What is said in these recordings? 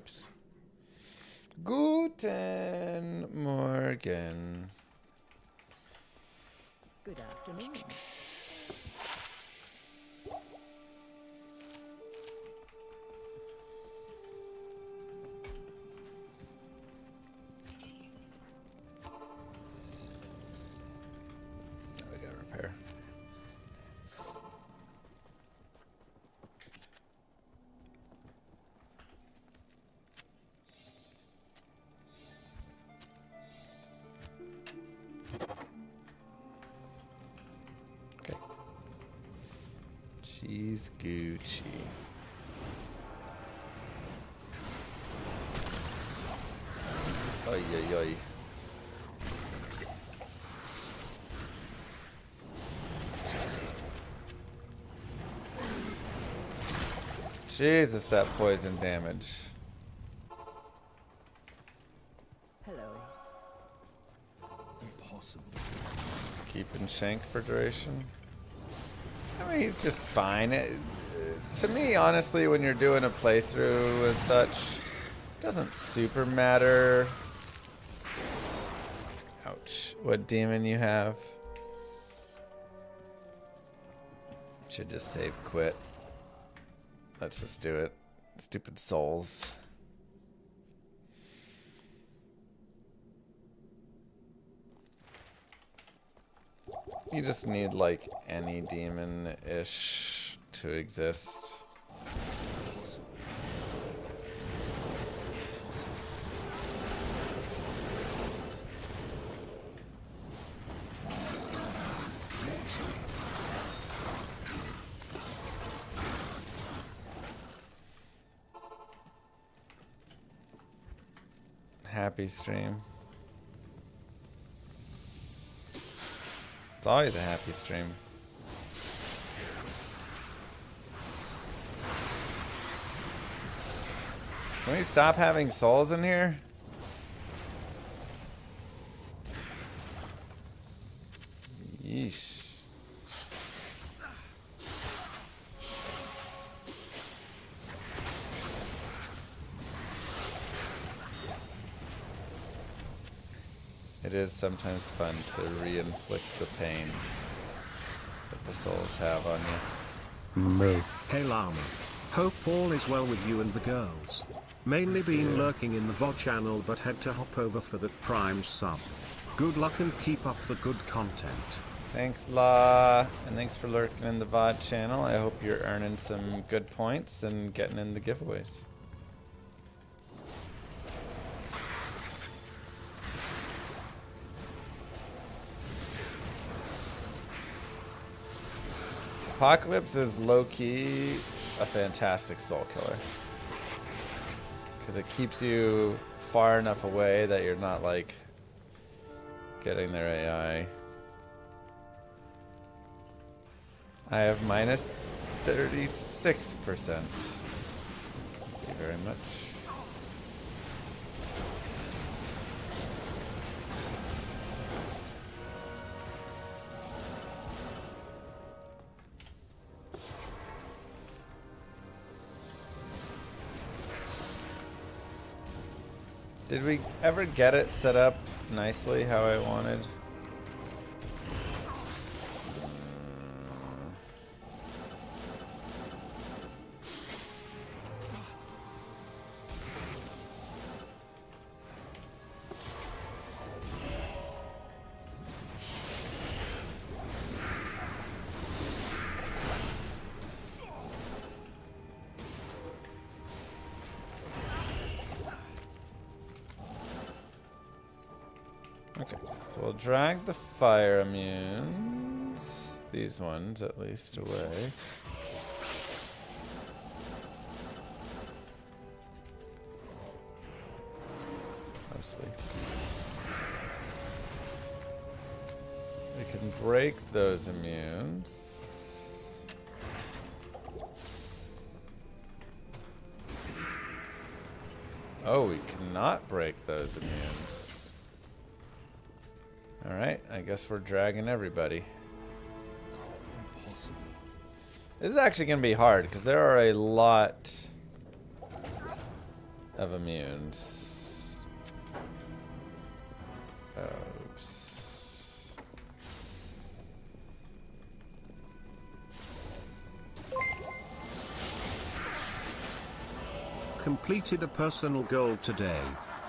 Oops. Guten Morgen. Good afternoon. Now we gotta repair. Okay. Cheese Gucci. Oy, oy, oy. Jesus, that poison damage. Hello. Impossible. Keeping Shank for duration. I mean, he's just fine. To me, honestly, when you're doing a playthrough as such, it doesn't super matter. Ouch. What demon you have. Should just save quit. Let's just do it. Stupid souls. You just need like any demon-ish to exist. Happy stream. It's always a happy stream. Can we stop having souls in here? Yeesh. It is sometimes fun to re-inflict the pain that the souls have on you. Hey Llama. Hope all is well with you and the girls. Mainly been lurking in the VOD channel but had to hop over for that Prime sub. Good luck and keep up the good content. Thanks, La, and thanks for lurking in the VOD channel. I hope you're earning some good points and getting in the giveaways. Apocalypse is low-key a fantastic soul killer. Because it keeps you far enough away that you're not, like, getting their AI. I have minus 36%. Thank you very much. Did we ever get it set up nicely how I wanted? Okay, so we'll drag the fire immunes, these ones at least, away. Mostly. We can break those immunes. Oh, we cannot break those immunes. Alright, I guess we're dragging everybody. Impossible. This is actually going to be hard, because there are a lot of immunes. Oops. Completed a personal goal today.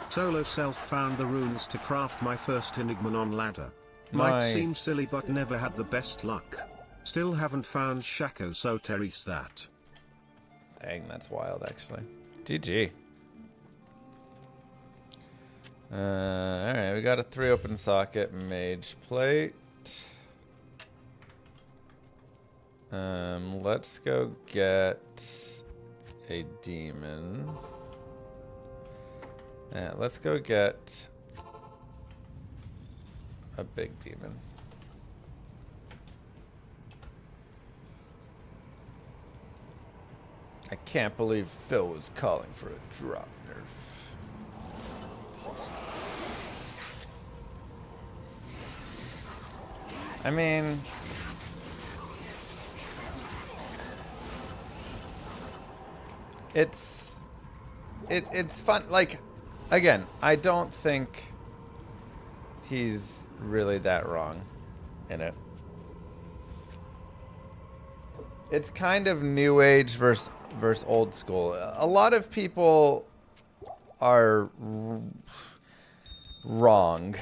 Solo self found the runes to craft my first enigma on ladder. Might seem Nice. silly but never had the best luck. Still haven't found Shaco, so Terry's that. Dang, that's wild, actually. GG. Alright, we got a 3 open socket mage plate. Let's go get a demon. Let's go get a big demon. I can't believe Phil was calling for a drop nerf. I mean, it's fun. Like, again, I don't think he's really that wrong in it. It's kind of new age versus old school. A lot of people are wrong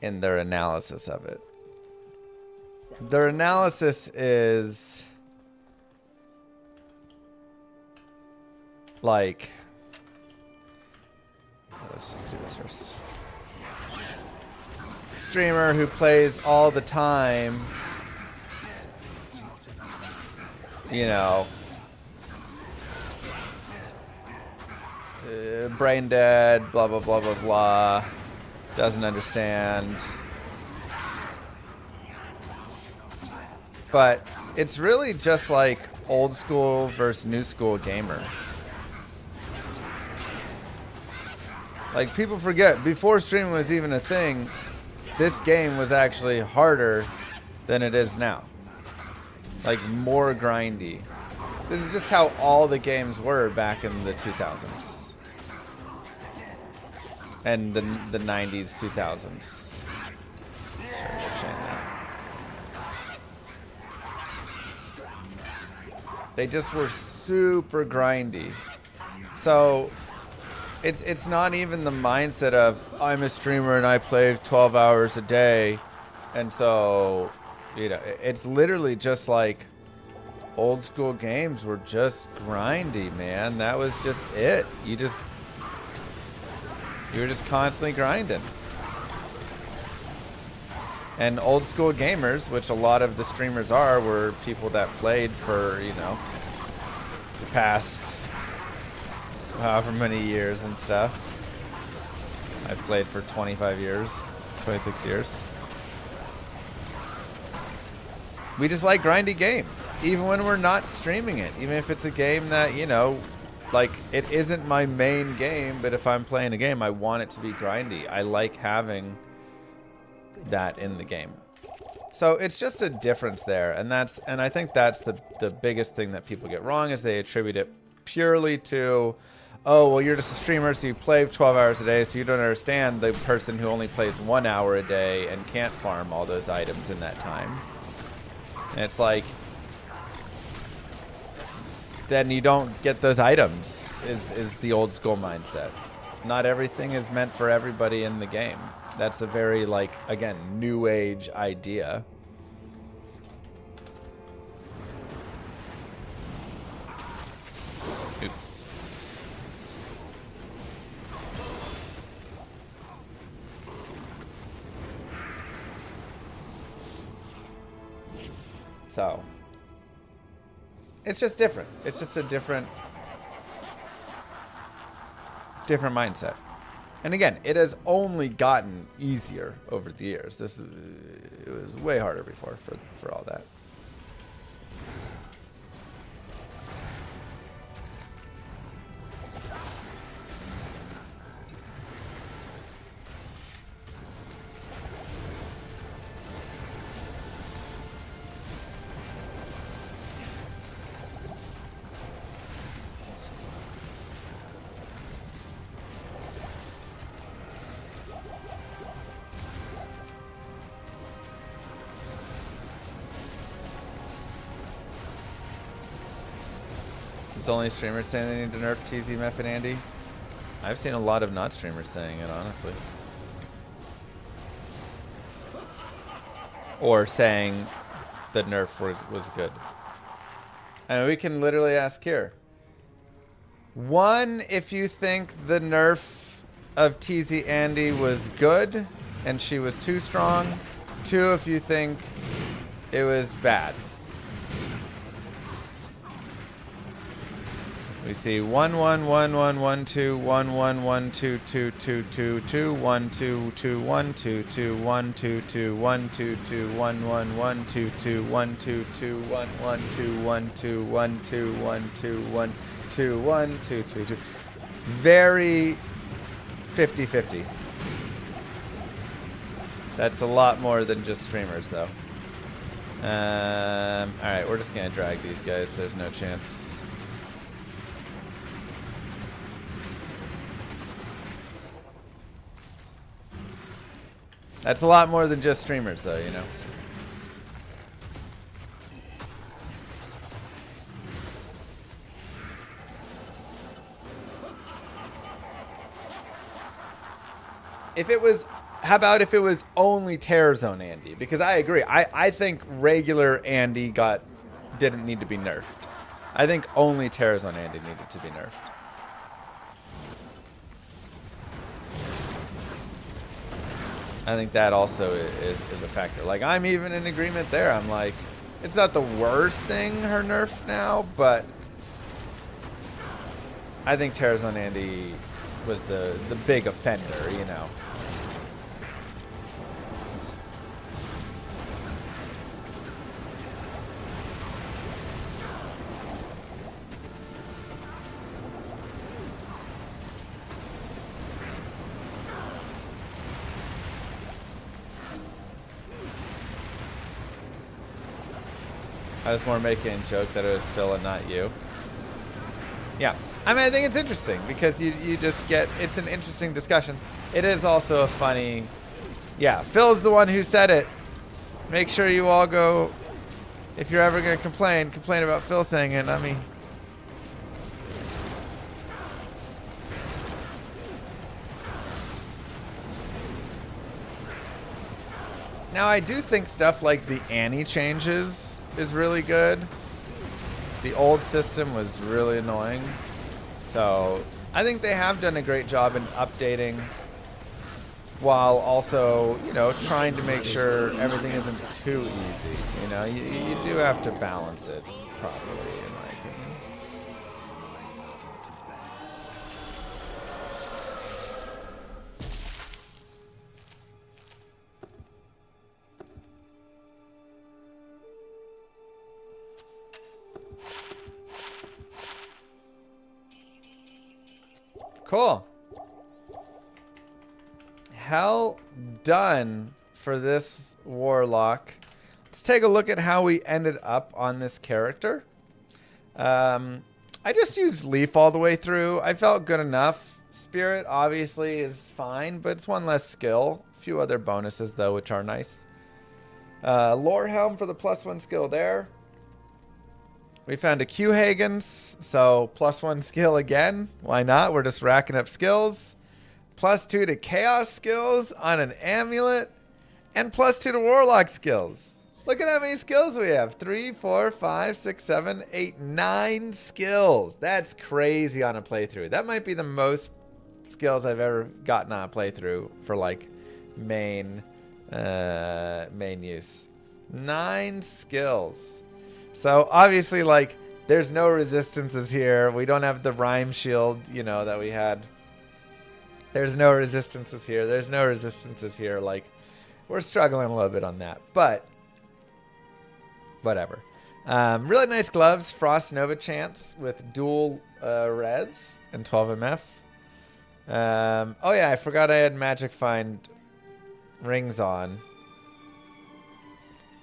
in their analysis of it. Their analysis is like, let's just do this first. Streamer who plays all the time, you know, brain dead, blah, blah, blah, blah, blah, doesn't understand. But it's really just like old school versus new school gamer. Like, people forget, before streaming was even a thing, this game was actually harder than it is now. Like, more grindy. This is just how all the games were back in the 2000s. And the 90s, 2000s. They just were super grindy. So it's not even the mindset of, I'm a streamer and I play 12 hours a day, and so, you know, it's literally just like old school games were just grindy, man. That was just it. You were just constantly grinding. And old school gamers, which a lot of the streamers are, were people that played for, you know, the past however many years and stuff. I've played for 25 years, 26 years. We just like grindy games, even when we're not streaming it. Even if it's a game that, you know, like, it isn't my main game, but if I'm playing a game, I want it to be grindy. I like having that in the game. So it's just a difference there, and I think that's the biggest thing that people get wrong, is they attribute it purely to, oh, well, you're just a streamer, so you play 12 hours a day, so you don't understand the person who only plays 1 hour a day and can't farm all those items in that time. And it's like, then you don't get those items, is the old school mindset. Not everything is meant for everybody in the game. That's a very, like, again, new age idea. Oops. So, it's just different. It's just a different mindset. And again, it has only gotten easier over the years. It was way harder before for all that. It's only streamers saying they need to nerf TZ, Meth, and Andy. I've seen a lot of not streamers saying it, honestly. Or saying the nerf was good. And we can literally ask here. 1, if you think the nerf of TZ Andy was good and she was too strong. 2, if you think it was bad. We see 1 1 1 1 1 2 1 1 1 2 2 2 2 2 1 2 2 1 2 2 1 2 2 1 2 2 1 1 1 2 2 1 2 2 1 1 2 1 2 1 2 1 2 1 2 1 2 2 2. Very 50-50. That's a lot more than just streamers, though. Alright, we're just gonna drag these guys. There's no chance. That's a lot more than just streamers, though, you know? If it was... How about if it was only Terror Zone Andy? Because I agree. I think regular Andy didn't need to be nerfed. I think only Terror Zone Andy needed to be nerfed. I think that also is a factor. Like, I'm even in agreement there. I'm like, it's not the worst thing her nerf now, but I think Terror Zone Andy was the big offender, you know. I was more making a joke that it was Phil and not you. Yeah. I mean, I think it's interesting because you just get... It's an interesting discussion. It is also a funny... Yeah, Phil's the one who said it. Make sure you all go... If you're ever going to complain about Phil saying it, not me. Now, I do think stuff like the Annie changes is really good. The old system was really annoying. So I think they have done a great job in updating while also, you know, trying to make sure everything isn't too easy. You know, you do have to balance it properly, in my opinion. Cool. Hell done for this Warlock. Let's take a look at how we ended up on this character. I just used Leaf all the way through. I felt good enough. Spirit obviously is fine, but it's one less skill. A few other bonuses though, which are nice. Lore Helm for the +1 skill there. We found a Q-Hagens, so +1 skill again. Why not? We're just racking up skills. +2 to Chaos skills on an Amulet. And +2 to Warlock skills. Look at how many skills we have. 3, 4, 5, 6, 7, 8, 9 skills. That's crazy on a playthrough. That might be the most skills I've ever gotten on a playthrough for like main use. 9 skills. So obviously, like, there's no resistances here. We don't have the rhyme shield, you know, that we had. There's no resistances here. There's no resistances here. Like, we're struggling a little bit on that, but whatever. Really nice gloves. Frost Nova Chance with dual res and 12 MF. Oh yeah, I forgot I had Magic Find rings on.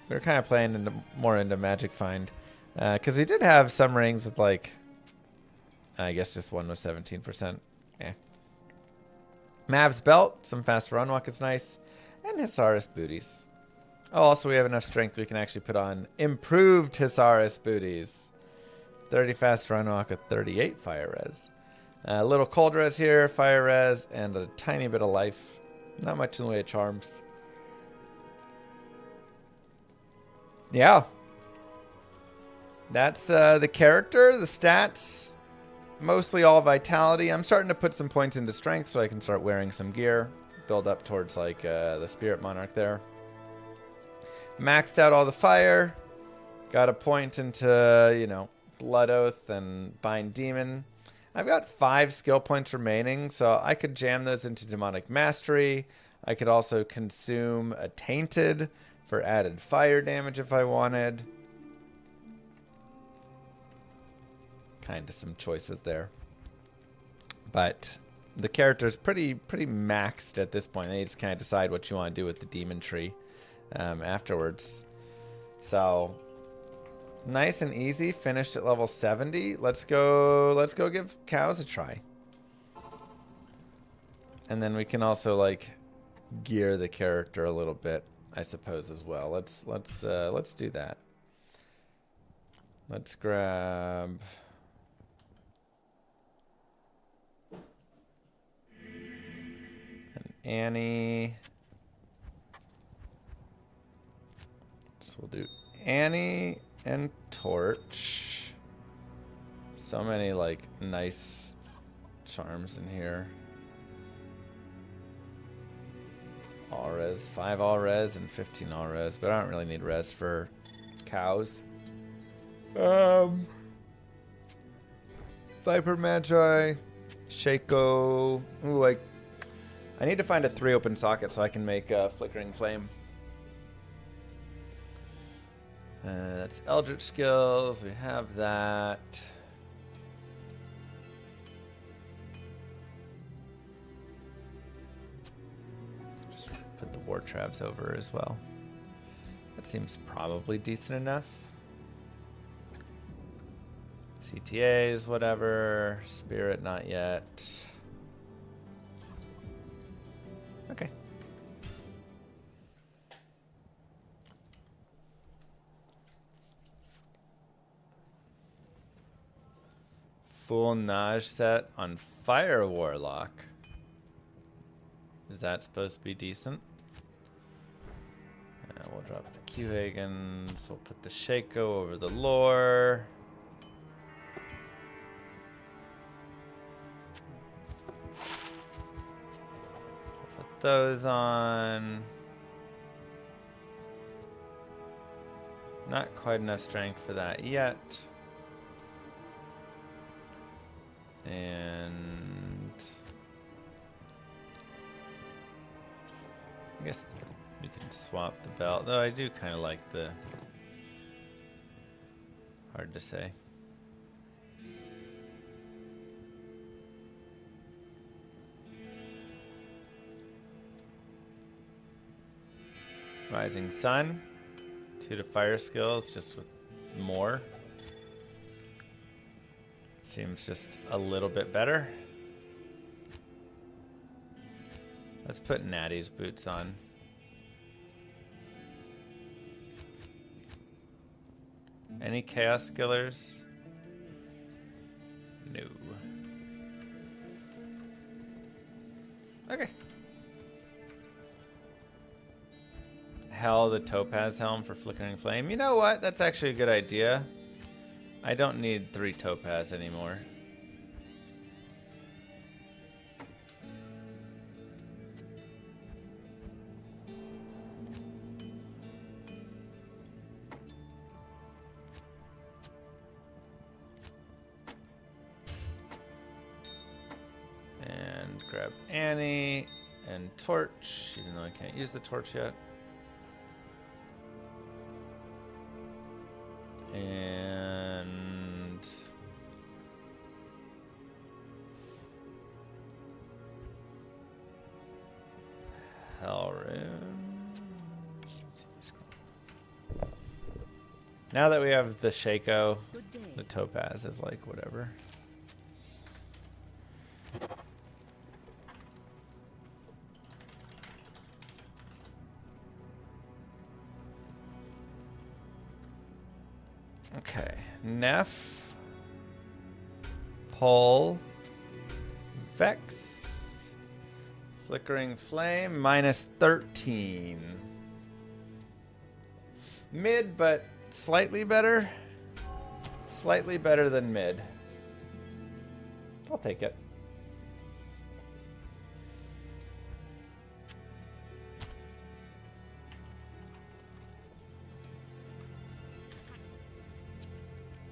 We were kind of playing more into Magic Find. Because we did have some rings with, like... I guess just one was 17%. Yeah. Mav's Belt. Some fast run walk is nice. And Hisaris Booties. Oh, also we have enough strength we can actually put on improved Hisaris Booties. 30 fast run walk with 38 fire res. A little cold res here, fire res, and a tiny bit of life. Not much in the way of charms. Yeah. That's the character, the stats. Mostly all vitality. I'm starting to put some points into strength so I can start wearing some gear. Build up towards like the Spirit Monarch there. Maxed out all the fire. Got a point into, you know, Blood Oath and Bind Demon. I've got 5 skill points remaining, so I could jam those into Demonic Mastery. I could also consume a Tainted for added fire damage if I wanted. Kind of some choices there. But the character's pretty maxed at this point. They just kind of decide what you want to do with the demon tree afterwards. So nice and easy. Finished at level 70. Let's go give cows a try. And then we can also like gear the character a little bit, I suppose, as well. Let's do that. Let's grab an Annie. So we'll do Annie and Torch. So many like nice charms in here. All res, 5 all res and 15 all res, but I don't really need res for cows. Viper Magi, Shaco. Ooh, I need to find a 3 open socket so I can make a Flickering Flame. That's Eldritch skills. We have that. Just put the War Traps over as well. That seems probably decent enough. CTAs, whatever. Spirit, not yet. Okay. Full Naj set on Fire Warlock. Is that supposed to be decent? We'll drop the Q-Hagens. We'll put the Shaco over the Lore. We'll put those on. Not quite enough strength for that yet. And I guess we can swap the belt, though I do kind of like the, hard to say. Rising Sun, 2 to fire skills, just with more. Seems just a little bit better. Let's put Natty's boots on. Any chaos skillers? No. Okay. Hell, the Topaz Helm for Flickering Flame. You know what? That's actually a good idea. I don't need 3 topaz anymore. And grab Annie and Torch, even though I can't use the torch yet. And Hellrune. Now that we have the Shaco, the Topaz is like whatever. Okay, Neff. Pull. Vex. Flickering Flame. Minus 13. Mid, but slightly better. Slightly better than mid. I'll take it.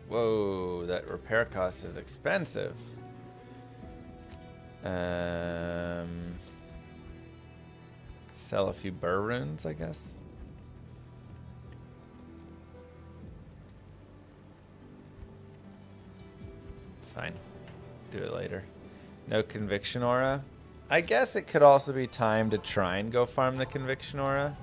Whoa, that repair cost is expensive. Sell a few burr runes, I guess. It's fine. Do it later. No conviction aura. I guess it could also be time to try and go farm the conviction aura.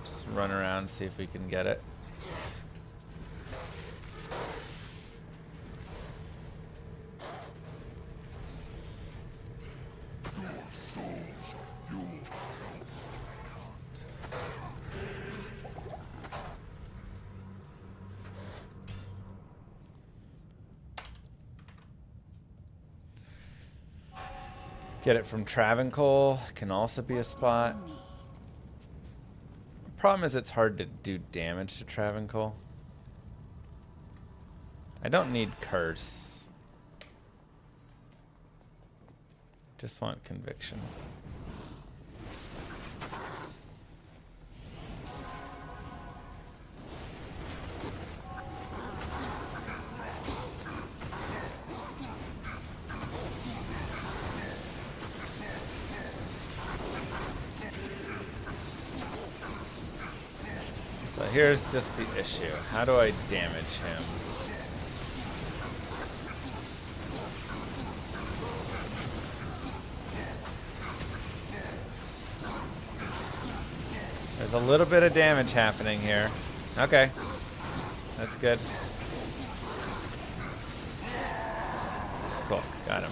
Just run around, see if we can get it. Get it from Travancore can also be a spot. Problem is it's hard to do damage to Travancore. I don't need Curse. Just want Conviction. So here's just the issue. How do I damage him? There's a little bit of damage happening here. Okay. That's good. Cool. Got him.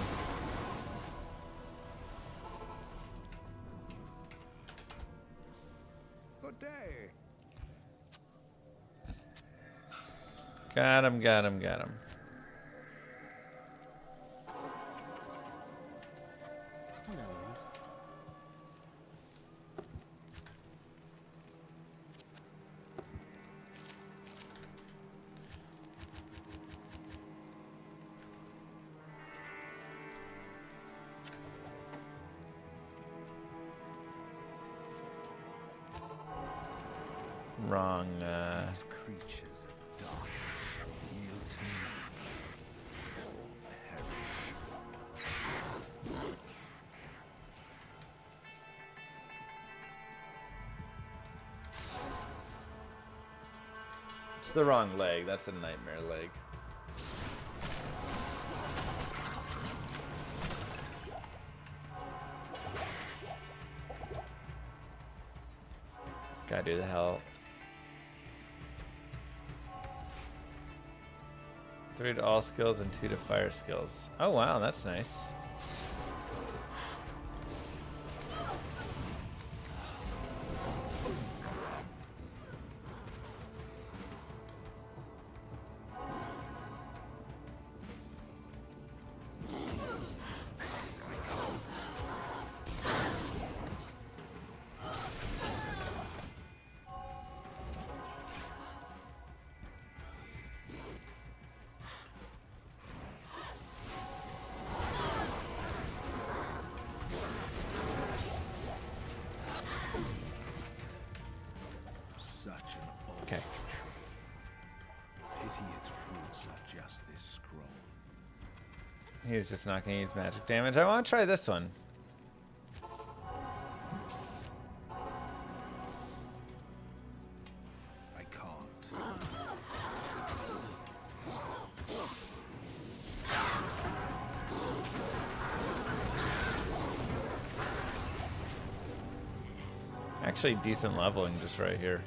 Good day. Got him, got him, got him. Hello. Wrong, These creatures of darkness shall yield to me. Perish. it's the wrong leg. That's a nightmare leg. Gotta do the hell. 3 to all skills and 2 to fire skills. Oh wow, that's nice. Such an old Okay. tree. Pity its fruits are just this scroll. He's just not gonna use magic damage. I want to try this one. Oops. I can't. Actually, decent leveling just right here.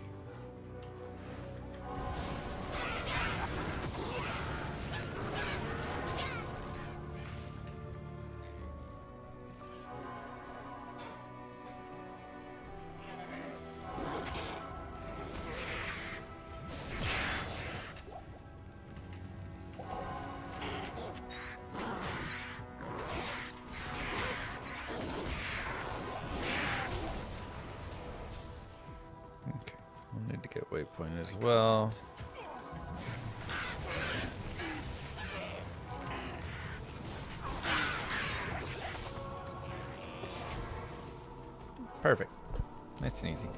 waypoint as well. Perfect. Nice and easy.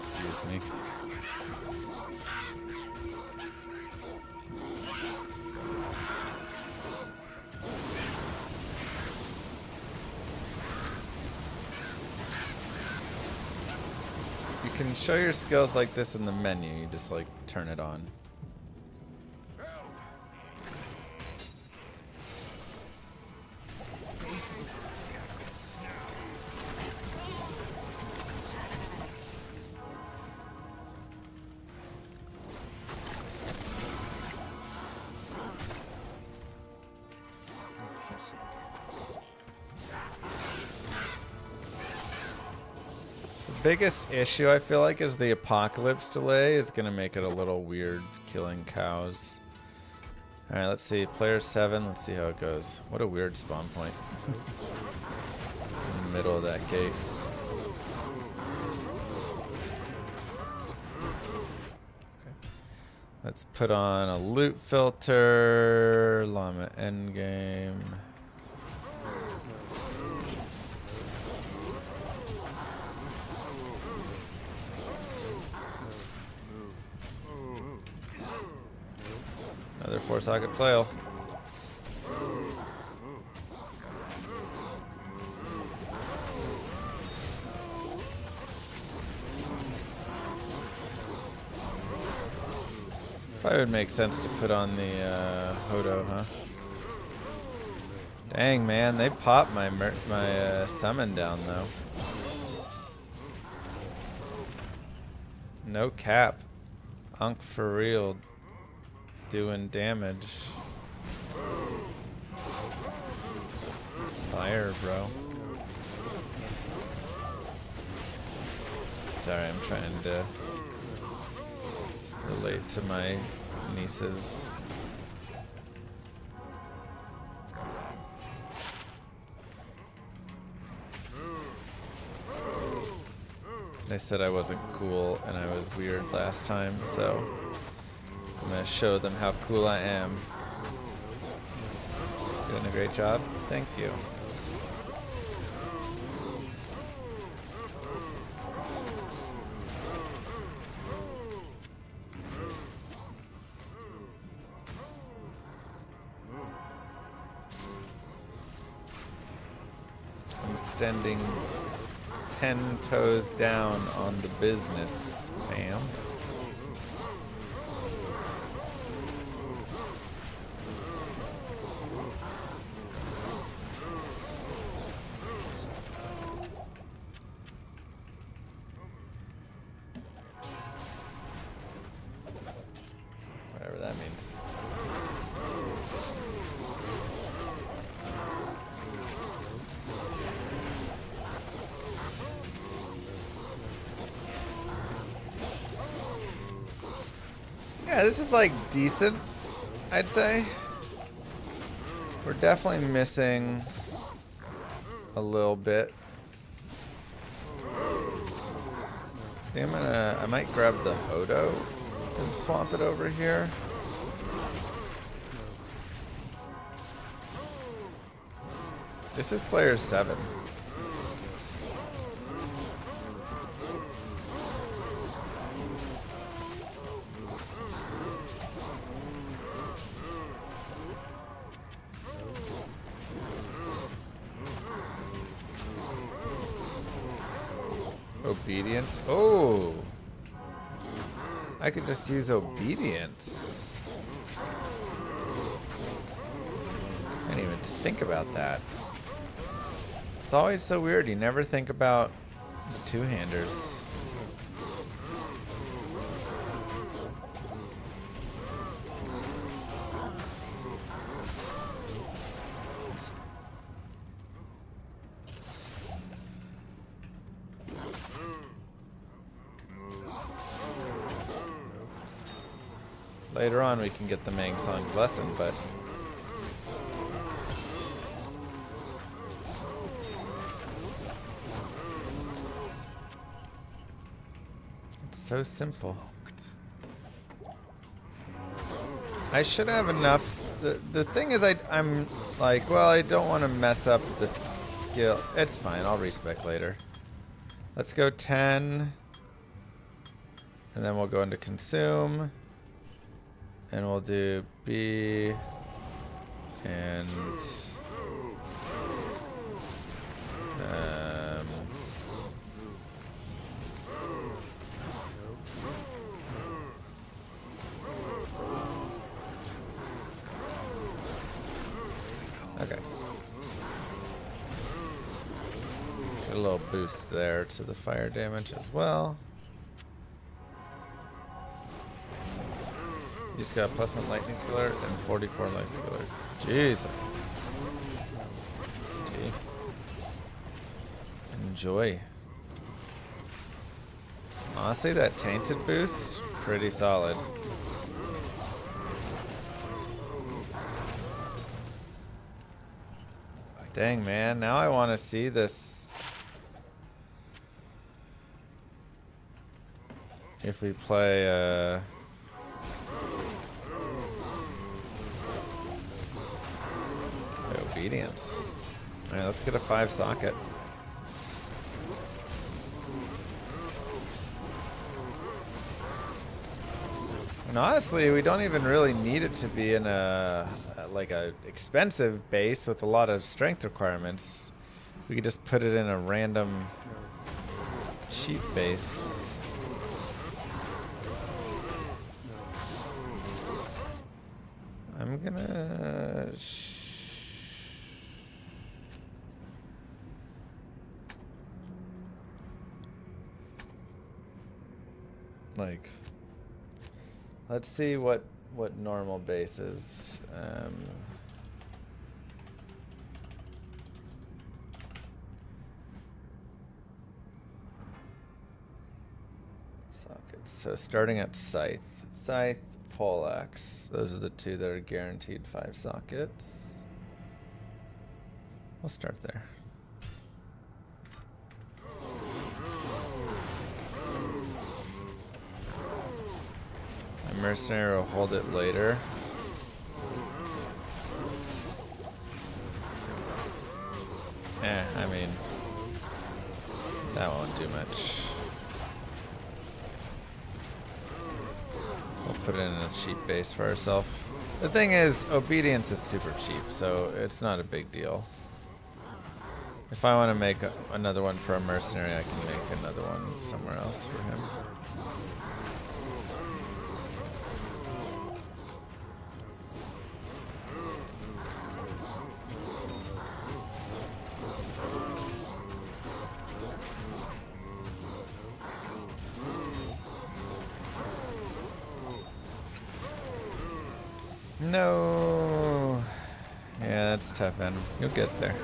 Excuse me. You can show your skills like this in the menu. You just like turn it on. Biggest issue I feel like is the apocalypse delay is gonna make it a little weird killing cows. Alright, let's see. Player 7, let's see how it goes. What a weird spawn point. In the middle of that gate. Okay. Let's put on a loot filter. Llama endgame. Another 4-socket flail. Probably would make sense to put on the Hodo, huh? Dang, man, they popped my summon down though. No cap. Unk for real. Doing damage. It's fire, bro. Sorry, I'm trying to relate to my nieces. They said I wasn't cool and I was weird last time, so I'm gonna show them how cool I am. Doing a great job. Thank you. I'm standing 10 toes down on the business, fam. Whatever that means. Yeah, this is like decent, I'd say. We're definitely missing a little bit. I think I might grab the Hodo and swamp it over here. This is player 7. Obedience. Oh, I could just use obedience. I didn't even think about that. It's always so weird. You never think about the two-handers. Later on we can get the Mang Song's lesson, but it's so simple. I should have enough. The thing is, I'm like, well, I don't want to mess up the skill. It's fine. I'll respec later. Let's go 10. And then we'll go into consume. And we'll do B. And okay. Get a little boost there to the fire damage as well. You just got +1 lightning skiller and 44 life skiller. Jesus. Gee. Enjoy. Honestly, that tainted boost, pretty solid. Dang, man. Now I want to see this. If we play, obedience. Alright, let's get a 5 socket. And honestly, we don't even really need it to be in a like a expensive base with a lot of strength requirements. We could just put it in a random cheap base. I'm gonna like, let's see what normal base is. Sockets. So starting at scythe, poleaxe. Those are the two that are guaranteed 5 sockets. We'll start there. Mercenary will hold it later. I mean, that won't do much. We'll put it in a cheap base for ourselves. The thing is, obedience is super cheap, so it's not a big deal. If I want to make another one for a mercenary, I can make another one somewhere else for him. No. Yeah, that's tough, Adam. You'll get there.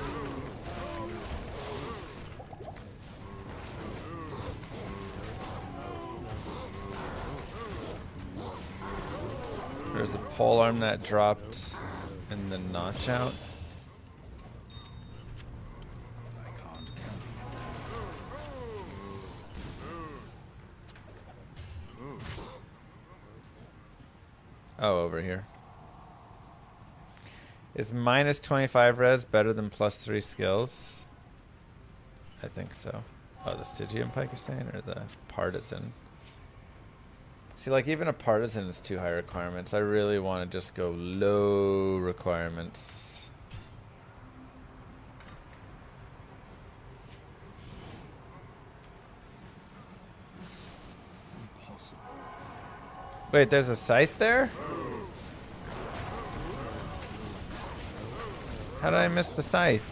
There's a polearm that dropped in the notch out. Oh, over here. Is minus 25 res better than +3 skills? I think so. Oh, the Stygian Pike you're saying, or the Partisan? See, like, even a Partisan is too high requirements. I really want to just go low requirements. Impossible. Wait, there's a scythe there? How did I miss the scythe?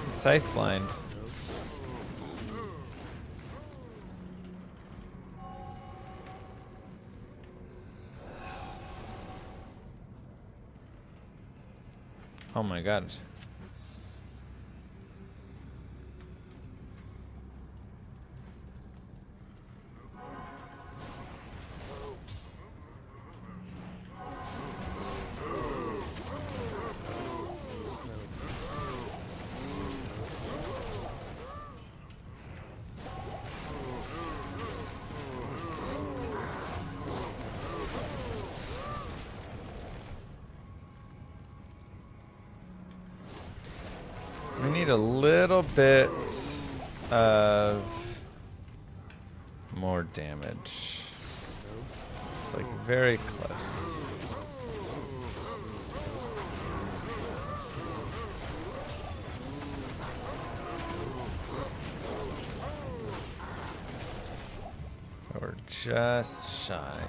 I'm scythe blind. Oh my god. We need a little bit of more damage. It's like very close. We're just shy.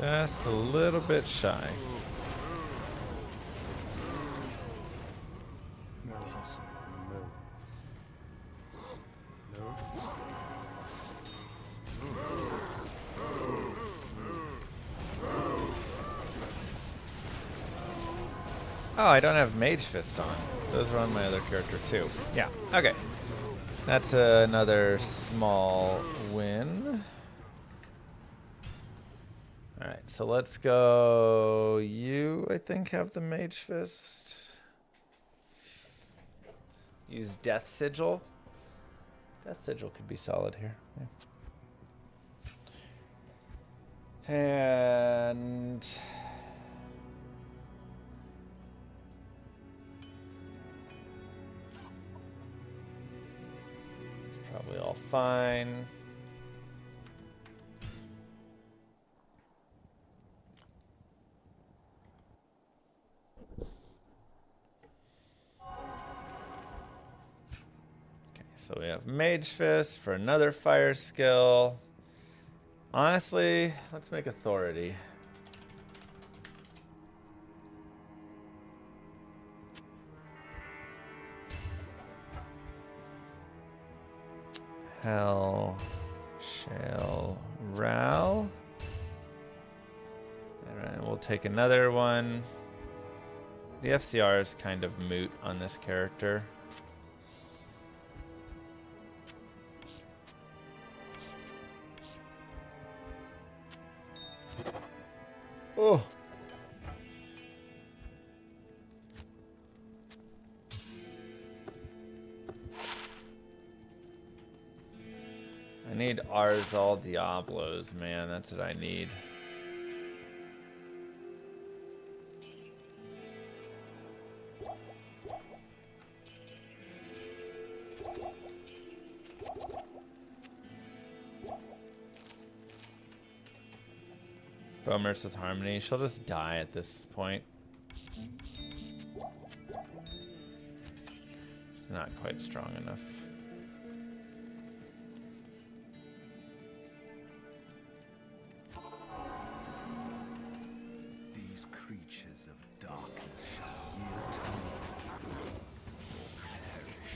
Just a little bit shy. Oh, I don't have Mage Fist on. Those are on my other character too. Yeah, okay. That's another small win. Alright, so let's go. You, I think, have the Mage Fist. Use Death Sigil. Death Sigil could be solid here. Yeah. And it's probably all fine. So we have Mage Fist for another fire skill. Honestly, let's make Authority. Hell Shale Ral. Alright, we'll take another one. The FCR is kind of moot on this character. Oh. I need Arzal Diablos, man. That's what I need. Bomers with Harmony. She'll just die at this point. She's not quite strong enough. These creatures of darkness shall yield to me or perish.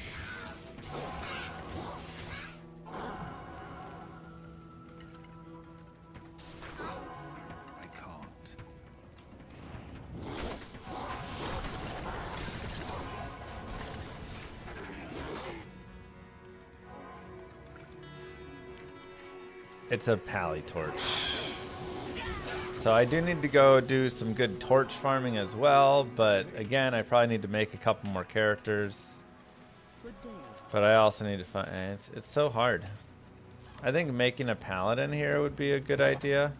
I can't. It's a pally torch. So I do need to go do some good torch farming as well, but again, I probably need to make a couple more characters. Good day. But I also need to find... It's so hard. I think making a paladin here would be a good idea.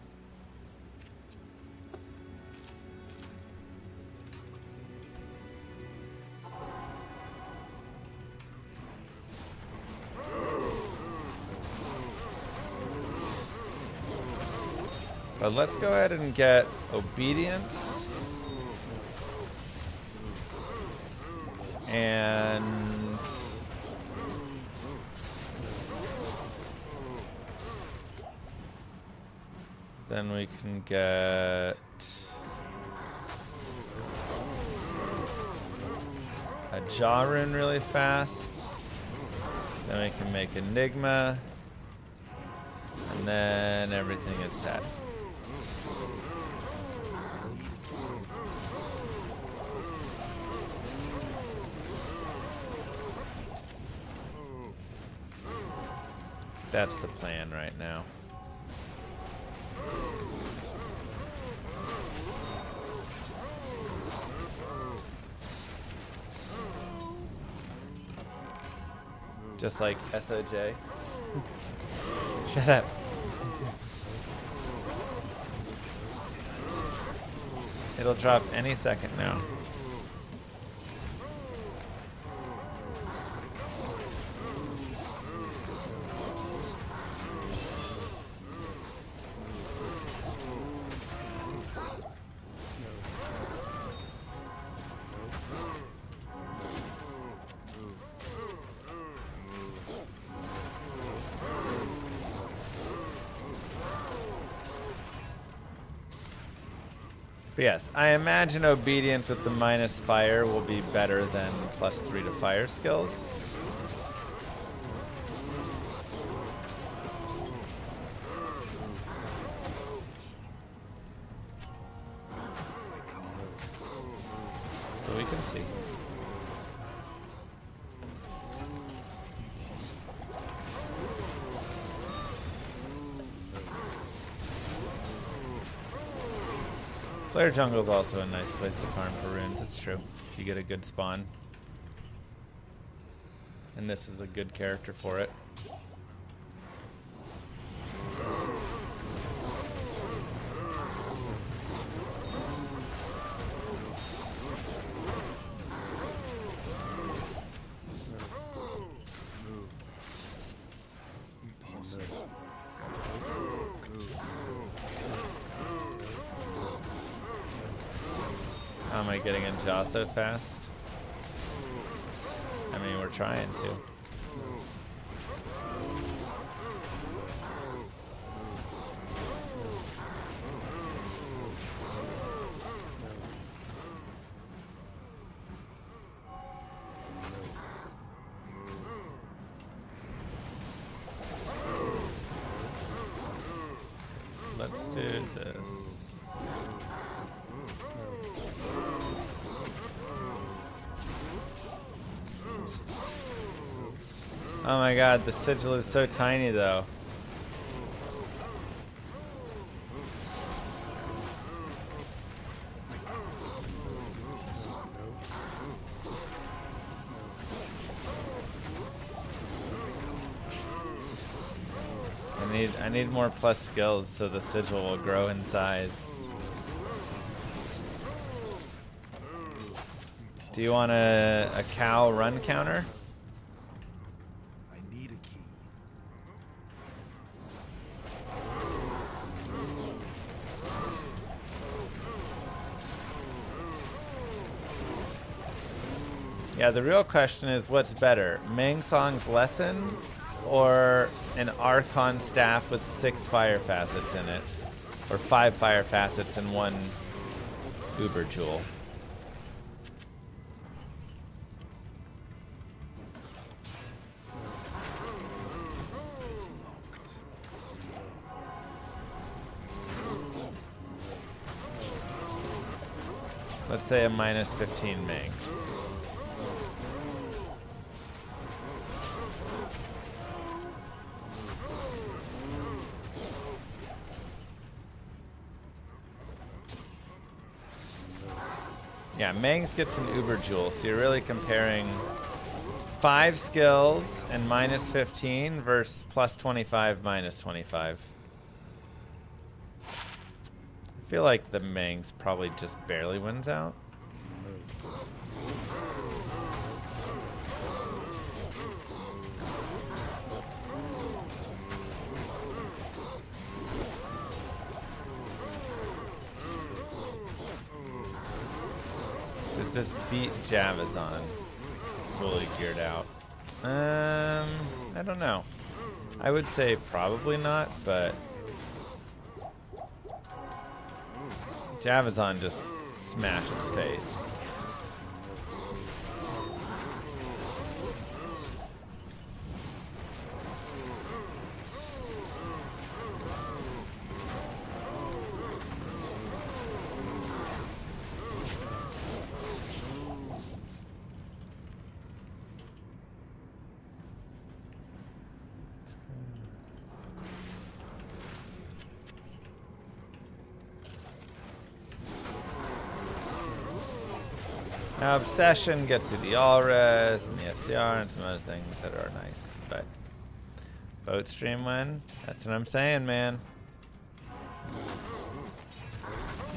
But let's go ahead and get obedience. And then we can get a jaw rune really fast. Then we can make enigma. And then everything is set. That's the plan right now. Just like SOJ. Shut up. It'll drop any second now. But yes, I imagine obedience with the minus fire will be better than +3 to fire skills. So we can see. Flare Jungle is also a nice place to farm for runes, it's true. If you get a good spawn. And this is a good character for it. How am I getting in Jaw so fast? I mean, we're trying to. So let's do this. Oh my god, the sigil is so tiny though. I need more plus skills so the sigil will grow in size. Do you want a cow run counter? Yeah, the real question is what's better, Mang Song's Lesson or an Archon staff with 6 fire facets in it? Or 5 fire facets in 1 Uber Jewel? Let's say a minus 15 Manx. Yeah, Mangs gets an Uber Jewel, so you're really comparing 5 skills and minus 15 versus plus 25, minus 25. I feel like the Mangs probably just barely wins out. Does this beat Javazon fully geared out? I don't know. I would say probably not, but Javazon just smashes face. Now Obsession gets you the all-res and the FCR and some other things that are nice, but boat stream win? That's what I'm saying, man.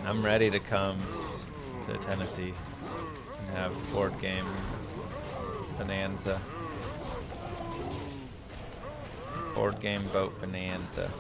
I'm ready to come to Tennessee and have board game bonanza. Board game boat bonanza.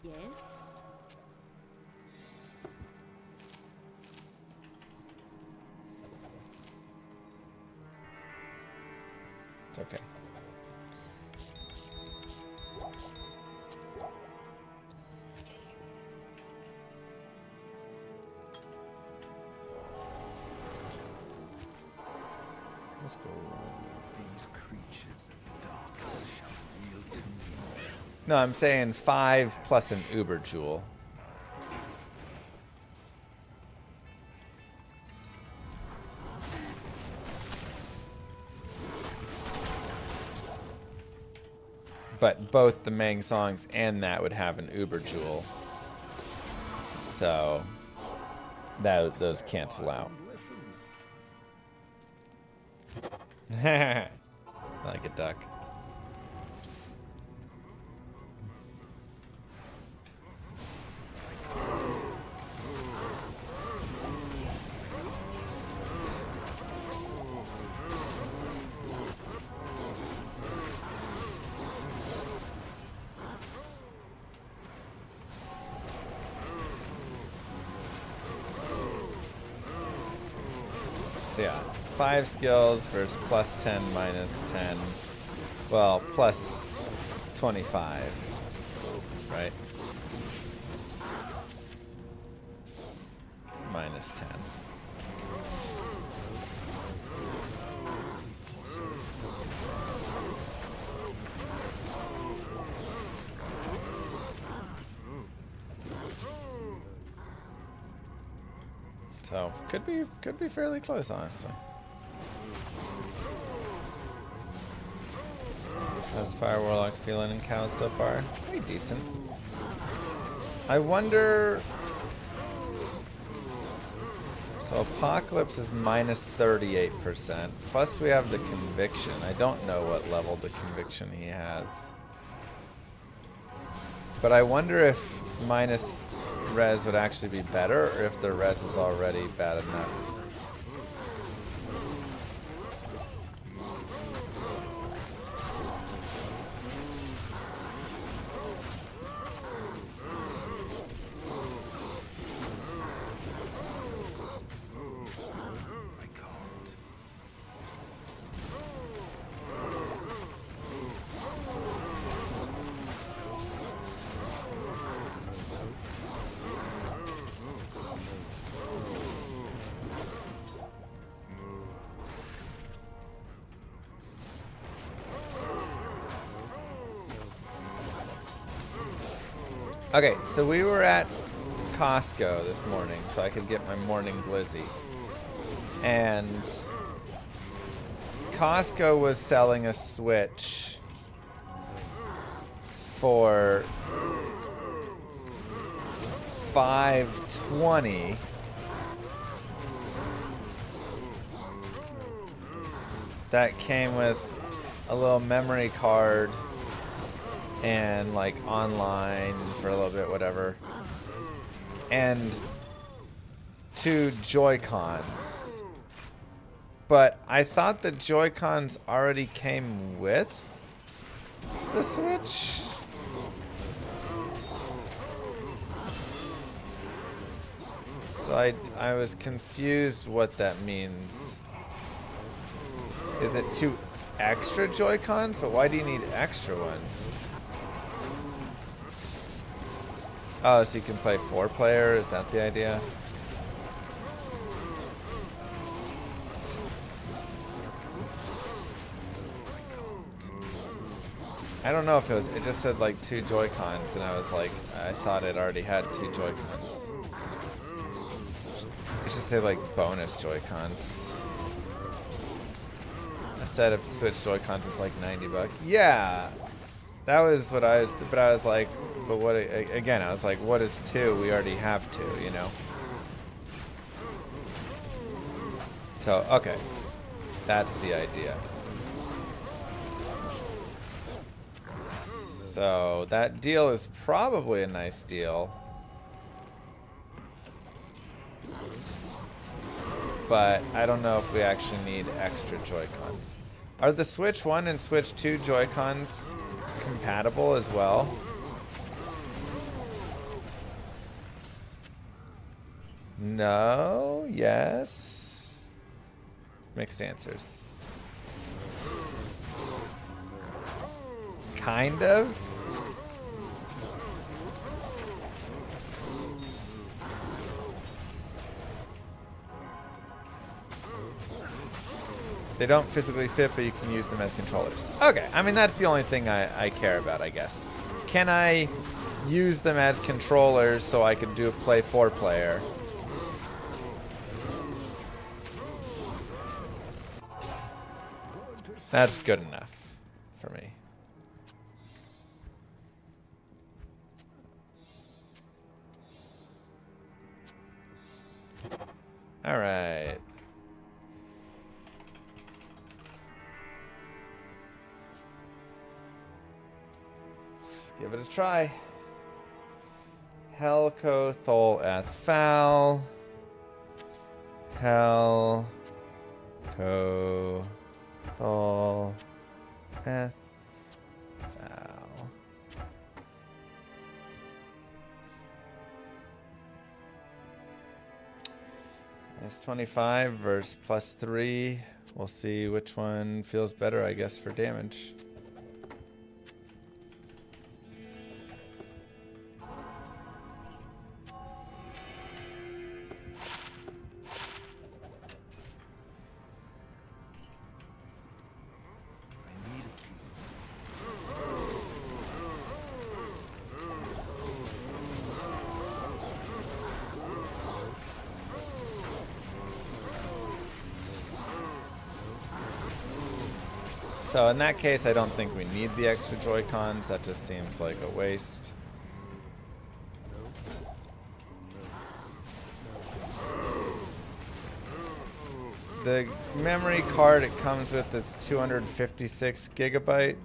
Yes. It's okay. Let's go. These creatures of darkness shall yield to me. No, I'm saying 5 plus an Uber Joule. But both the Mang songs and that would have an Uber Joule. So those cancel out. Like a duck. So yeah, 5 skills versus plus 10, minus 10. Well, plus 25, right? Minus 10. So could be fairly close, honestly. How's Fire Warlock feeling in cows so far? Pretty decent. I wonder. So Apocalypse is minus 38%. Plus we have the Conviction. I don't know what level the Conviction he has. But I wonder if minus res would actually be better, or if the res is already bad enough. I can't. Okay, so we were at Costco this morning so I could get my morning glizzy. And Costco was selling a Switch for $520. That came with a little memory card and like online for a little bit, whatever, and 2 Joy-Cons. But I thought the Joy-Cons already came with the Switch. So I was confused what that means. Is it 2 extra Joy-Cons? But why do you need extra ones? Oh, so you can play 4-player? Is that the idea? I don't know if it was, it just said like 2 Joy-Cons, and I was like, I thought it already had 2 Joy-Cons. It should say like bonus Joy-Cons. A set of Switch Joy-Cons is like $90. Yeah, that was what I was, but I was like, but what, again, I was like, what is 2? We already have 2, you know? So, okay. That's the idea. So, that deal is probably a nice deal. But I don't know if we actually need extra Joy-Cons. Are the Switch 1 and Switch 2 Joy-Cons compatible as well? No, yes. Mixed answers. Kind of. They don't physically fit, but you can use them as controllers. Okay, I mean, that's the only thing I care about, I guess. Can I use them as controllers so I can do a play 4-player? That's good enough for me. All right. Let's give it a try. Helco Thol Eth Fal. Helco Thol Eth Fal. It's 25 versus +3. We'll see which one feels better, I guess, for damage. So in that case, I don't think we need the extra Joy-Cons. That just seems like a waste. The memory card it comes with is 256 gigabyte.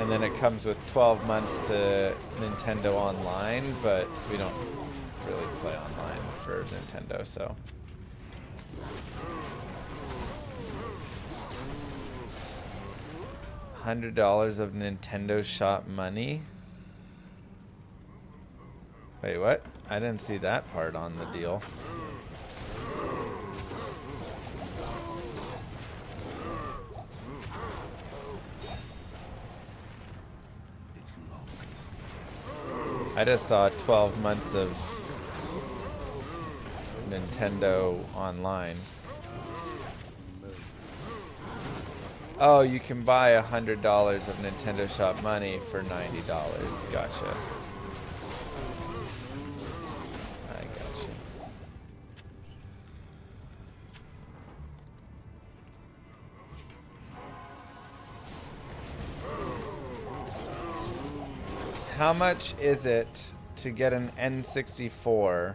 And then it comes with 12 months to Nintendo Online, but we don't really play online for Nintendo, so. $100 of Nintendo shop money. Wait, what? I didn't see that part on the deal. It's locked. I just saw 12 months of Nintendo Online. Oh, you can buy $100 of Nintendo Shop money for $90. Gotcha. I gotcha. How much is it to get an N64?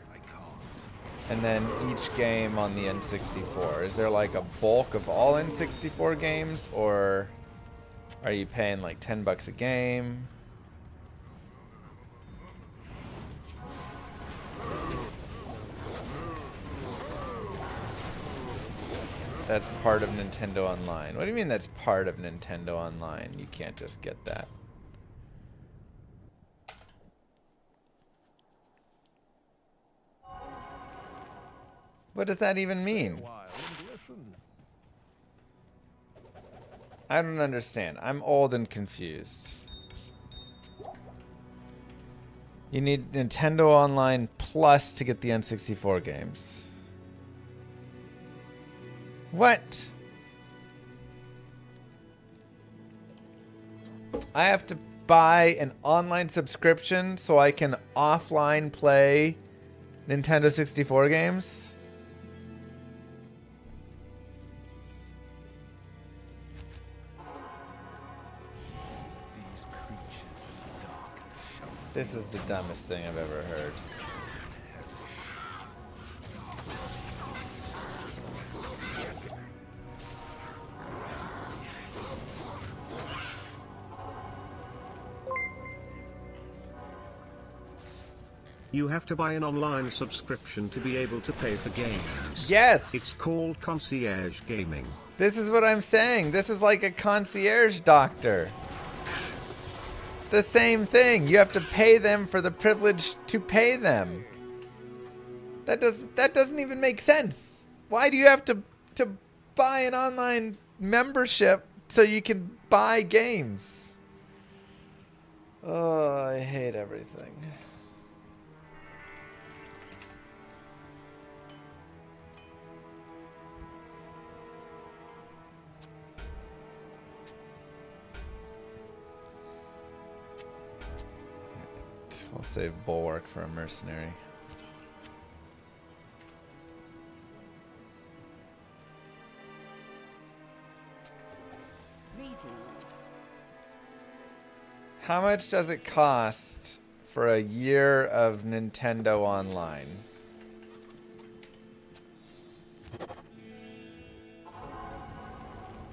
And then each game on the N64. Is there like a bulk of all N64 games, or are you paying like $10 a game? That's part of Nintendo Online. What do you mean that's part of Nintendo Online? You can't just get that. What does that even mean? I don't understand. I'm old and confused. You need Nintendo Online Plus to get the N64 games. What? I have to buy an online subscription so I can offline play Nintendo 64 games? These creatures of darkness shall This is the dumbest thing I've ever heard. You have to buy an online subscription to be able to pay for games. Yes! It's called Concierge Gaming. This is what I'm saying. This is like a concierge doctor. The same thing. You have to pay them for the privilege to pay them. That doesn't even make sense. Why do you have to buy an online membership so you can buy games? Oh, I hate everything. We'll save Bulwark for a mercenary. Greetings. How much does it cost for a year of Nintendo Online?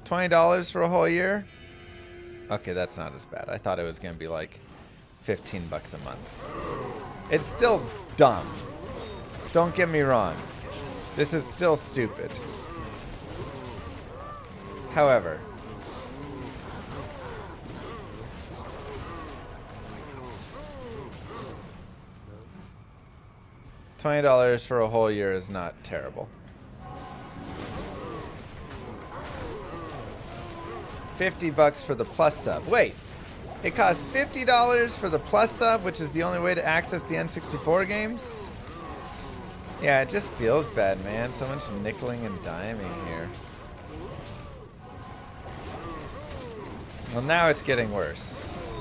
$20 for a whole year? Okay, that's not as bad. I thought it was going to be like 15 bucks a month. It's still dumb. Don't get me wrong. This is still stupid. However, $20 for a whole year is not terrible. $50 for the plus sub. Wait, it costs $50 for the plus sub, which is the only way to access the N64 games? Yeah, it just feels bad, man. So much nickeling and diming here. Well, now it's getting worse.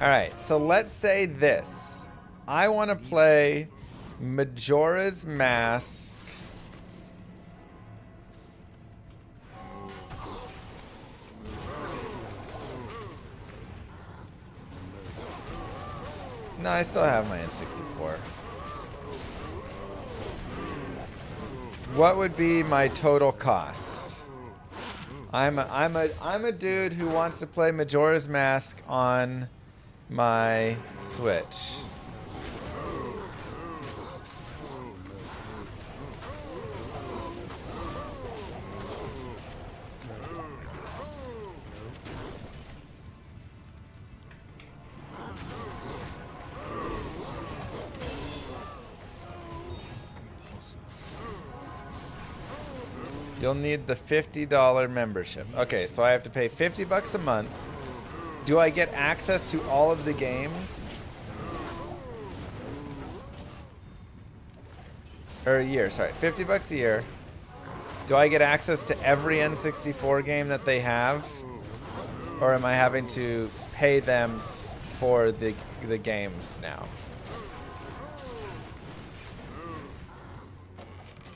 Alright, so let's say this. I want to play Majora's Mask. No, I still have my N64. What would be my total cost? I'm a dude who wants to play Majora's Mask on my Switch. You'll need the $50 membership. Okay, so I have to pay $50 a month. Do I get access to all of the games? Or a year, sorry. $50 a year. Do I get access to every N64 game that they have? Or am I having to pay them for the games now?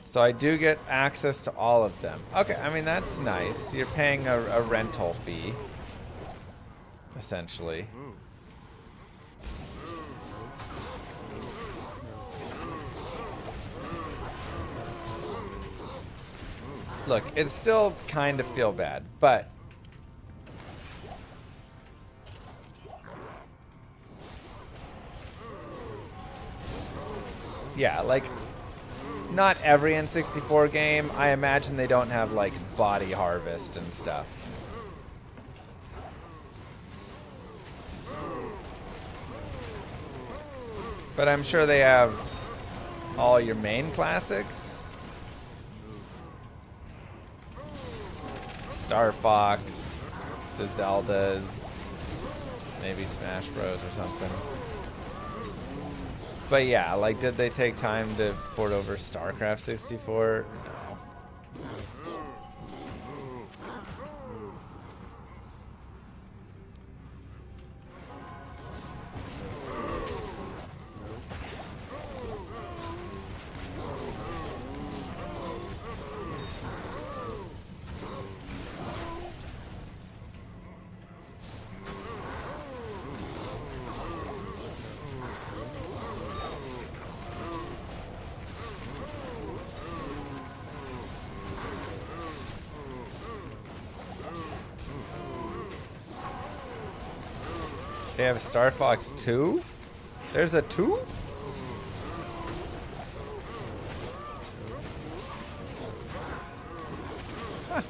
So I do get access to all of them. Okay, I mean, that's nice. You're paying a rental fee, essentially. Look, it still kind of feel bad, but yeah, like, not every N64 game. I imagine they don't have, like, body harvest and stuff. But I'm sure they have all your main classics. Star Fox, the Zeldas, maybe Smash Bros. Or something. But yeah, like, did they take time to port over StarCraft 64? No. They have Star Fox 2? There's a 2? Huh.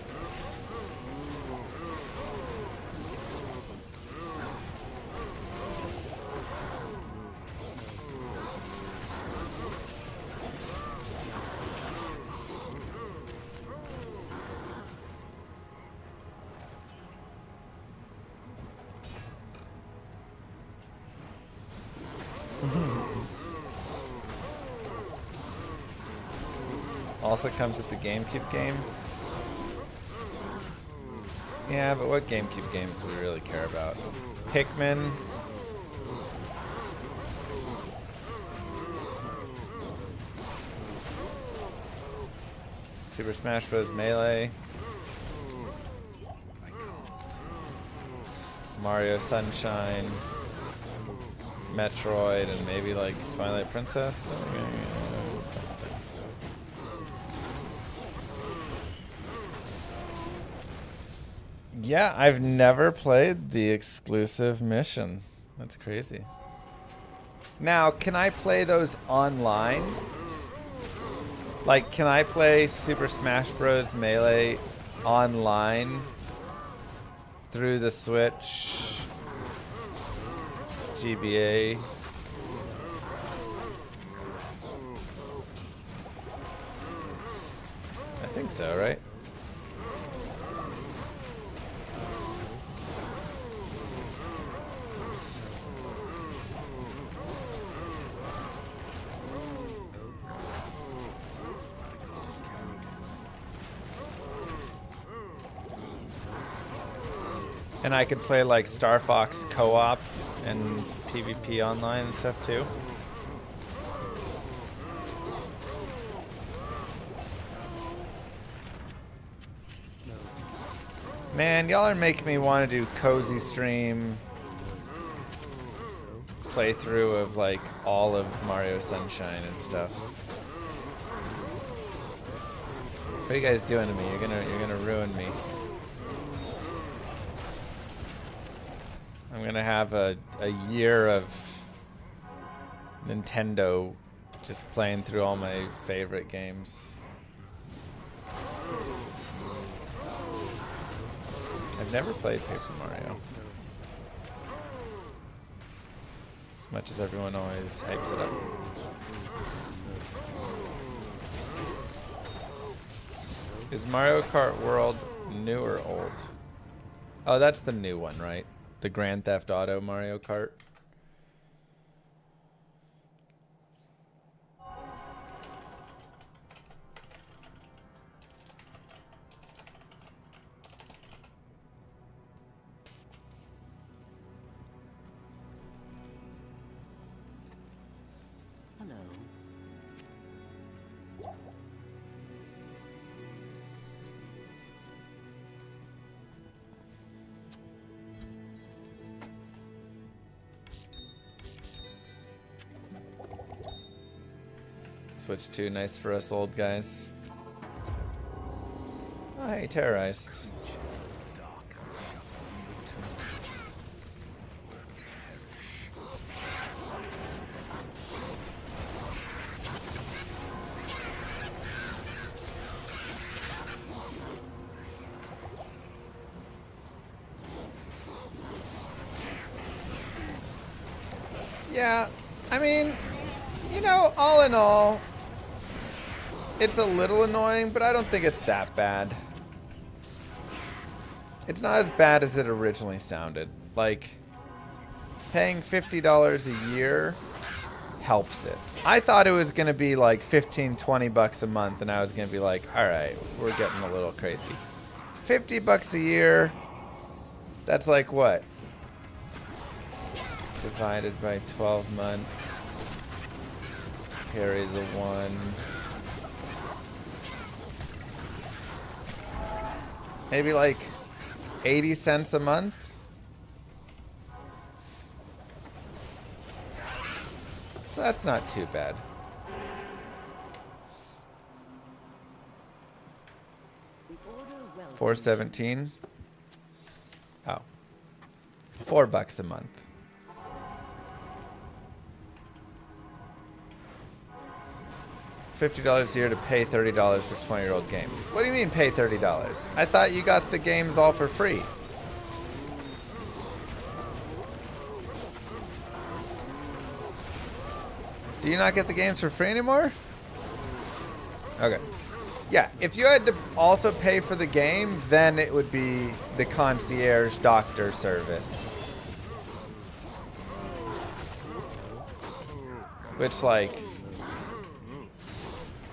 Also comes with the GameCube games. Yeah, but what GameCube games do we really care about? Pikmin. Super Smash Bros. Melee. Mario Sunshine. Metroid, and maybe like Twilight Princess. Yeah, I've never played the exclusive mission. That's crazy. Now, can I play those online? Like, can I play Super Smash Bros. Melee online through the Switch? GBA? I think so, right? And I could play like Star Fox co-op and PvP online and stuff too. Man, y'all are making me want to do cozy stream playthrough of like all of Mario Sunshine and stuff. What are you guys doing to me? You're gonna ruin me. I'm gonna have a year of Nintendo just playing through all my favorite games. I've never played Paper Mario. As much as everyone always hypes it up. Is Mario Kart World new or old? Oh, that's the new one, right? The Grand Theft Auto Mario Kart. Hello. Switch 2, nice for us old guys. Oh, hey, terrorized. Yeah, I mean, you know, all in all, it's a little annoying, but I don't think it's that bad. It's not as bad as it originally sounded. Like, paying $50 a year helps it. I thought it was going to be like 15, 20 bucks a month, and I was going to be like, all right, we're getting a little crazy. 50 bucks a year, that's like what? Divided by 12 months. Carry the one. Maybe like 80 cents a month. So that's not too bad. $4.17. Oh. $4 a month. $50 a year to pay $30 for 20-year-old games. What do you mean pay $30? I thought you got the games all for free. Do you not get the games for free anymore? Okay. Yeah, if you had to also pay for the game, then it would be the concierge doctor service. Which, like,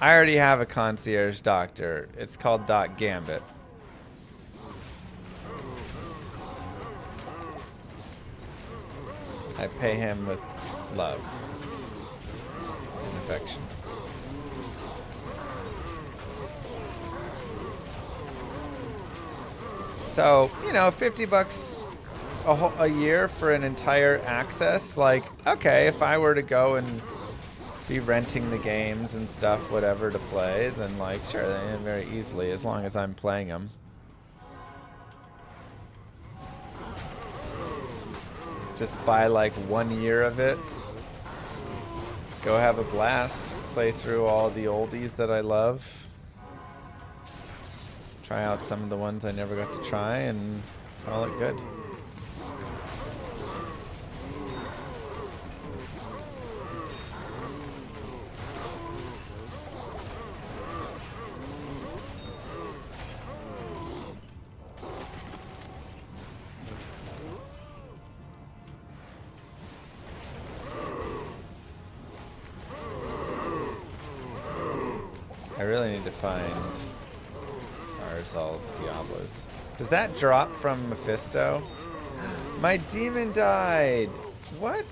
I already have a concierge doctor. It's called Doc Gambit. I pay him with love and affection. So, you know, 50 bucks a year for an entire access. Like, okay, if I were to go and be renting the games and stuff, whatever, to play, then, like, sure, then very easily, as long as I'm playing them. Just buy, like, 1 year of it. Go have a blast. Play through all the oldies that I love. Try out some of the ones I never got to try and call it good. I really need to find Arzal's Diablos. Does that drop from Mephisto? My demon died! What?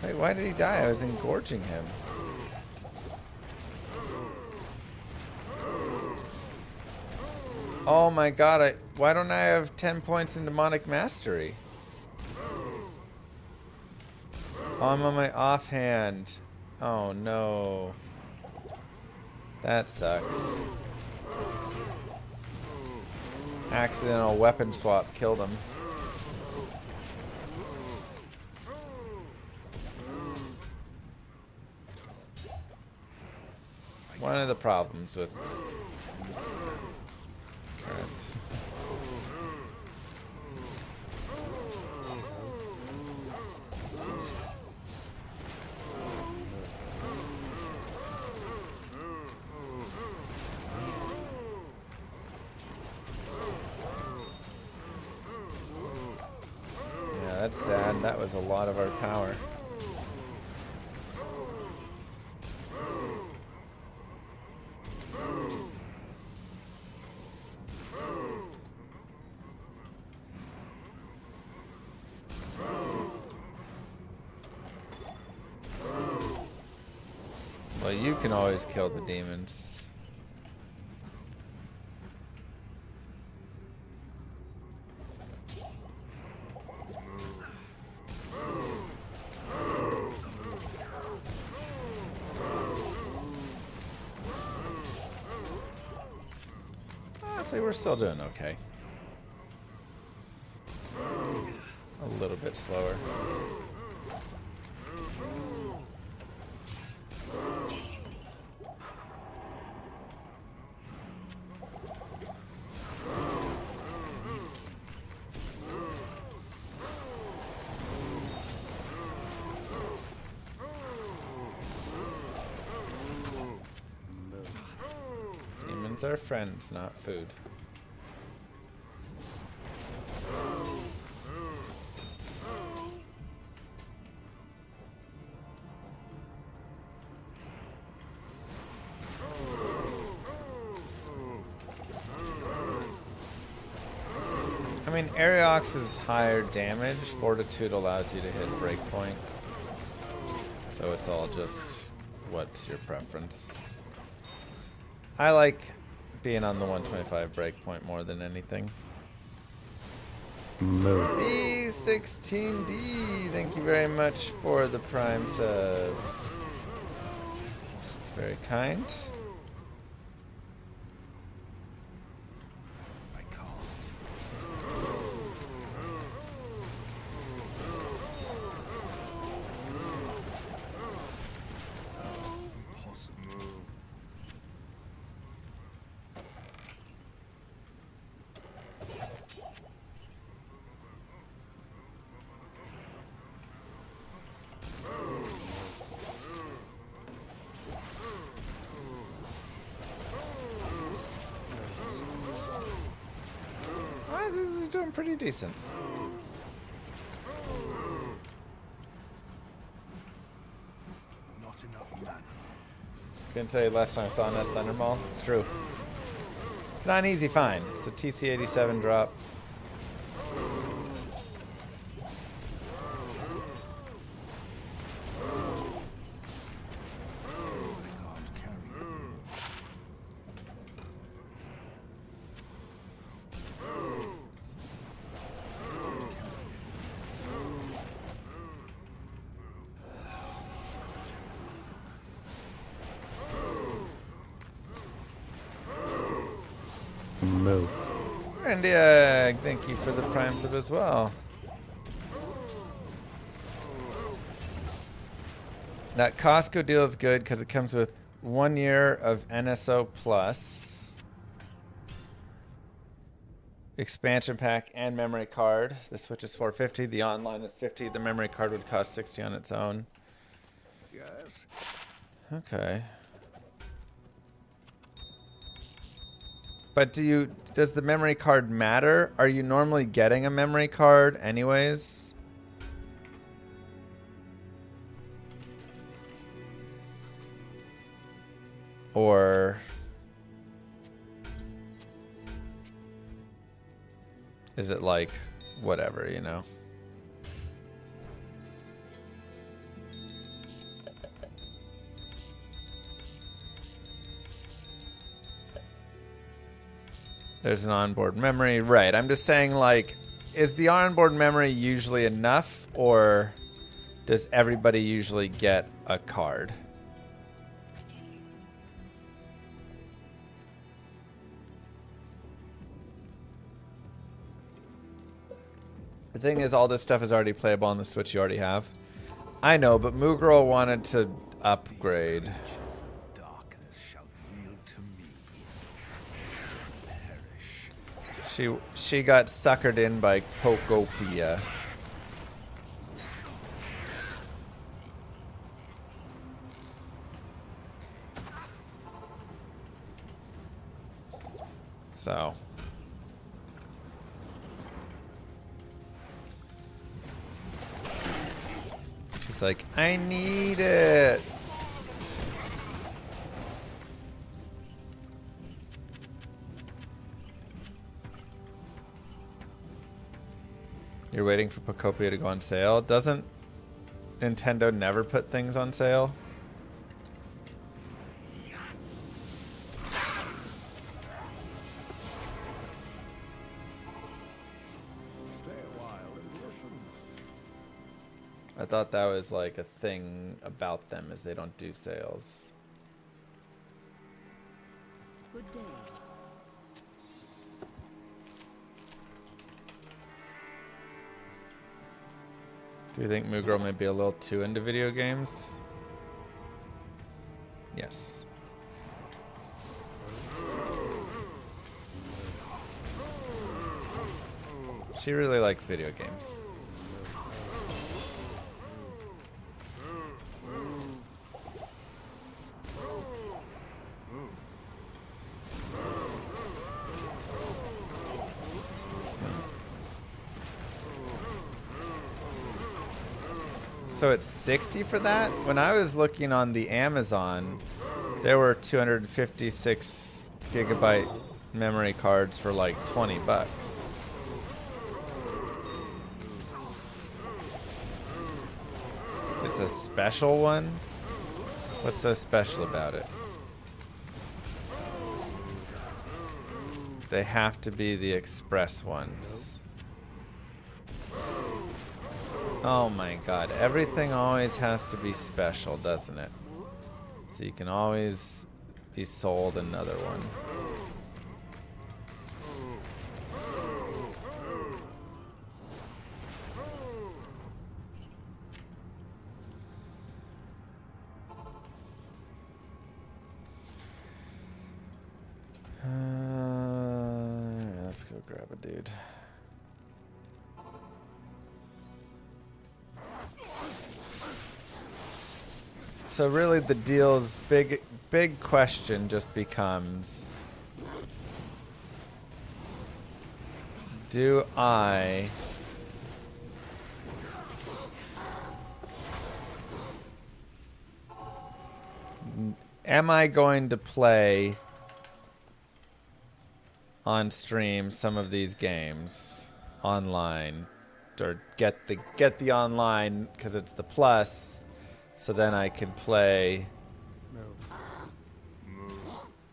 Wait, why did he die? I was engorging him. Oh my god, why don't I have 10 points in Demonic Mastery? Oh, I'm on my offhand. Oh no. That sucks. Accidental weapon swap killed him. One of the problems with current. That's sad. That was a lot of our power. Well, you can always kill the demons. We're still doing okay. A little bit slower. Demons are friends, not food. mean, Ariox is higher damage. Fortitude allows you to hit breakpoint. So it's all just what's your preference. I like being on the 125 breakpoint more than anything. B16D, thank you very much for the Prime sub. Very kind. I can't. Impossible. This is doing pretty decent. Not enough mana. Couldn't tell you last time I saw that Thunderball. It's true. It's not an easy find. It's a TC87 drop. And thank you for the Prime sub as well. That Costco deal is good because it comes with 1 year of NSO Plus, expansion pack, and memory card. The Switch is $450. The online is $50. The memory card would cost $60 on its own. Yes. Okay. But does the memory card matter? Are you normally getting a memory card anyways? Or is it like whatever, you know? There's an onboard memory. Right. I'm just saying, like, is the onboard memory usually enough, or does everybody usually get a card? The thing is, all this stuff is already playable on the Switch you already have. I know, but Moogirl wanted to upgrade. Riches of darkness shall yield to me. Perish. She got suckered in by Pokopia. So. She's like, I need it. You're waiting for Pokopia to go on sale. Doesn't Nintendo never put things on sale? Stay a while and listen. I thought that was like a thing about them, is they don't do sales. Good day. Do you think Moogirl may be a little too into video games? Yes. She really likes video games. So it's 60 for that? When I was looking on the Amazon, there were 256 gigabyte memory cards for like 20 bucks. It's a special one? What's so special about it? They have to be the express ones. Oh my god. Everything always has to be special, doesn't it? So you can always be sold another one. Let's go grab a dude. So really the deal's big question just becomes, do I am I going to play on stream some of these games online, or get the online because it's the plus, so then I can play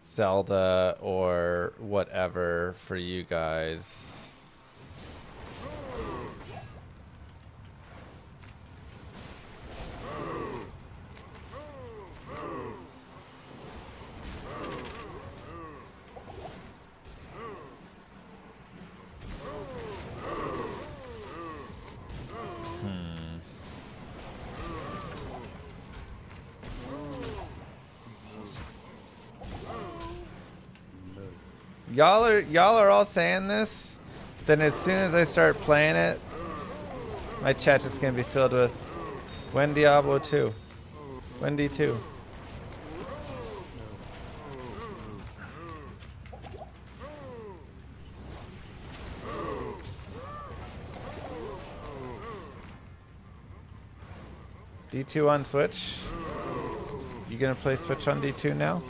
Zelda or whatever for you guys. Y'all are all saying this, then as soon as I start playing it, my chat is gonna be filled with when Diablo 2? When D2? D2 on Switch? You gonna play Switch on D2 now?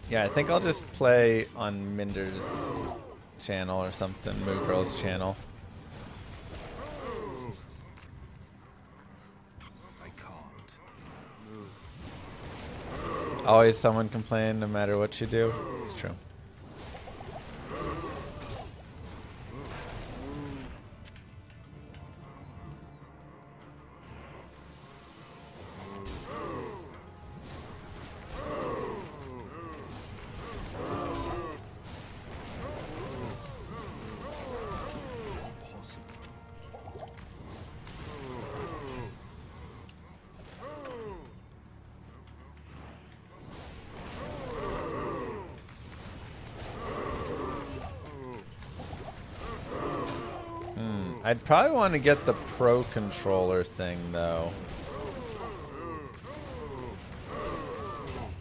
Yeah, I think I'll just play on Minder's channel or something, Moo Girl's channel. I can't. Always someone complain no matter what you do. It's true. I'd probably want to get the Pro Controller thing, though.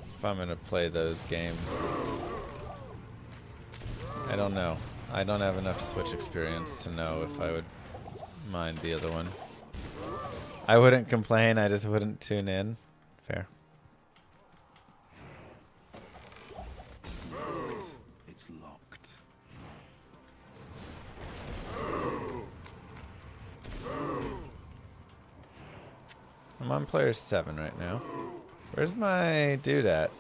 If I'm going to play those games. I don't know. I don't have enough Switch experience to know if I would mind the other one. I wouldn't complain, I just wouldn't tune in. Fair. It's locked. I'm on player 7 right now. Where's my dude at?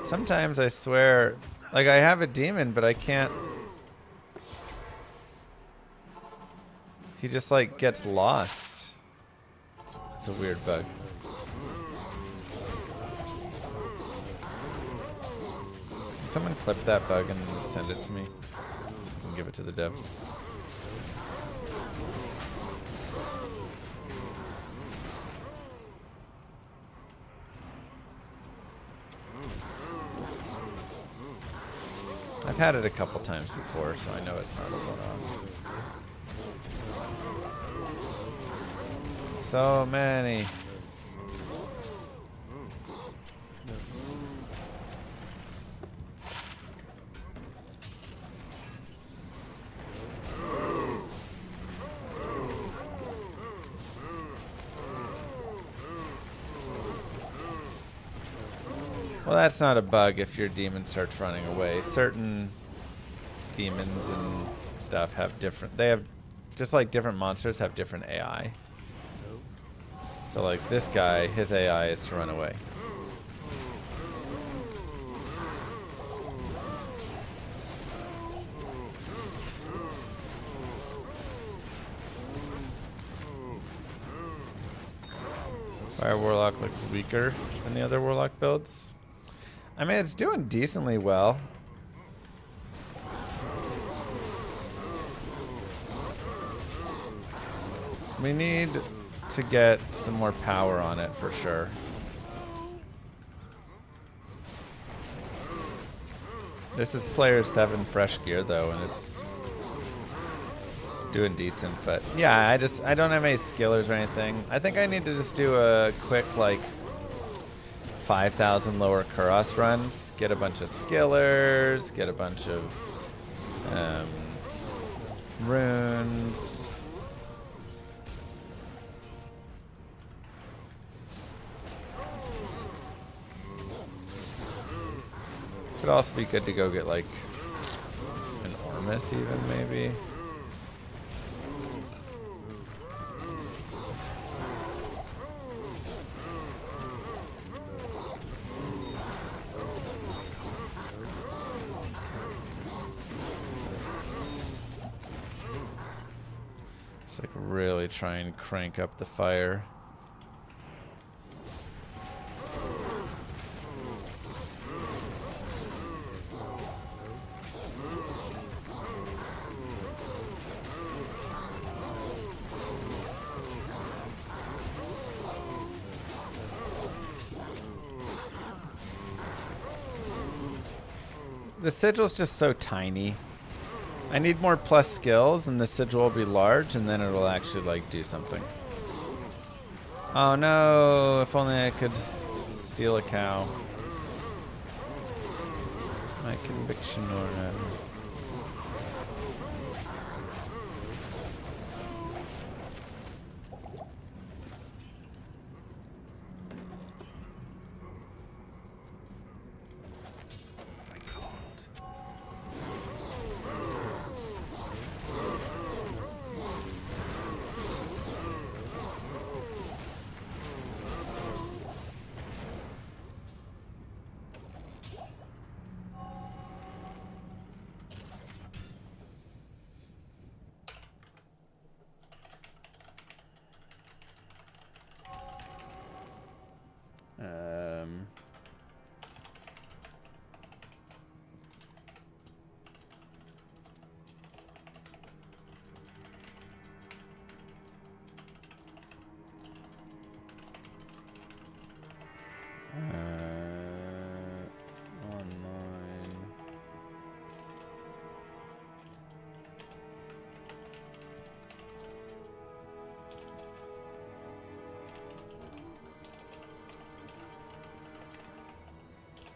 Sometimes I swear, like I have a demon, but I can't. He just like gets lost. It's a weird bug. Can someone clip that bug and send it to me? And give it to the devs. I've had it a couple times before, so I know it's not a lot. So many. Well, that's not a bug if your demon starts running away. Certain demons and stuff have different, they have, just like different monsters have different AI. So like this guy, his AI is to run away. Fire Warlock looks weaker than the other Warlock builds. I mean, it's doing decently well. We need to get some more power on it for sure. This is player 7 fresh gear though, and it's doing decent, but yeah, I don't have any skillers or anything. I think I need to just do a quick like 5,000 lower Kuros runs, get a bunch of skillers, get a bunch of runes. Could also be good to go get like an Ormus even maybe. Just like really try and crank up the fire. The sigil's just so tiny. I need more plus skills and the sigil will be large and then it'll actually like do something. Oh no, if only I could steal a cow. My conviction or online.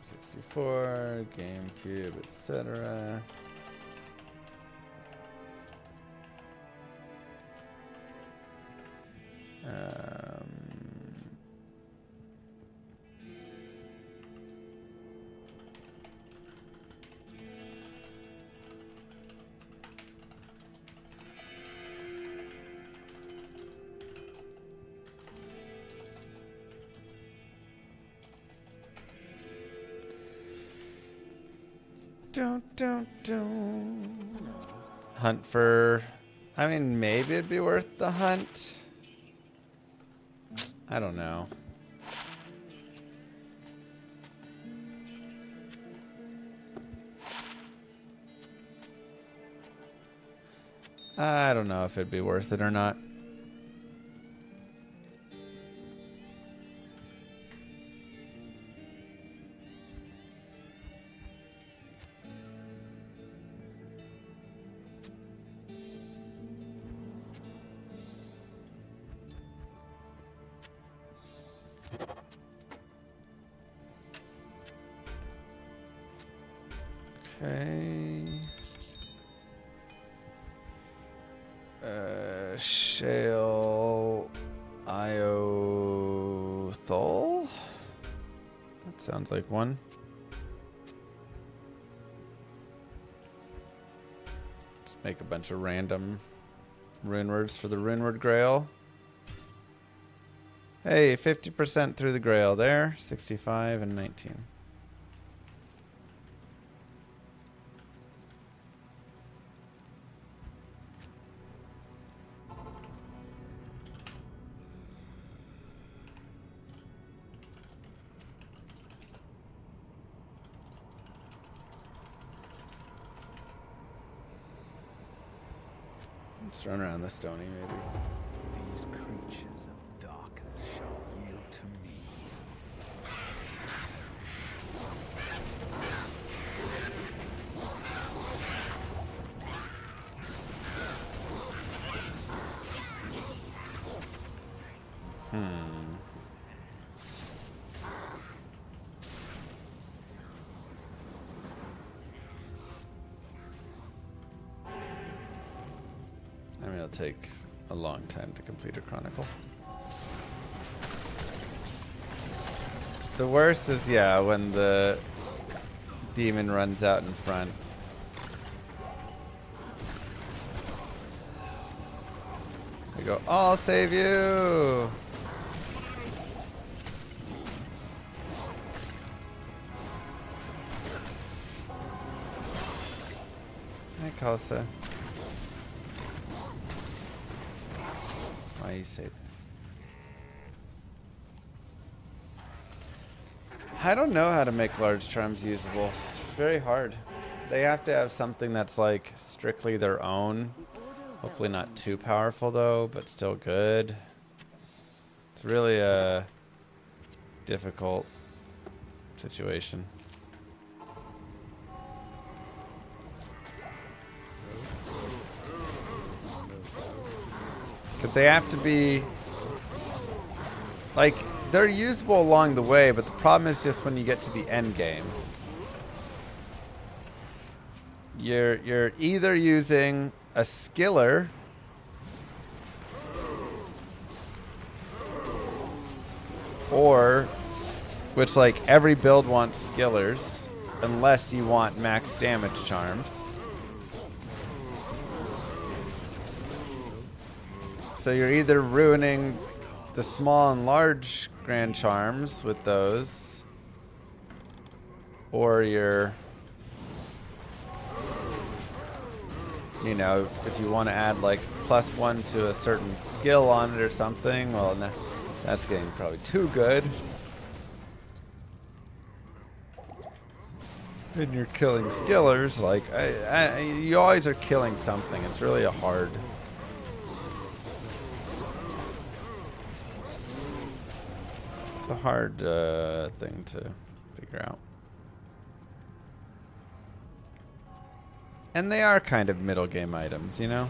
64, GameCube, etc. Don't. Hunt for... I mean, maybe it'd be worth the hunt. I don't know. I don't know if it'd be worth it or not. Okay. Shale Iothol. That's Sounds like one. Let's make a bunch of random rune words for the rune word grail. Hey, 50% through the grail there. 65 and 19. Let's run around the stony, maybe. These creatures of darkness shall yield to me. I mean, it'll take a long time to complete a chronicle. The worst is, yeah, when the demon runs out in front. I go, I'll save you! Hi, Kalsa. Why you say that? I don't know how to make large charms usable. It's very hard. They have to have something that's like strictly their own. Hopefully not too powerful though, but still good. It's really a difficult situation. Because they have to be, like, they're usable along the way, but the problem is just when you get to the end game. You're either using a skiller or, which like every build wants skillers, unless you want max damage charms. So you're either ruining the small and large grand charms with those, or you're, you know, if you want to add like +1 to a certain skill on it or something, well, no, that's getting probably too good. And you're killing skillers, like, you always are killing something. It's really a hard... a hard thing to figure out. And they are kind of middle game items, you know?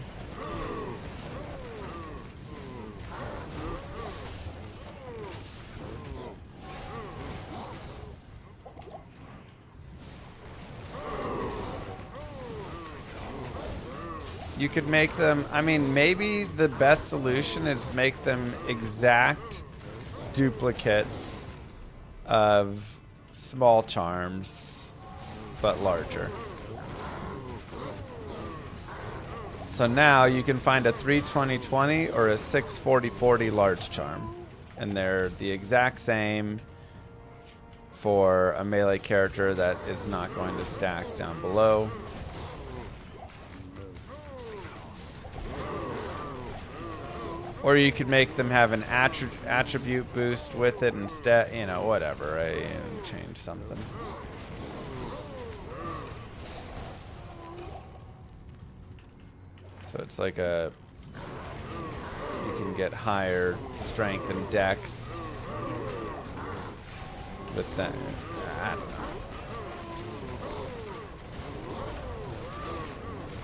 You could make them, I mean, maybe the best solution is make them exact duplicates of small charms, but larger. So now you can find a 320-20 or a 640-40 large charm, and they're the exact same for a melee character that is not going to stack down below. Or you could make them have an attribute boost with it instead, you know, whatever, right? And change something. So it's like a, you can get higher strength and dex with that. I don't know.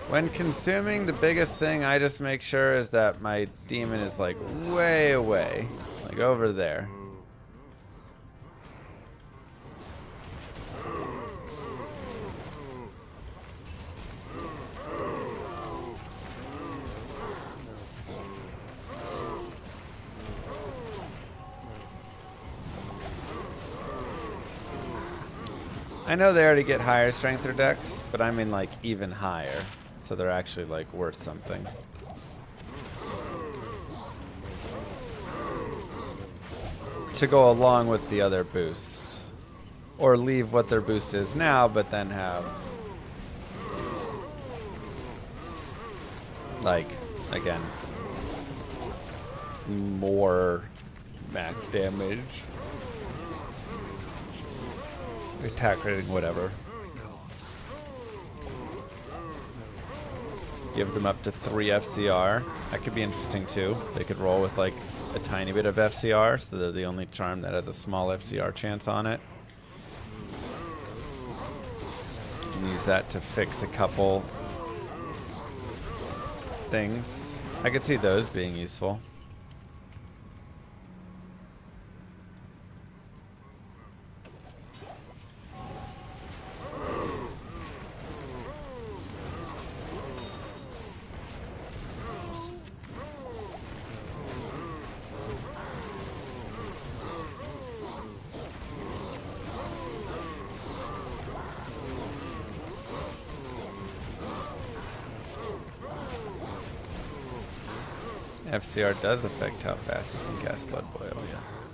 When consuming, the biggest thing I just make sure is that my demon is like way away, like over there. I know they already get higher strength or dex, but I mean like even higher. So they're actually like worth something. To go along with the other boost. Or leave what their boost is now, but then have like, again, more max damage. Attack rating, whatever. Give them up to 3 FCR. That could be interesting too. They could roll with like a tiny bit of FCR, so they're the only charm that has a small FCR chance on it. You can use that to fix a couple things. I could see those being useful. FCR does affect how fast you can cast Blood Boil, yes.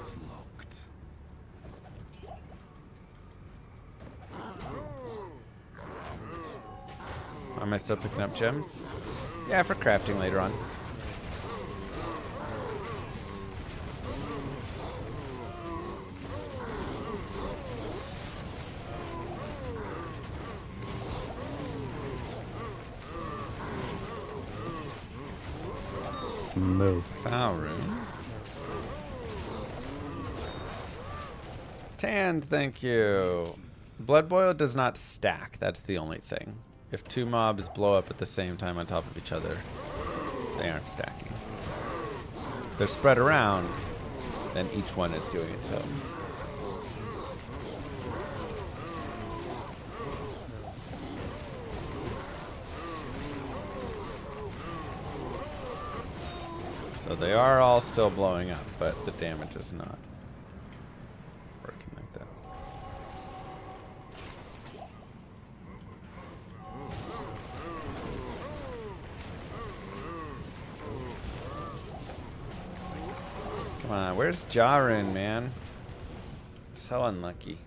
It's locked. Am I still picking up gems? Yeah, for crafting later on. Move. Foul room. Tans, thank you. Blood Boil does not stack. That's the only thing. If 2 mobs blow up at the same time on top of each other, they aren't stacking. If they're spread around, then each one is doing its own. So they are all still blowing up, but the damage is not working like that. Come on, where's Jarun, man? So unlucky.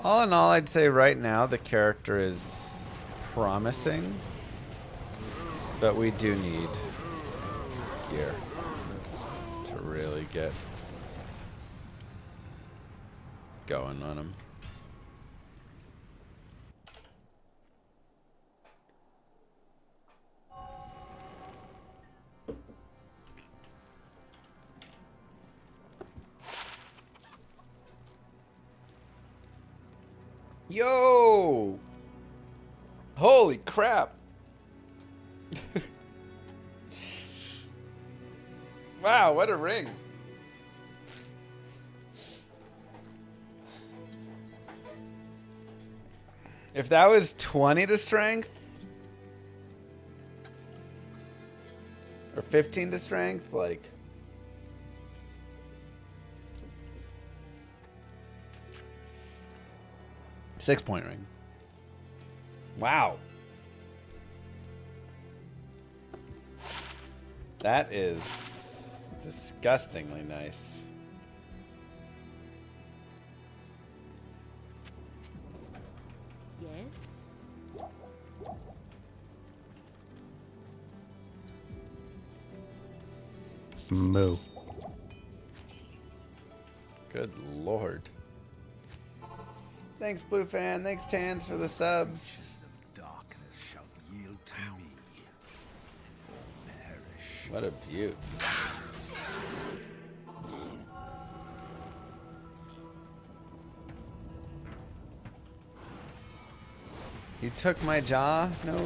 All in all, I'd say right now the character is promising, but we do need gear to really get going on him. Yo! Holy crap! Wow, what a ring! If that was 20 to strength, or 15 to strength, like... Six-point ring. Wow. That is disgustingly nice. Yes. Moo. Good lord. Thanks, Blue Fan. Thanks, Tans, for the subs. Of darkness shall yield to me. Perish. What a beaut. You took my jaw? No.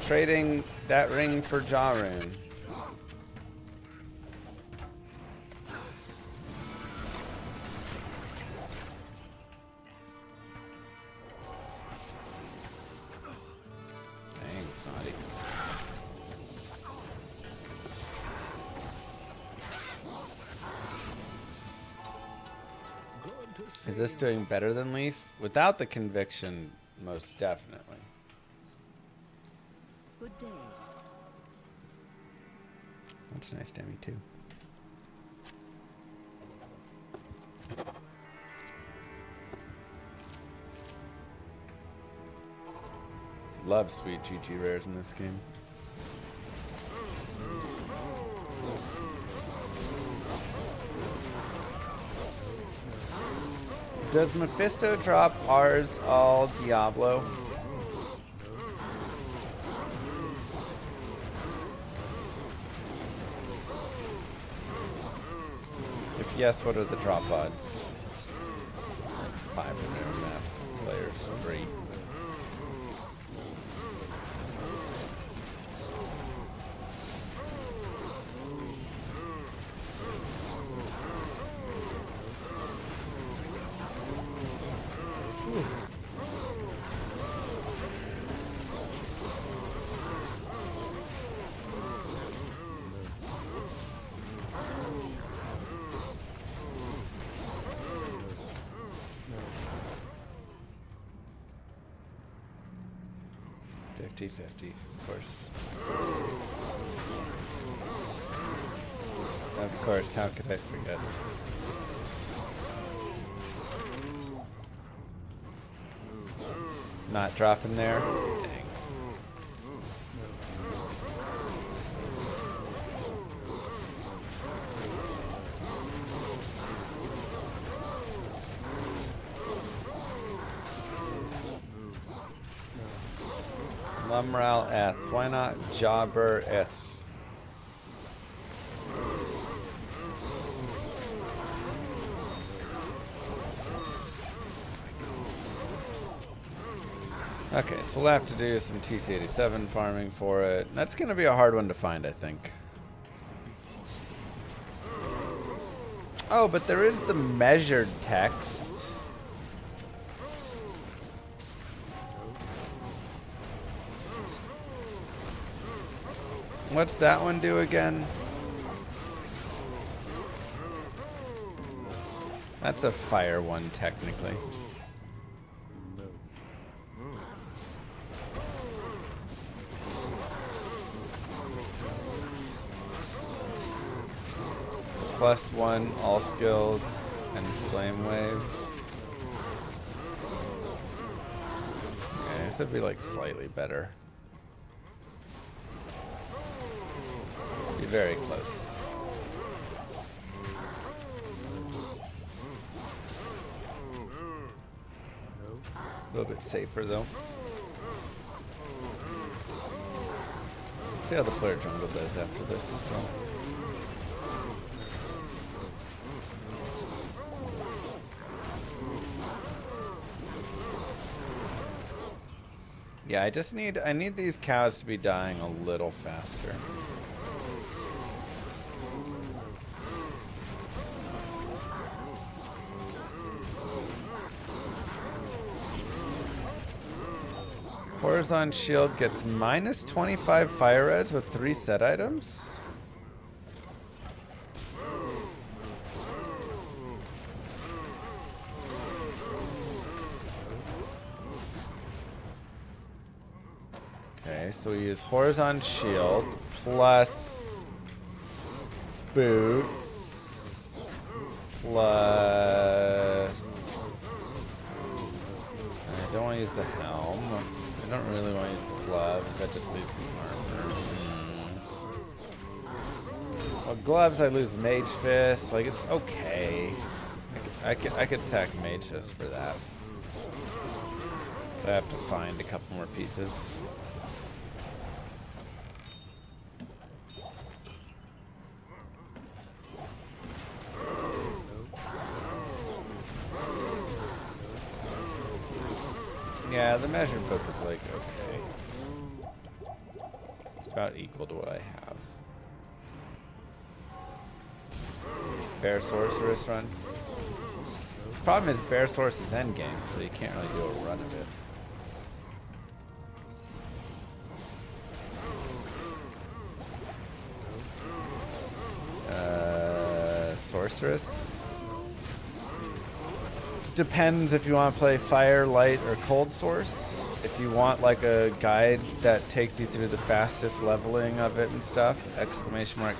Trading that ring for jaw rune. Dang, snotty. Is this doing better than Leaf? Without the conviction, most definitely. Good day. That's nice, Demi, too. Love sweet GG rares in this game. Does Mephisto drop ours all Diablo? If yes, what are the drop odds? 5 in there, math players, 3. Of course. Of course, how could I forget? Not dropping there? Dang. Lumral Eth. Why not Jobber Eth? Okay, so we'll have to do some TC87 farming for it. That's going to be a hard one to find, I think. Oh, but there is the measured text. What's that one do again? That's a fire one, technically. +1 all skills and flame wave. Okay, this would be like slightly better. Be very close. A little bit safer though. Let's see how the flare jungle does after this as well. Yeah, I need these cows to be dying a little faster. Horizon shield gets -25 fire reds with 3 set items. Okay, so we use Horizon shield plus boots plus. I don't want to use the helm. I don't really want to use the gloves. That just leaves the armor. Well, gloves I lose Mage Fist. Like it's okay. I could sack Mage Fist for that. I have to find a couple more pieces. Yeah, the measured book is like, okay. It's about equal to what I have. Bear Sorceress run. Problem is Bear Source is endgame, so you can't really do a run of it. Sorceress. Depends if you want to play Fire, Light, or Cold Source. If you want like a guide that takes you through the fastest leveling of it and stuff, !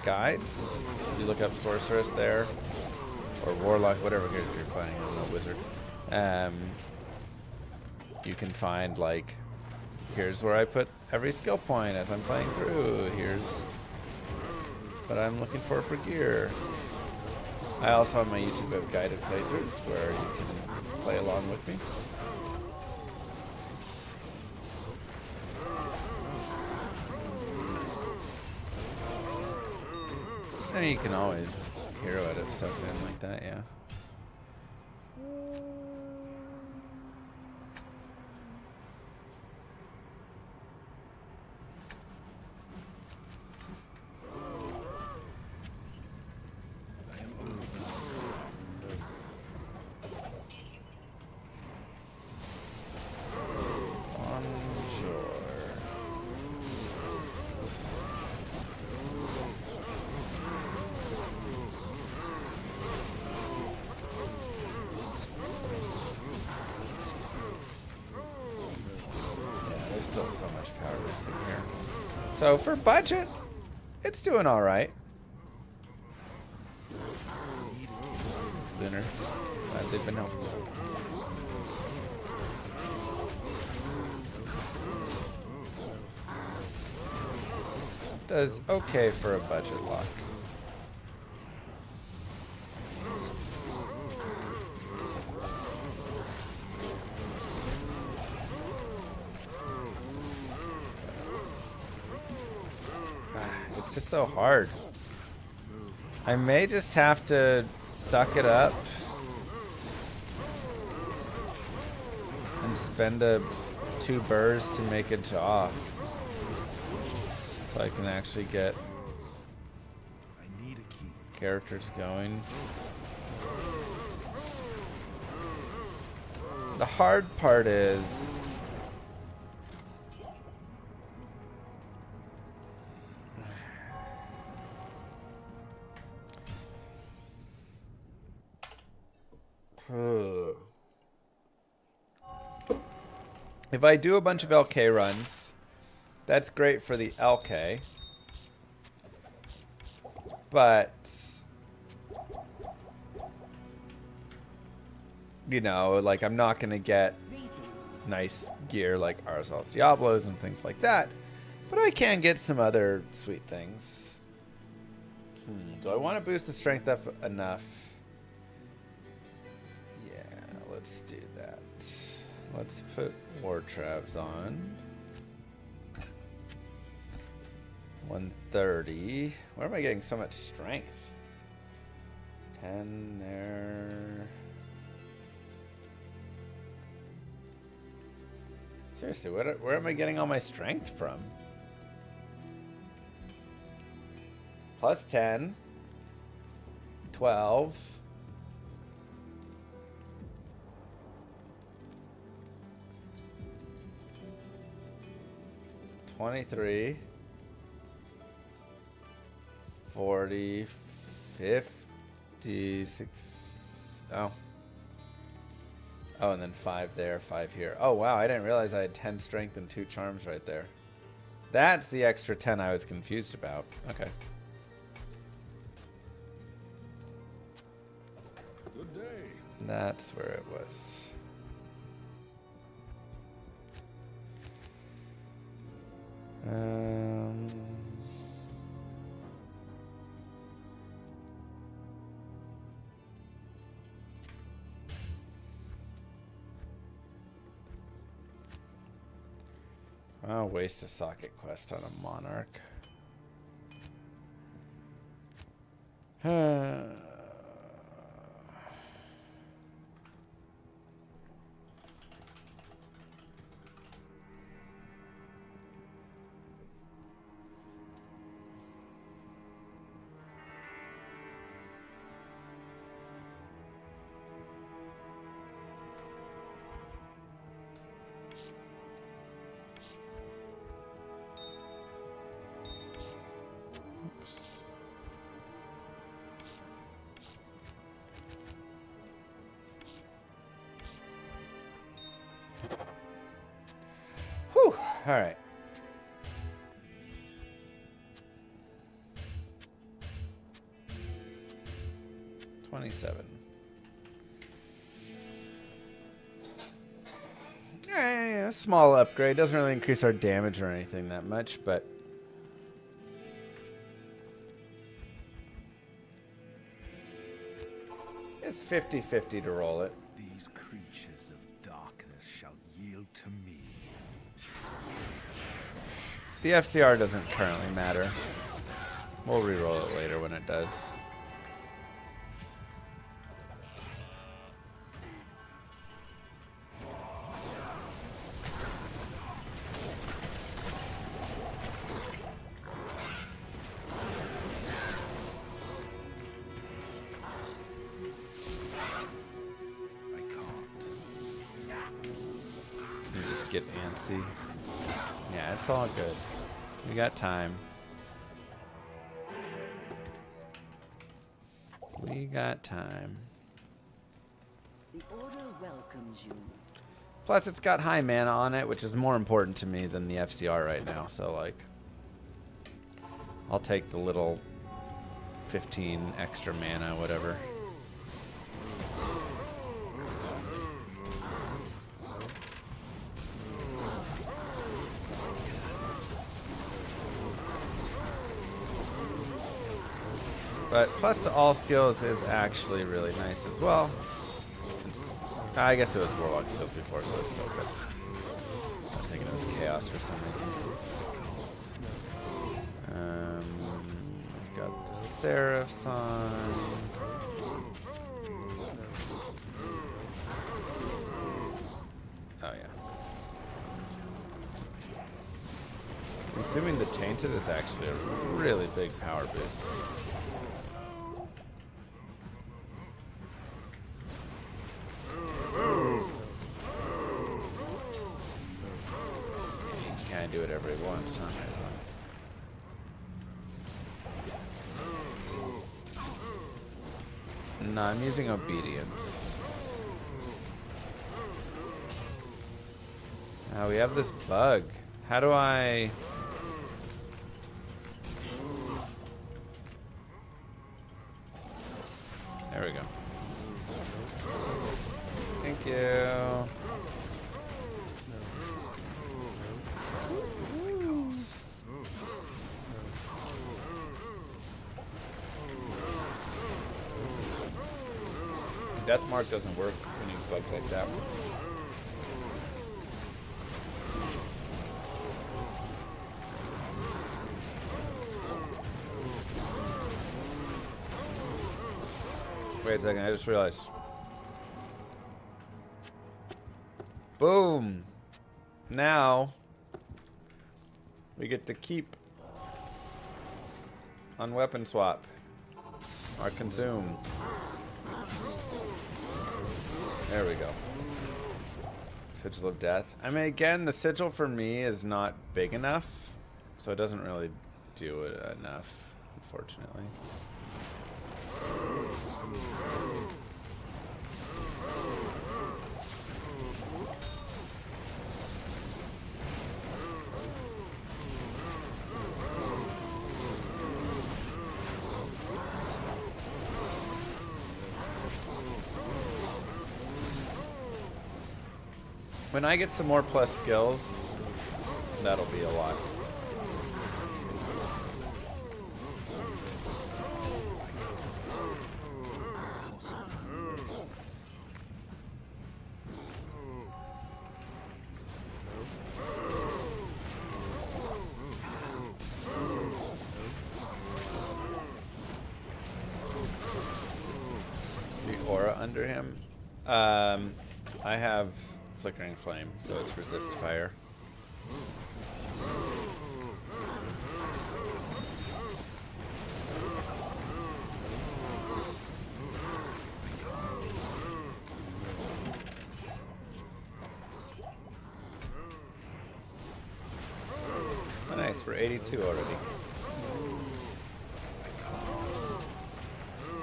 guides. You look up Sorceress there, or Warlock, whatever character you're playing, I don't know, Wizard. You can find like, here's where I put every skill point as I'm playing through. Here's what I'm looking for gear. I also have my YouTube of guided playthroughs where you can play along with me. I mean, you can always hero edit stuff in like that, yeah. So for budget, it's doing all right. It's Lunar. They've been helpful. Does okay for a budget lock. It's just so hard. I may just have to suck it up and spend 2 burrs to make a jaw, so I can actually get characters going. The hard part is if I do a bunch of LK runs, that's great for the LK, but you know, like I'm not gonna get nice gear like Arzal's Diablos and things like that, but I can get some other sweet things. Do I want to boost the strength up enough? Yeah, let's do that. Let's put War Traps on. 130. Where am I getting so much strength? 10 there. Seriously, where am I getting all my strength from? Plus 10. 12. 23, 40, 56. Oh, and then 5 there, 5 here. Oh, wow. I didn't realize I had 10 strength and 2 charms right there. That's the extra 10 I was confused about. Okay. Good day. That's where it was. I'll waste a socket quest on a monarch. All right. $27. A small upgrade. Doesn't really increase our damage or anything that much, but it's 50-50 to roll it. These creatures of darkness shall yield to me. The FCR doesn't currently matter. We'll re-roll it later when it does. Get antsy. Yeah, it's all good. We got time. We got time. The order welcomes you. Plus, it's got high mana on it, which is more important to me than the FCR right now. So, like, I'll take the little 15 extra mana, whatever. But plus to all skills is actually really nice as well. I guess it was Warlock skills before, so it's still good. I was thinking it was Chaos for some reason. We've got the Seraphs on. Oh yeah. Consuming the Tainted is actually a really big power boost. Do whatever he wants, huh? No, I'm using obedience. Now we have this bug. How do I... There we go. Thank you. Death mark doesn't work when you bug like that. Wait a second, I just realized. Boom! Now we get to keep on weapon swap or consume. There we go. Sigil of Death. I mean, again, the sigil for me is not big enough, so it doesn't really do it enough, unfortunately. When I get some more plus skills, that'll be a lot. The aura under him? I have Flickering Flame, so it's resist fire. Oh, nice, we're 82 already.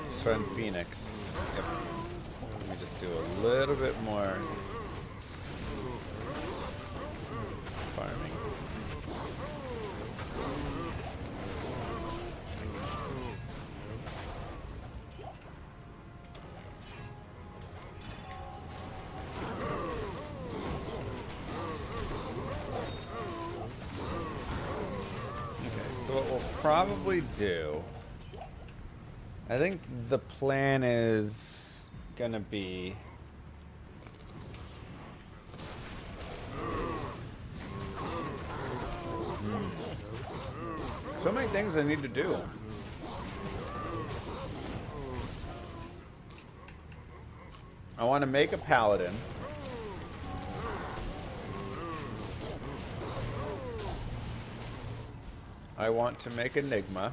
Let's run Phoenix. Yep. Let me just do a little bit more farming. probably do. I think the plan is gonna be so many things I need to do. I want to make a paladin. I want to make enigma.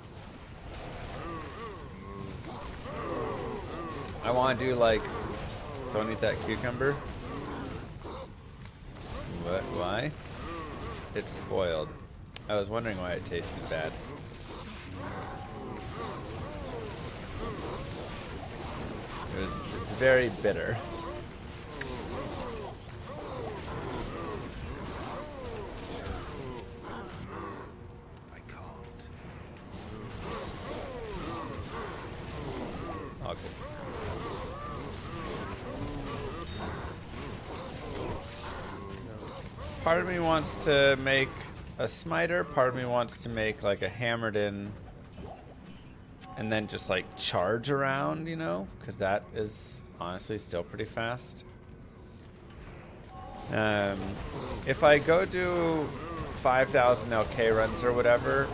I want to do like, don't eat that cucumber. What? Why? It's spoiled. I was wondering why it tasted bad. It's very bitter. I can't. Okay. Part of me wants to make a smiter, part of me wants to make like a hammered in and then just like charge around, you know, because that is honestly still pretty fast. If I go do 5,000 LK runs or whatever,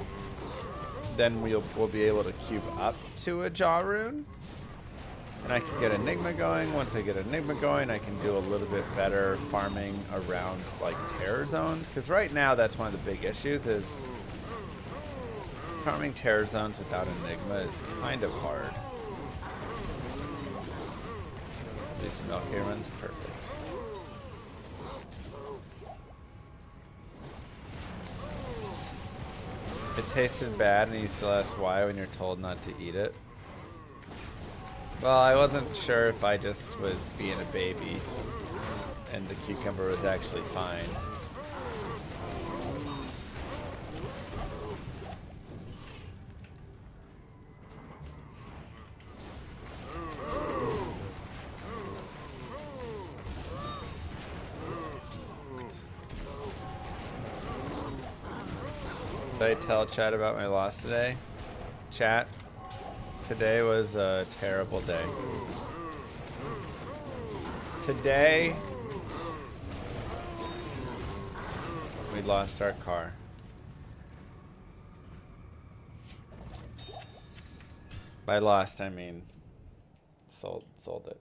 then we'll be able to cube up to a jaw rune. And I can get Enigma going. Once I get Enigma going, I can do a little bit better farming around like terror zones. Because right now, that's one of the big issues is farming terror zones without Enigma is kind of hard. Do some LK runs, perfect. It tasted bad and you still ask why when you're told not to eat it. Well, I wasn't sure if I just was being a baby and the cucumber was actually fine. Did I tell chat about my loss today? Chat? Today was a terrible day. Today, we lost our car. By lost, I mean sold it.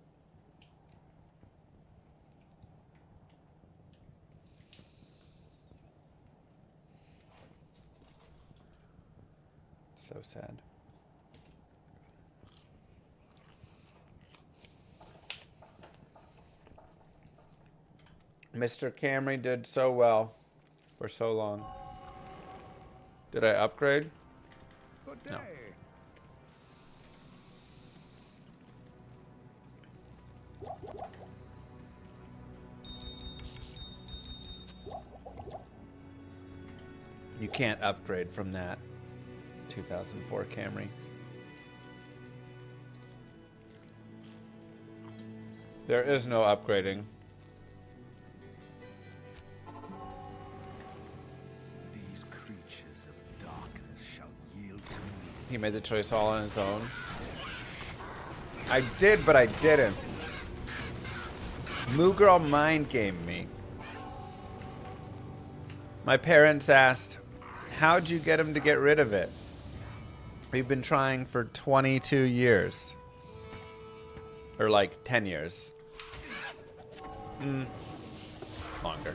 So sad. Mr. Camry did so well for so long. Did I upgrade? Good day. No. You can't upgrade from that 2004 Camry. There is no upgrading. These creatures of darkness shall yield to me. He made the choice all on his own. I did, but I didn't. Moo Girl mind gamed me. My parents asked, how'd you get him to get rid of it? We've been trying for 22 years. Or like 10 years. Longer.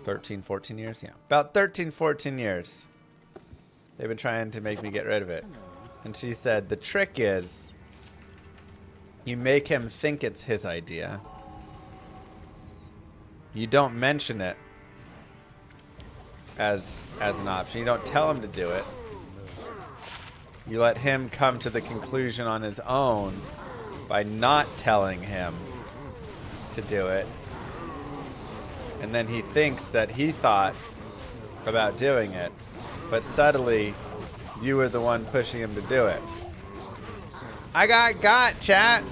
13, 14 years? Yeah. About 13, 14 years. They've been trying to make me get rid of it. And she said, the trick is you make him think it's his idea. You don't mention it as an option. You don't tell him to do it. You let him come to the conclusion on his own by not telling him to do it. And then he thinks that he thought about doing it, but subtly you were the one pushing him to do it. I got chat.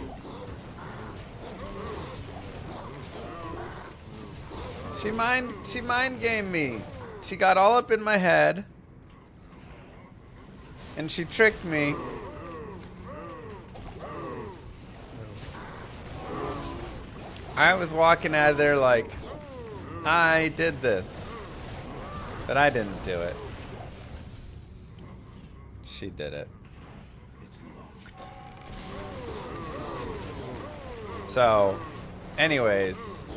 She mind gamed me. She got all up in my head. And she tricked me. I was walking out of there like, I did this. But I didn't do it. She did it. It's locked. So, anyways,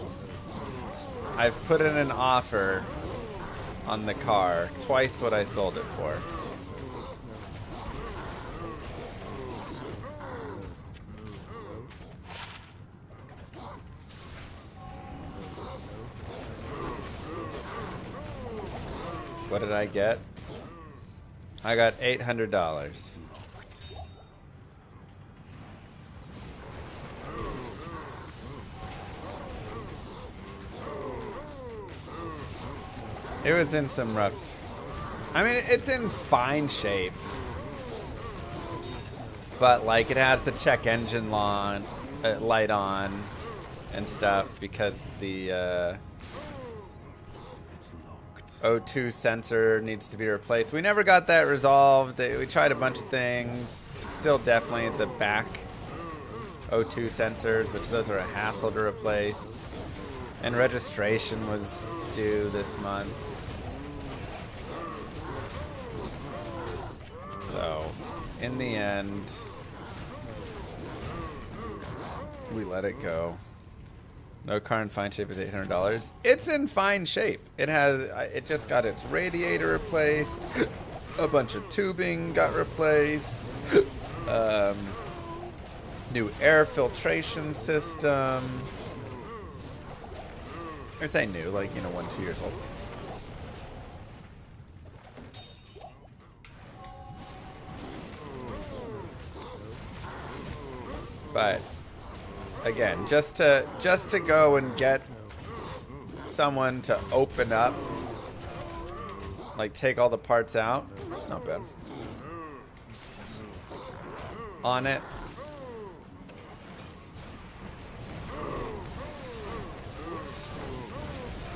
I've put in an offer on the car, twice what I sold it for. What did I get? I got $800. It was in some rough... I mean, it's in fine shape. But, like, it has the check engine light on and stuff because the O2 sensor needs to be replaced. We never got that resolved. We tried a bunch of things. It's still definitely the back O2 sensors, which those are a hassle to replace. And registration was due this month. So, in the end, we let it go. No car in fine shape is $800. It's in fine shape. It just got its radiator replaced. A bunch of tubing got replaced. New air filtration system. I say new, like, 1-2 years old. But again, just to go and get someone to open up, like take all the parts out, it's not bad. On it.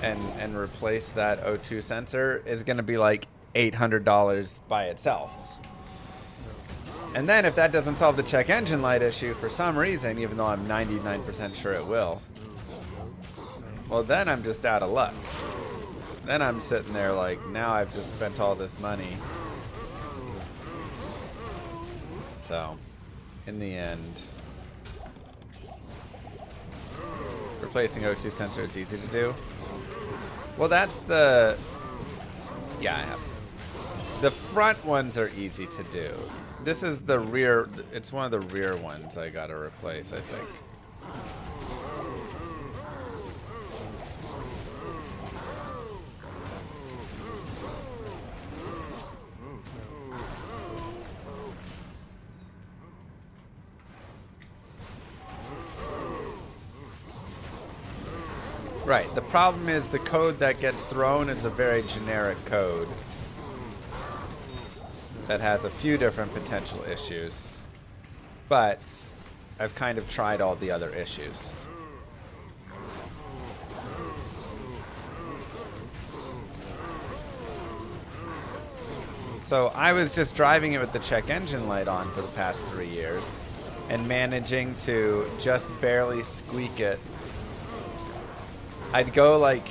And replace that O2 sensor is going to be like $800 by itself. And then if that doesn't solve the check engine light issue for some reason, even though I'm 99% sure it will, well, then I'm just out of luck. Then I'm sitting there like, now I've just spent all this money. So, in the end, replacing O2 sensor is easy to do. Well, that's the... Yeah, I have. The front ones are easy to do. This is the rear... It's one of the rear ones I gotta replace, I think. Right, the problem is the code that gets thrown is a very generic code that has a few different potential issues, but I've kind of tried all the other issues. So I was just driving it with the check engine light on for the past 3 years and managing to just barely squeak it. I'd go like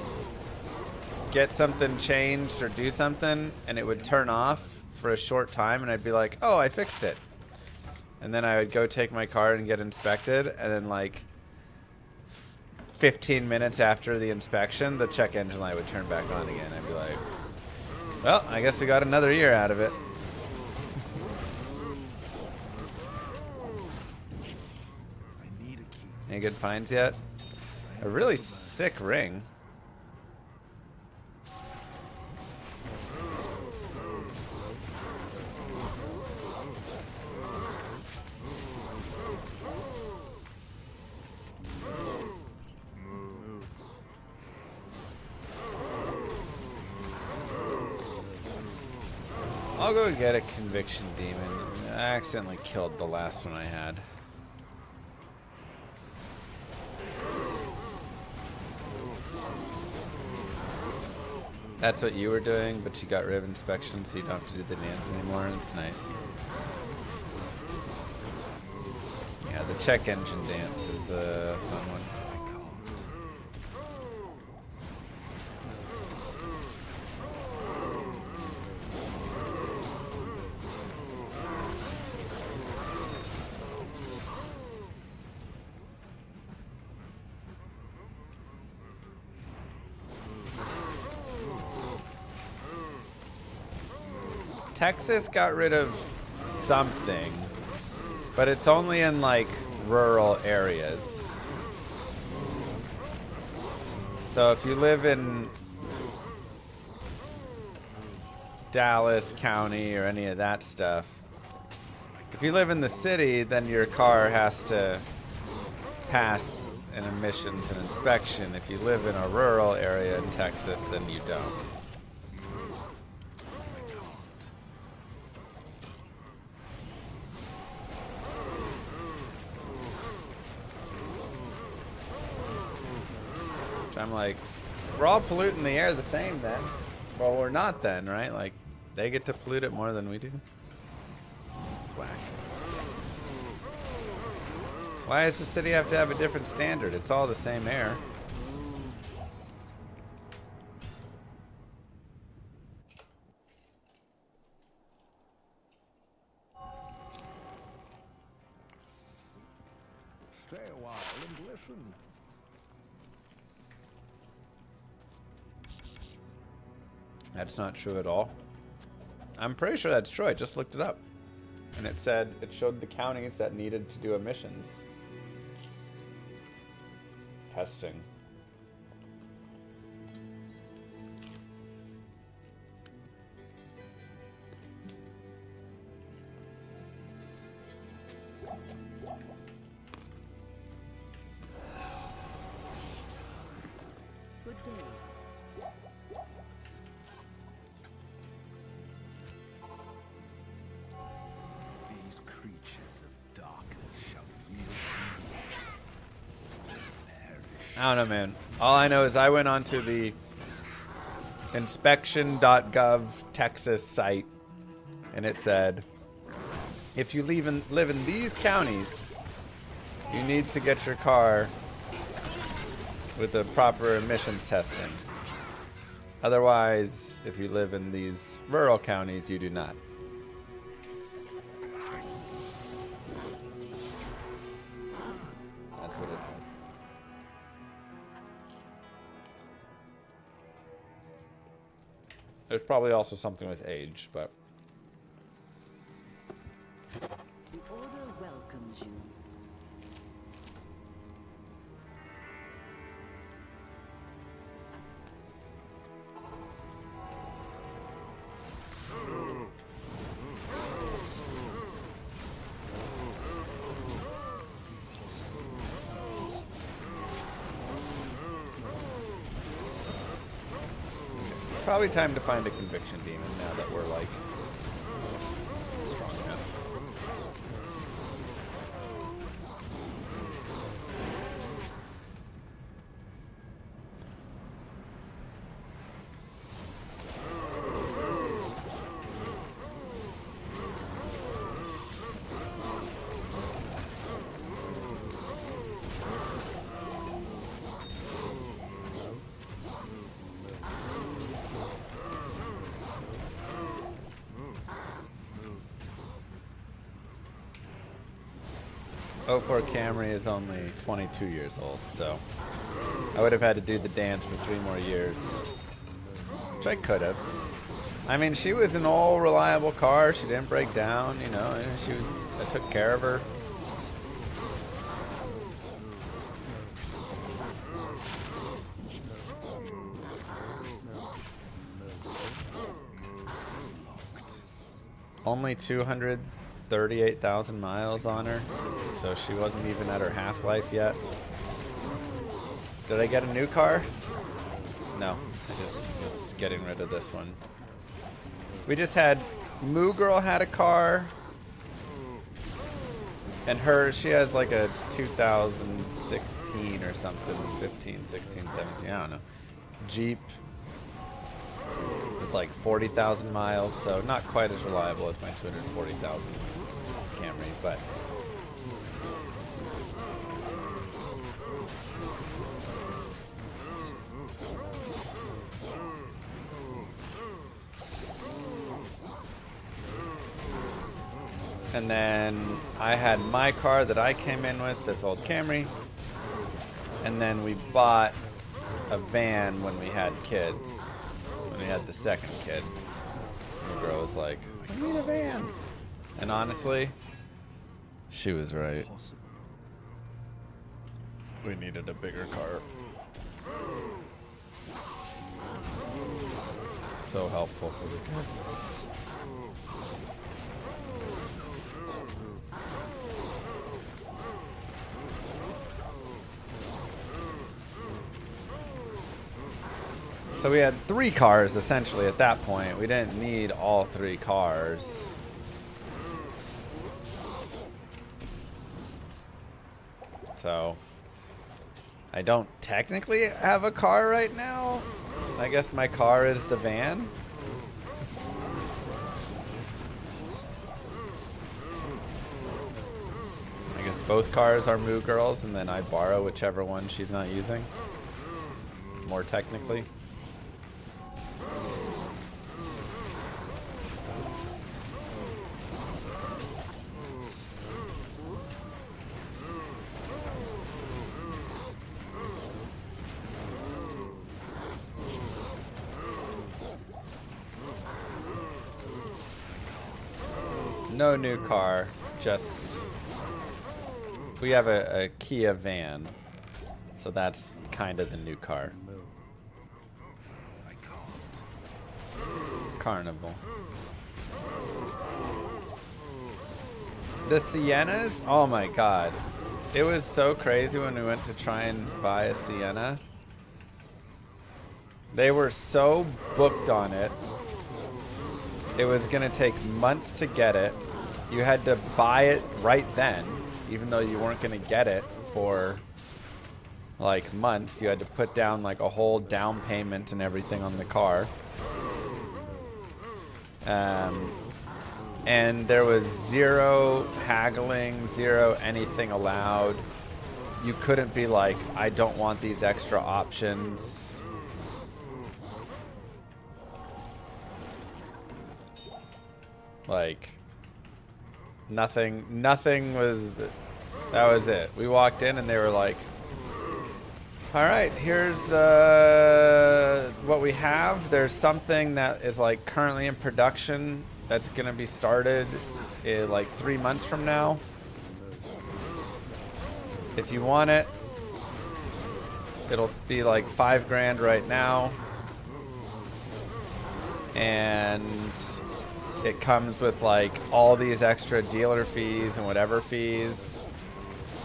get something changed or do something and it would turn off for a short time and I'd be like, oh, I fixed it. And then I would go take my car and get inspected and then like 15 minutes after the inspection, the check engine light would turn back on again. I'd be like, well, I guess we got another year out of it. I need a key. Any good finds yet? A really sick ring. I'll go get a conviction demon. I accidentally killed the last one I had. That's what you were doing, but you got rid of inspection, so you don't have to do the dance anymore. It's nice. Yeah, the check engine dance is a fun one. Texas got rid of something, but it's only in like rural areas. So if you live in Dallas County or any of that stuff, if you live in the city, then your car has to pass an emissions and inspection. If you live in a rural area in Texas, then you don't. I'm like, we're all polluting the air the same then. Well, we're not then, right? Like, they get to pollute it more than we do. It's whack. Why does the city have to have a different standard? It's all the same air. Stay a while and listen. That's not true at all. I'm pretty sure that's true. I just looked it up. And it said, it showed the counties that needed to do emissions testing. Good day. These creatures of darkness shall yield to me. Perish. I don't know, man. All I know is I went onto the inspection.gov Texas site, and it said, if you live in these counties, you need to get your car with the proper emissions testing. Otherwise, if you live in these rural counties, you do not. That's what it said. There's probably also something with age, but The Order welcomes you. probably time to find a conviction demon now that we're like strong enough. .04 Camry is only 22 years old, so I would have had to do the dance for 3 more years, which I could have. I mean, she was an old, reliable car. She didn't break down, you know. I took care of her. Only 238,000 miles on her, so she wasn't even at her half-life yet. Did I get a new car? No, I just was getting rid of this one. We just had, Moo Girl had a car, and she has like a 2016 or something, 15, 16, 17, I don't know, Jeep with like 40,000 miles, so not quite as reliable as my 240,000 Camry, but and then I had my car that I came in with, this old Camry, and then we bought a van when we had kids, when we had the second kid. The girl was like, "We need a van," and honestly, she was right. We needed a bigger car. So helpful for the kids. So we had 3 cars essentially at that point. We didn't need all 3 cars. So I don't technically have a car right now. I guess my car is the van. I guess both cars are Moo Girls, and then I borrow whichever one she's not using. More technically. No new car, just we have a Kia van, so that's kind of the new car. I can't. Carnival. The Siennas, oh my god. It was so crazy when we went to try and buy a Sienna. They were so booked on it. It was going to take months to get it. You had to buy it right then, even though you weren't going to get it for like months. You had to put down like a whole down payment and everything on the car. And there was zero haggling, zero anything allowed. You couldn't be like, I don't want these extra options. Like, nothing was, that was it. We walked in and they were like, all right, here's what we have. There's something that is like currently in production that's going to be started in like 3 months from now. If you want it, it'll be like $5 grand right now. And it comes with like all these extra dealer fees and whatever fees.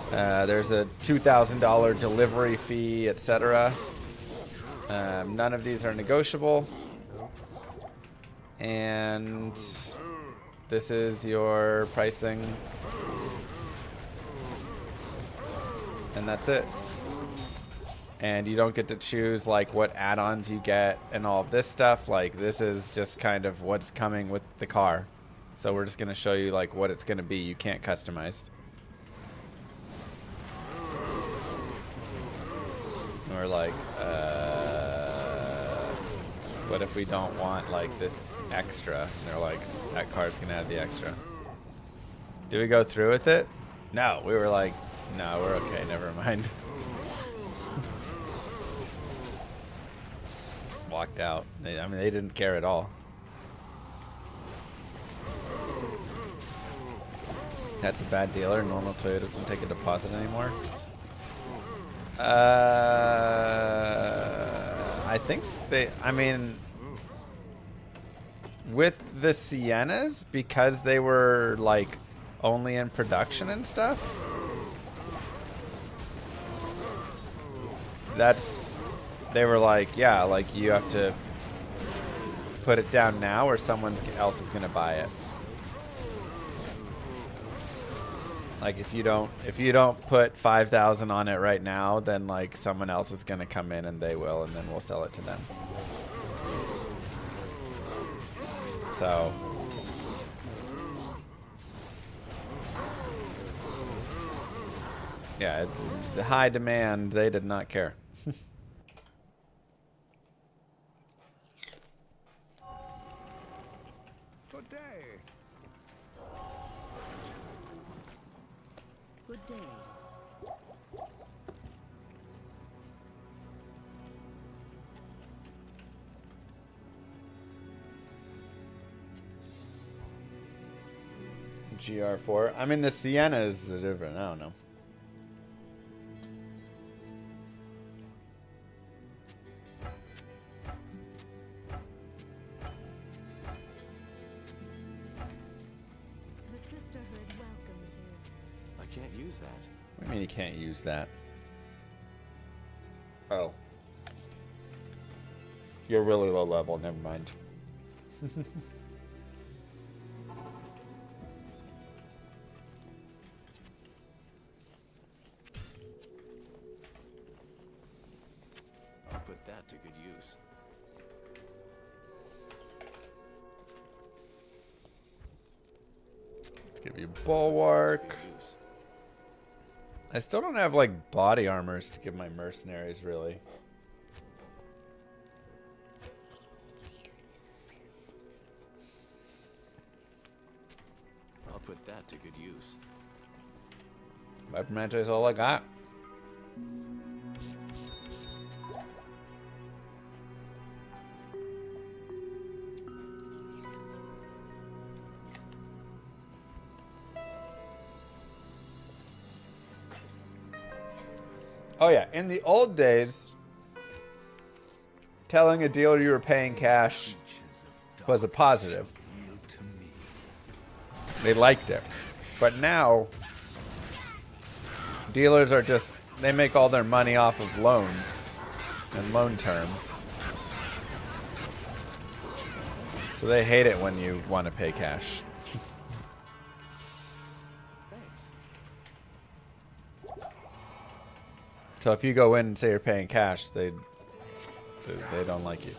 There's a $2,000 delivery fee, etc. None of these are negotiable. And this is your pricing. And that's it. And you don't get to choose like what add-ons you get and all of this stuff. Like, this is just kind of what's coming with the car. So we're just going to show you like what it's going to be. You can't customize. And we're like, what if we don't want like this extra? And they're like, that car's going to have the extra. Did we go through with it? No, we were like, no, we're okay. Never mind. Walked out. I mean, they didn't care at all. That's a bad dealer. Normal Toyotas don't take a deposit anymore. I think they, I mean, with the Siennas, because they were like only in production and stuff, they were like, yeah, like you have to put it down now or someone else is going to buy it. Like if you don't put 5,000 on it right now, then like someone else is going to come in and they will, and then we'll sell it to them. So yeah, it's the high demand. They did not care. Good day. Good day. GR4. I mean, the Sienna is different. I don't know. The sisterhood welcomes you. I can't use that. What do you mean you can't use that? Oh. You're really low level. Never mind. I'll put that to good use. Let's give you bulwark. Good use. I still don't have like body armors to give my mercenaries, really. I'll put that to good use. Weapon mantle is all I got. Oh yeah, in the old days, telling a dealer you were paying cash was a positive. Yield to me. They liked it. But now, dealers are just, they make all their money off of loans and loan terms. So they hate it when you want to pay cash. Thanks. So if you go in and say you're paying cash, they don't like you.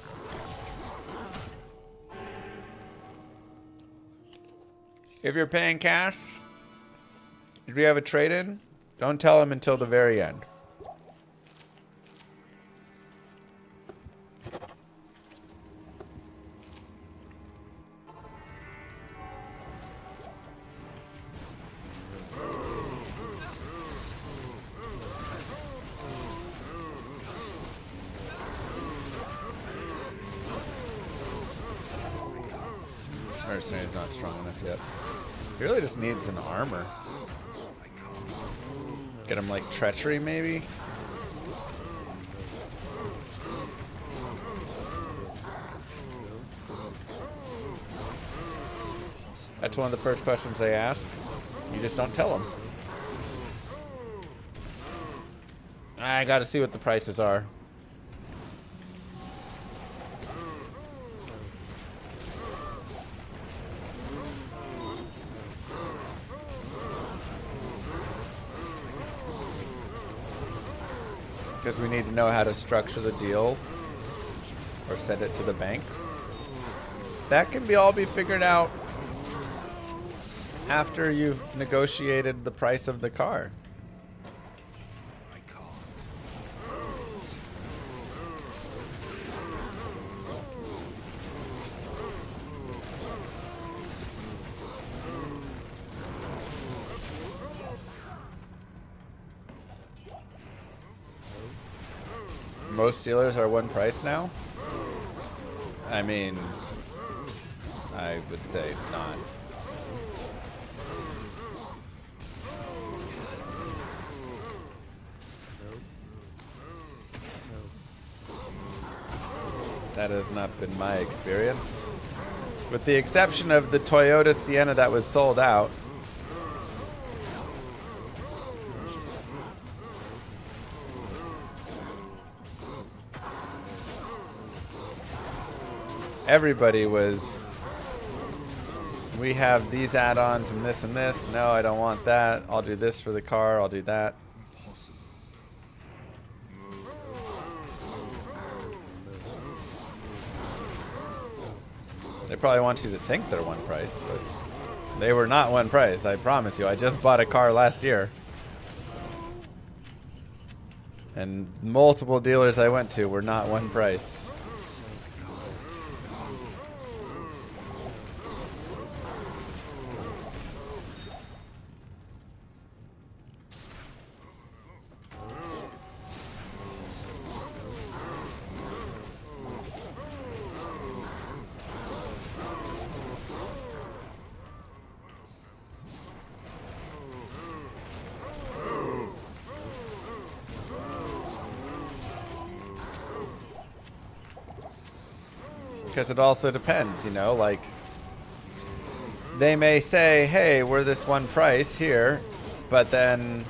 If you're paying cash, if you have a trade-in, don't tell them until the very end. Mercenary's not strong enough yet. He really just needs some armor. Get him like treachery, maybe? That's one of the first questions they ask. You just don't tell them. I gotta see what the prices are. Because we need to know how to structure the deal or send it to the bank. That can all be figured out after you've negotiated the price of the car. I can't. Most dealers are one price now. I mean, I would say not. That has not been my experience. With the exception of the Toyota Sienna that was sold out. Everybody was, we have these add-ons and this and this. No, I don't want that. I'll do this for the car. I'll do that. Impossible. They probably want you to think they're one price, but they were not one price, I promise you. I just bought a car last year. And multiple dealers I went to were not one price. Because it also depends, you know, like they may say, hey, we're this one price here, but then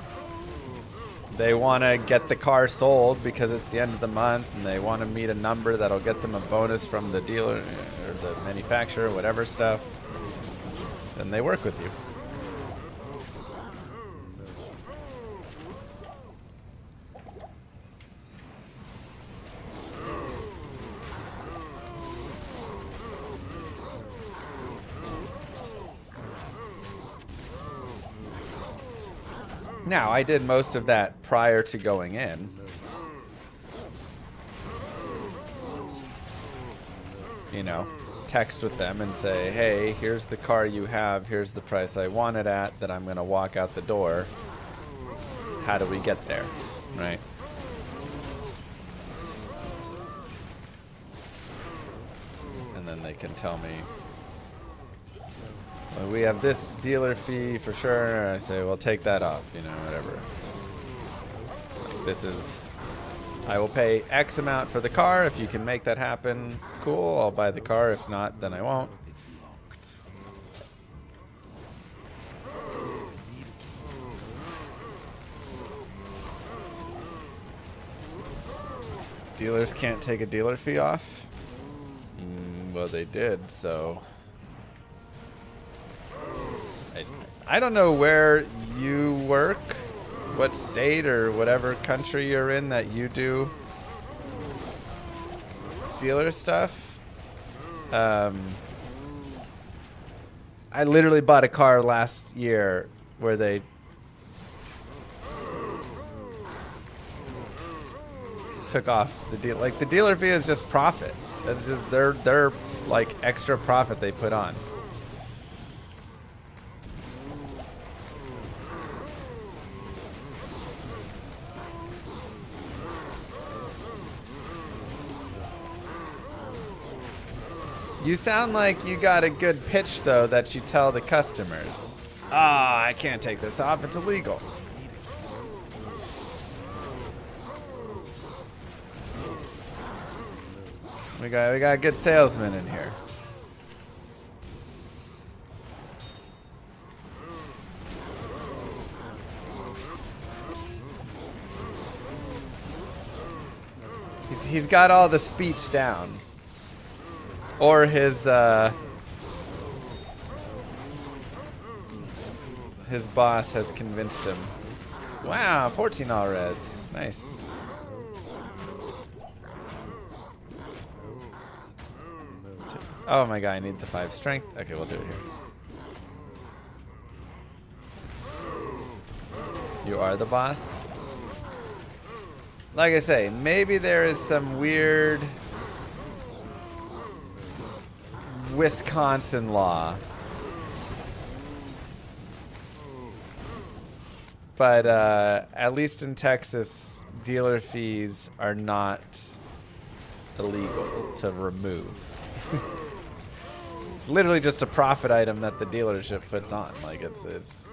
they want to get the car sold because it's the end of the month and they want to meet a number that'll get them a bonus from the dealer or the manufacturer, whatever stuff. Then they work with you. Now, I did most of that prior to going in. You know, text with them and say, hey, here's the car you have, here's the price I want it at, that I'm going to walk out the door. How do we get there, right? And then they can tell me, well, we have this dealer fee for sure. I say, well, take that off, you know, whatever. Like, this is, I will pay X amount for the car. If you can make that happen, cool, I'll buy the car. If not, then I won't. It's locked. Dealers can't take a dealer fee off? Well, they did, so... I don't know where you work, what state or whatever country you're in that you do dealer stuff. I literally bought a car last year where they took off the deal. Like, the dealer fee is just profit. That's just their like extra profit they put on. You sound like you got a good pitch, though, that you tell the customers. Ah, I can't take this off. It's illegal. We got a good salesman in here. He's got all the speech down. Or his boss has convinced him. Wow, 14 all res. Nice. Oh my god, I need the 5 strength. Okay, we'll do it here. You are the boss? Like I say, maybe there is some weird Wisconsin law. But at least in Texas, dealer fees are not illegal to remove. It's literally just a profit item that the dealership puts on. Like, it's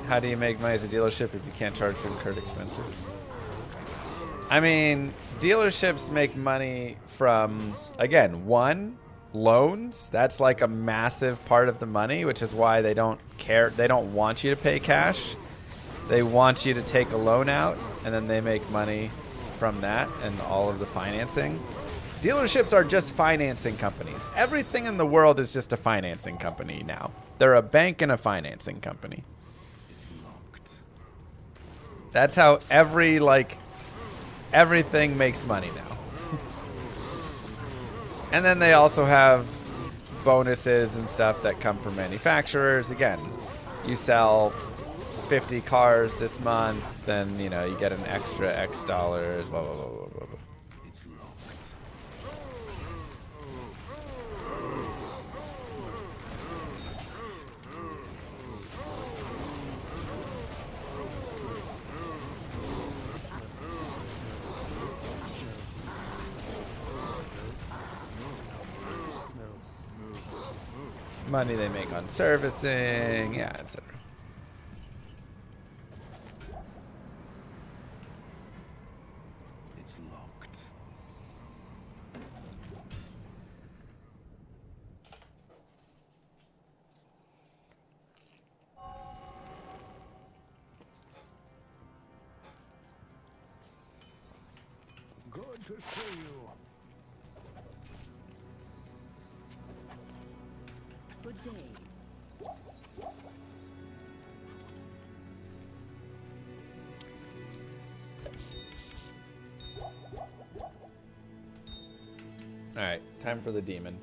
how do you make money as a dealership if you can't charge for incurred expenses? I mean, dealerships make money from, again, one, loans. That's like a massive part of the money, which is why they don't care. They don't want you to pay cash. They want you to take a loan out, and then they make money from that and all of the financing. Dealerships are just financing companies. Everything in the world is just a financing company now. They're a bank and a financing company. It's locked. That's how everything makes money now. And then they also have bonuses and stuff that come from manufacturers. Again, you sell 50 cars this month, then you know you get an extra X dollars. Blah blah blah blah blah. Blah. It's locked. Money they make on servicing, yeah, etc. It's locked. Good to see you. Good day. All right, time for the demon.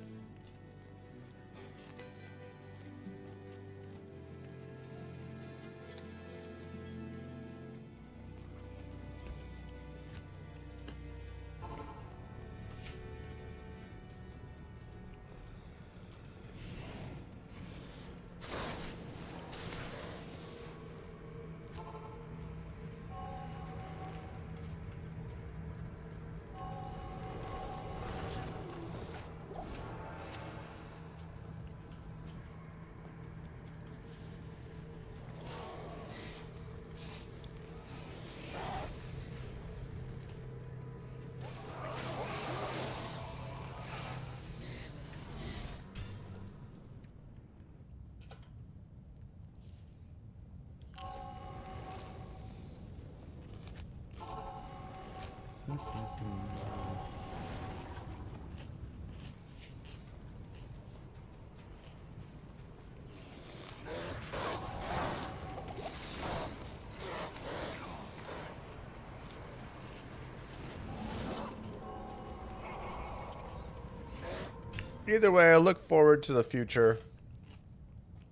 Either way, I look forward to the future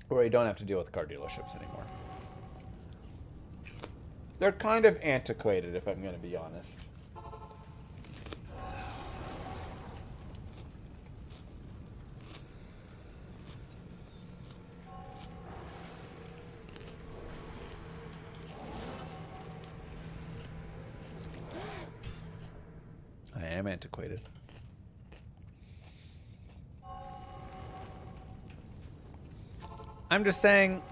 where you don't have to deal with car dealerships anymore. They're kind of antiquated, if I'm going to be honest. I am antiquated. I'm just saying,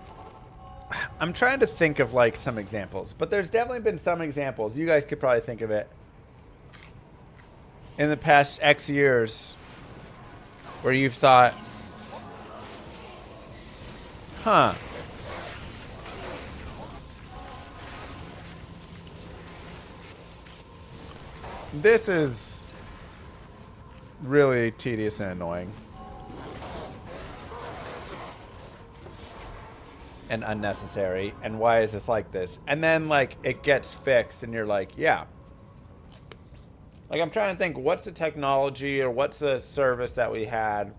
I'm trying to think of like some examples, but there's definitely been some examples. You guys could probably think of it in the past X years where you've thought, huh, this is really tedious and annoying. And unnecessary, and why is this like this? And then like it gets fixed and you're like, yeah, like I'm trying to think, what's the technology or what's the service that we had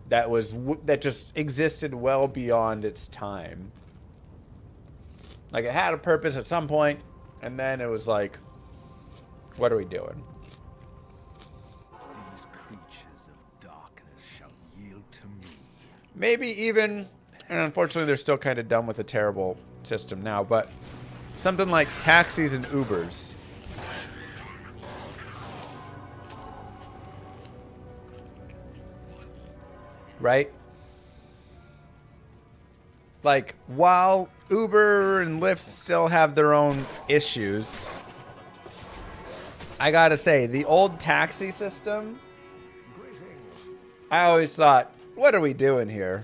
that was that just existed well beyond its time. Like it had a purpose at some point, and then it was like, what are we doing? These creatures of darkness shall yield to me. Maybe even, and unfortunately they're still kind of done with a terrible system now, but something like taxis and Ubers. Right? Like, while Uber and Lyft still have their own issues, I gotta say, the old taxi system, I always thought, what are we doing here?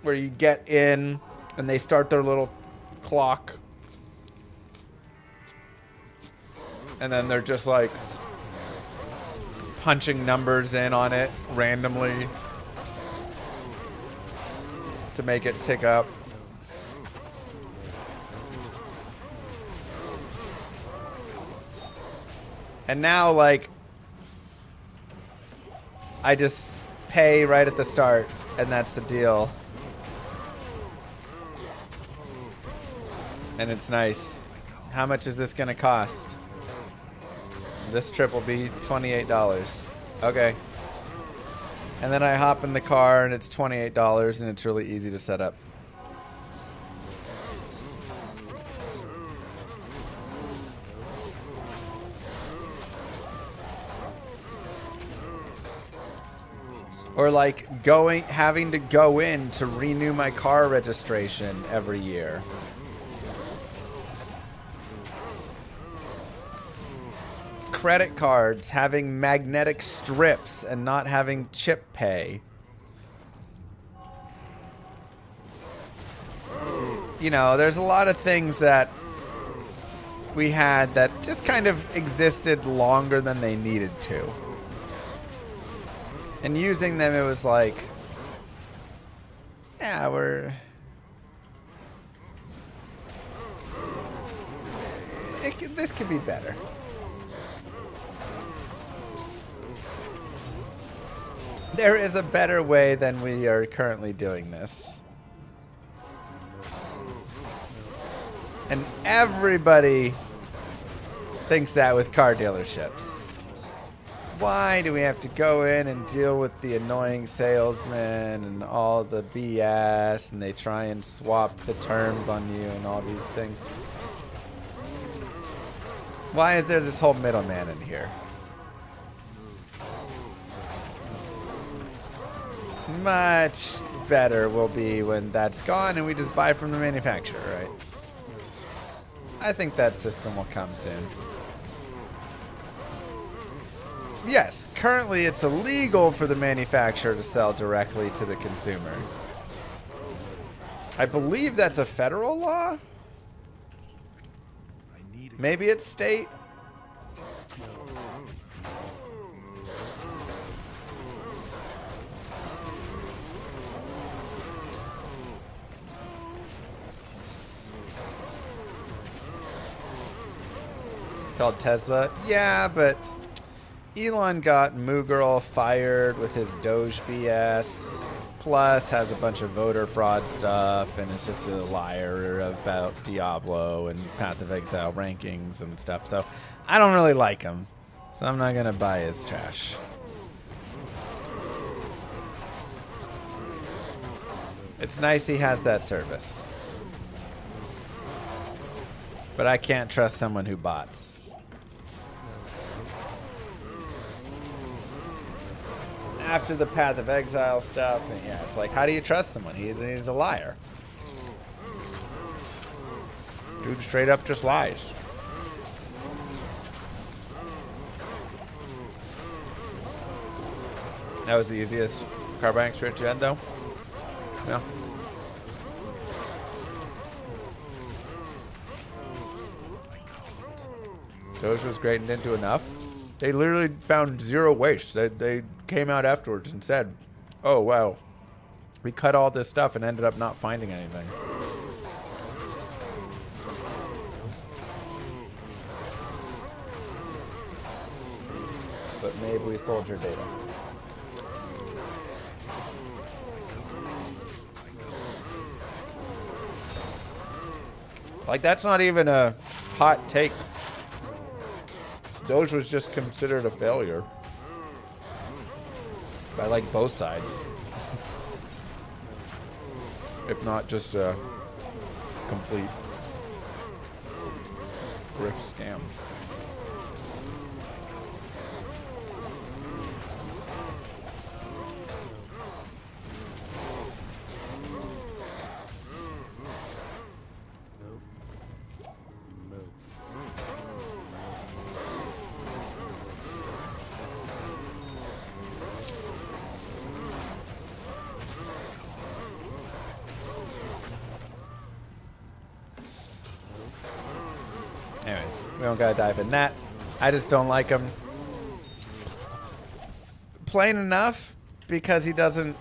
where you get in and they start their little clock. And then they're just like punching numbers in on it randomly to make it tick up. And now, like, I just pay right at the start, and that's the deal. And it's nice. How much is this going to cost? This trip will be $28. Okay. And then I hop in the car, and it's $28, and it's really easy to set up. Or like having to go in to renew my car registration every year. Credit cards having magnetic strips and not having chip pay. You know, there's a lot of things that we had that just kind of existed longer than they needed to. And using them, it was like, yeah, this could be better. There is a better way than we are currently doing this. And everybody thinks that with car dealerships. Why do we have to go in and deal with the annoying salesman and all the BS, and they try and swap the terms on you and all these things? Why is there this whole middleman in here? Much better will be when that's gone and we just buy from the manufacturer, right? I think that system will come soon. Yes, currently it's illegal for the manufacturer to sell directly to the consumer. I believe that's a federal law. Maybe it's state. It's called Tesla. Yeah, but Elon got Moo Girl fired with his Doge BS, plus has a bunch of voter fraud stuff, and is just a liar about Diablo and Path of Exile rankings and stuff. So I don't really like him, so I'm not going to buy his trash. It's nice he has that service. But I can't trust someone who bots. After the Path of Exile stuff, and yeah, it's like, how do you trust someone? He's a liar. Dude straight up just lies. That was the easiest car buying experience you had, though? No? Doge was great and didn't do enough. They literally found zero waste. They came out afterwards and said, oh, wow, we cut all this stuff and ended up not finding anything. But maybe we sold your data. Like, that's not even a hot take. Doge was just considered a failure by like both sides, if not just a complete grift scam. Anyways, we don't gotta dive in that. I just don't like him. Plain enough, because he doesn't...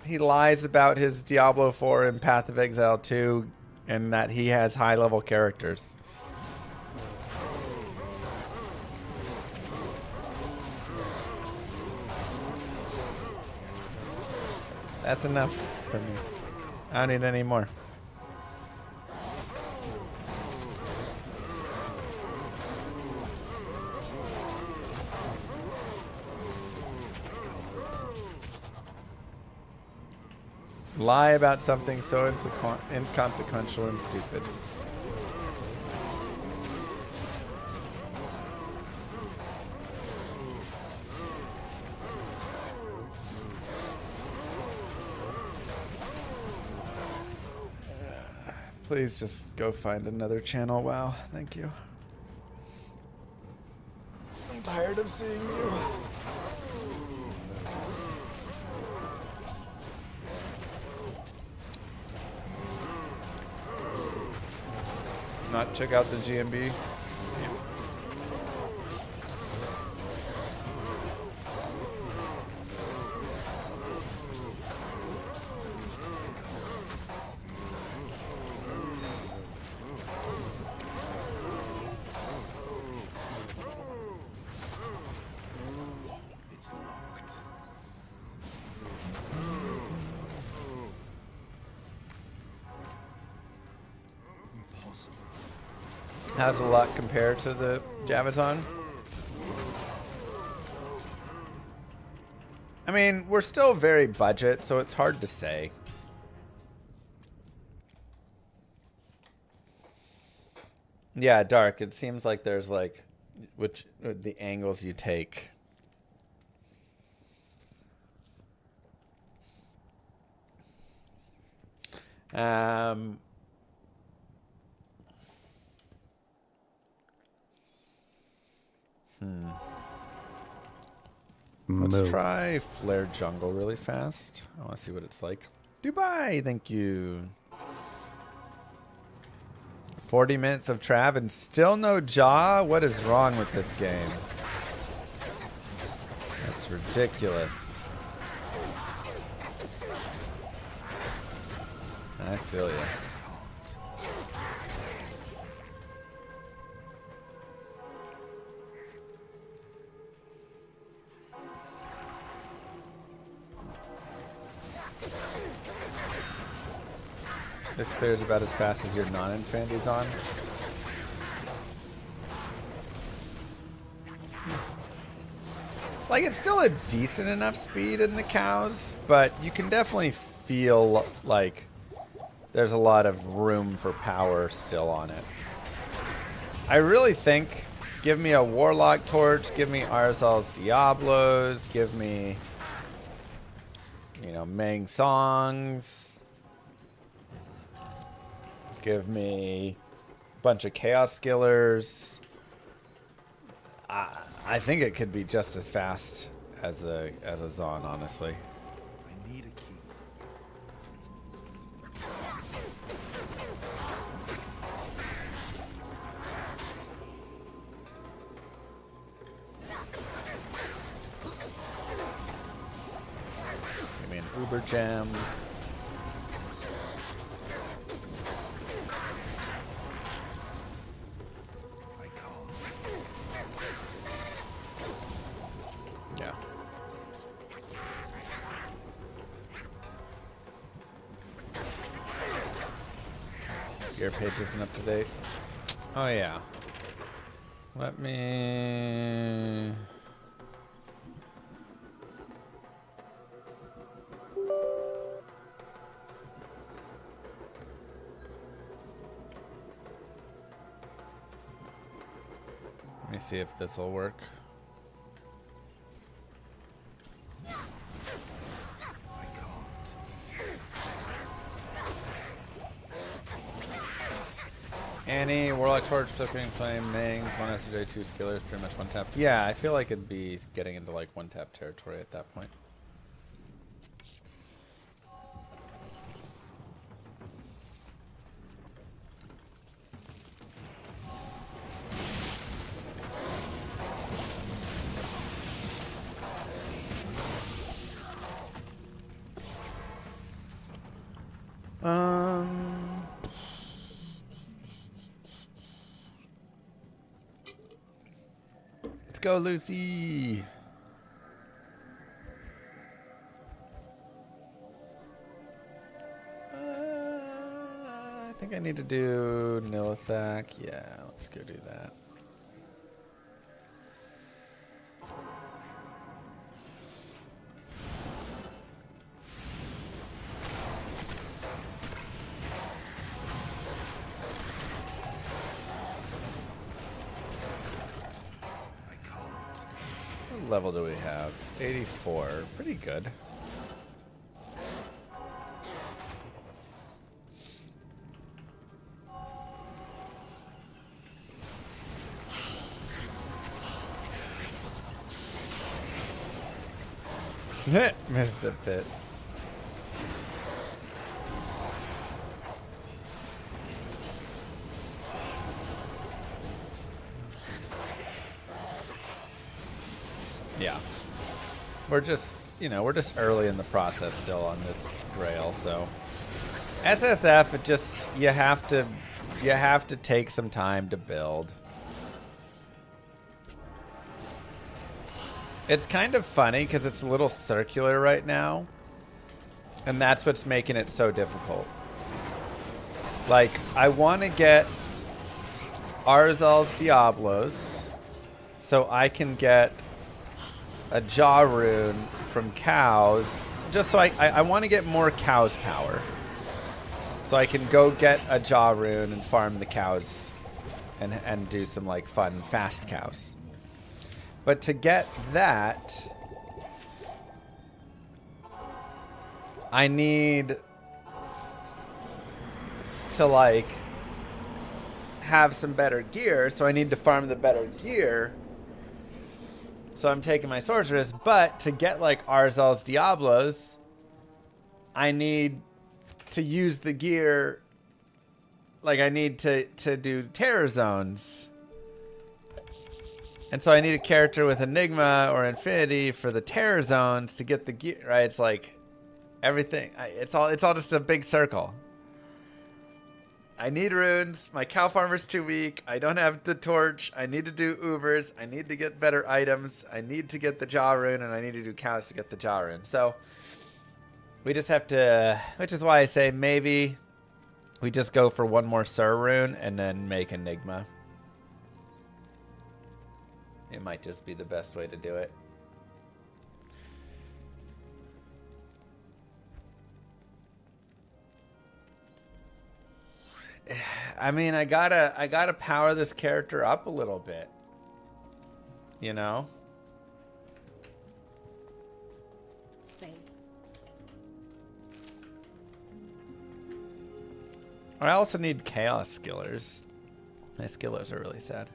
He lies about his Diablo 4 and Path of Exile 2, and that he has high-level characters. That's enough for me. I don't need any more. Lie about something so inconsequential and stupid. Please just go find another channel. Wow, thank you. I'm tired of seeing you. Not check out the GMB. Yeah. It's locked. Impossible. How's a lot compared to the Javaton? I mean, we're still very budget, so it's hard to say. Yeah, dark. It seems like there's like, which the angles you take. Let's try Flare Jungle really fast. I want to see what it's like. Dubai, thank you. 40 minutes of Trav and still no Jaw? What is wrong with this game? That's ridiculous. I feel you. This clears about as fast as your non-infinity's on. Like, it's still a decent enough speed in the cows, but you can definitely feel like there's a lot of room for power still on it. I really think, give me a Warlock Torch, give me Arzal's Diablos, give me, you know, Mang Songs. Give me a bunch of Chaos Skillers. I think it could be just as fast as a Zon, honestly. I need a key. Give me an Uber Gem. Yeah. Your page isn't up to date. Oh yeah. Let me... Let me see if this will work. Annie, Warlock Torch, Flickering Flame, Mangs, 1 SJ, 2 Skillers, pretty much one tap. Yeah, I feel like it'd be getting into like one tap territory at that point. go, Lucy. I think I need to do Nilithak. Yeah, let's go do that. What level do we have? 84. Pretty good. Mr. Pitts. Yeah. We're just, you know, we're just early in the process still on this Grail, so SSF, it just, you have to take some time to build. It's kind of funny because it's a little circular right now, and that's what's making it so difficult. Like, I want to get Arzal's Diablos so I can get a Jaw Rune from cows, just so I want to get more cows power. So I can go get a Jaw Rune and farm the cows and do some like fun fast cows. But to get that, I need to like have some better gear, so I need to farm the better gear. So I'm taking my sorceress, but to get like Arzal's Diablos, I need to use the gear. Like I need to do terror zones. And so I need a character with Enigma or Infinity for the terror zones to get the gear, right? It's like everything. It's all just a big circle. I need runes. My cow farmer's too weak. I don't have the torch. I need to do Ubers. I need to get better items. I need to get the Jaw Rune, and I need to do cows to get the Jaw Rune. So we just have to, which is why I say maybe we just go for one more Sur Rune and then make Enigma. It might just be the best way to do it. I mean, I gotta power this character up a little bit. You know? I also need chaos skillers. My skillers are really sad.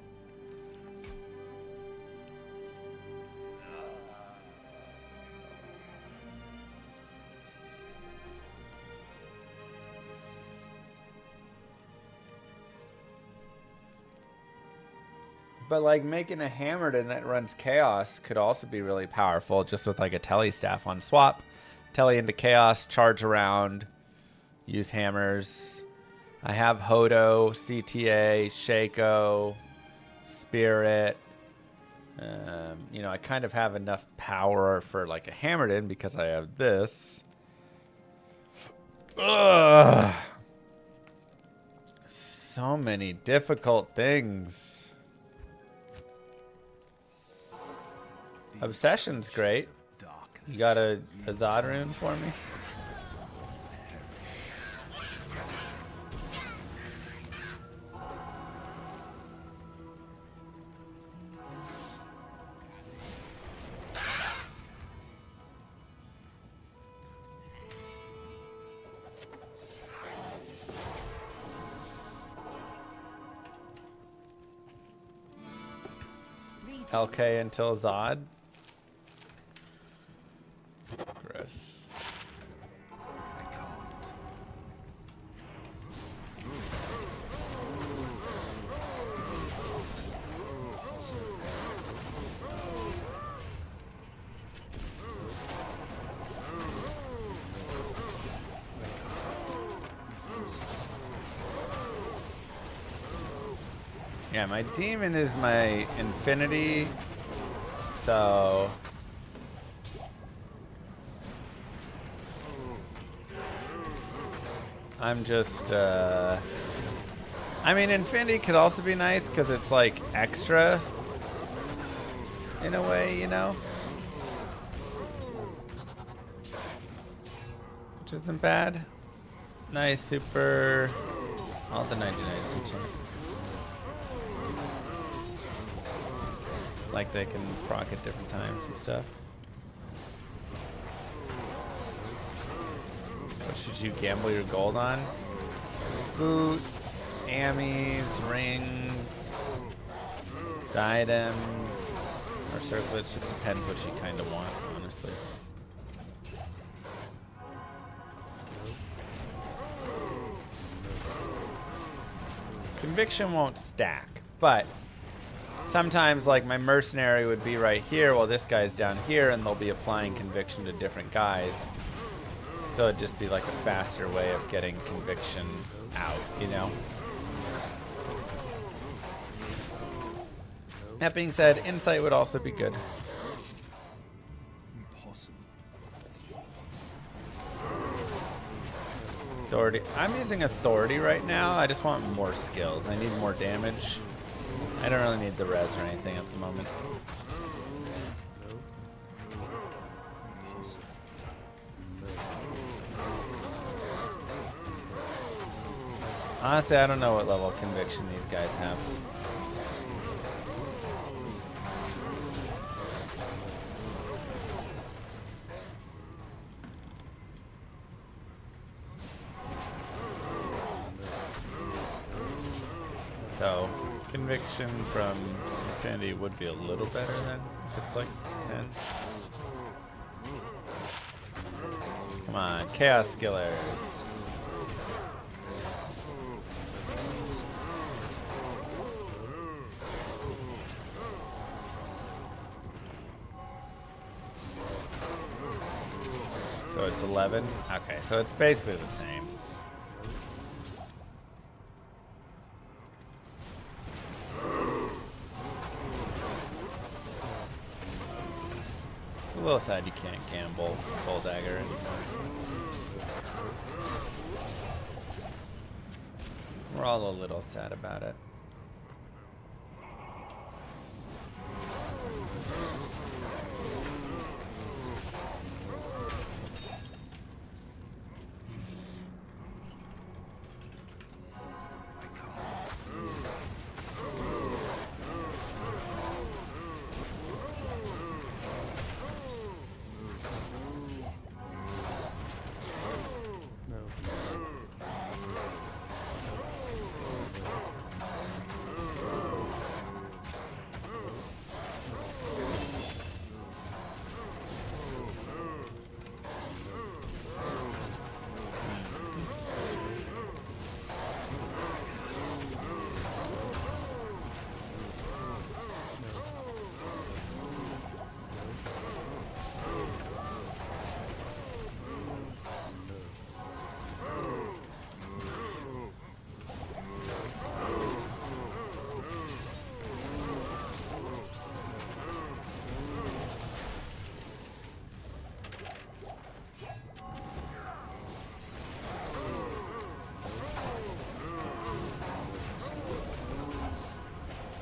But like making a Hammerton that runs chaos could also be really powerful, just with like a Telly staff on swap. Telly into chaos, charge around, use hammers. I have Hodo, CTA, Shaco, Spirit. You know, I kind of have enough power for like a Hammerton because I have this. Ugh. So many difficult things. Obsession's great. You got a Zod Rune for me? LK until Zod. Gross. Yeah, my demon is my Infinity So I'm just I mean, Infinity could also be nice because it's like extra in a way, you know? Which isn't bad. Nice, super. All the 99s enchant. Like they can proc at different times and stuff. What should you gamble your gold on? Boots, ammies, rings, diadems, or circlets. Just depends what you kind of want, honestly. Conviction won't stack, but sometimes like my mercenary would be right here while this guy's down here, and they'll be applying conviction to different guys. So it'd just be like a faster way of getting conviction out, you know? That being said, insight would also be good. Impossible. Authority. I'm using authority right now. I just want more skills. I need more damage. I don't really need the res or anything at the moment. Honestly, I don't know what level of conviction these guys have. So, conviction from Infinity would be a little better then, if it's like 10. Come on, Chaos Skillers. So it's 11? Okay, so it's basically the same. It's a little sad you can't gamble Soul Dagger anymore. We're all a little sad about it.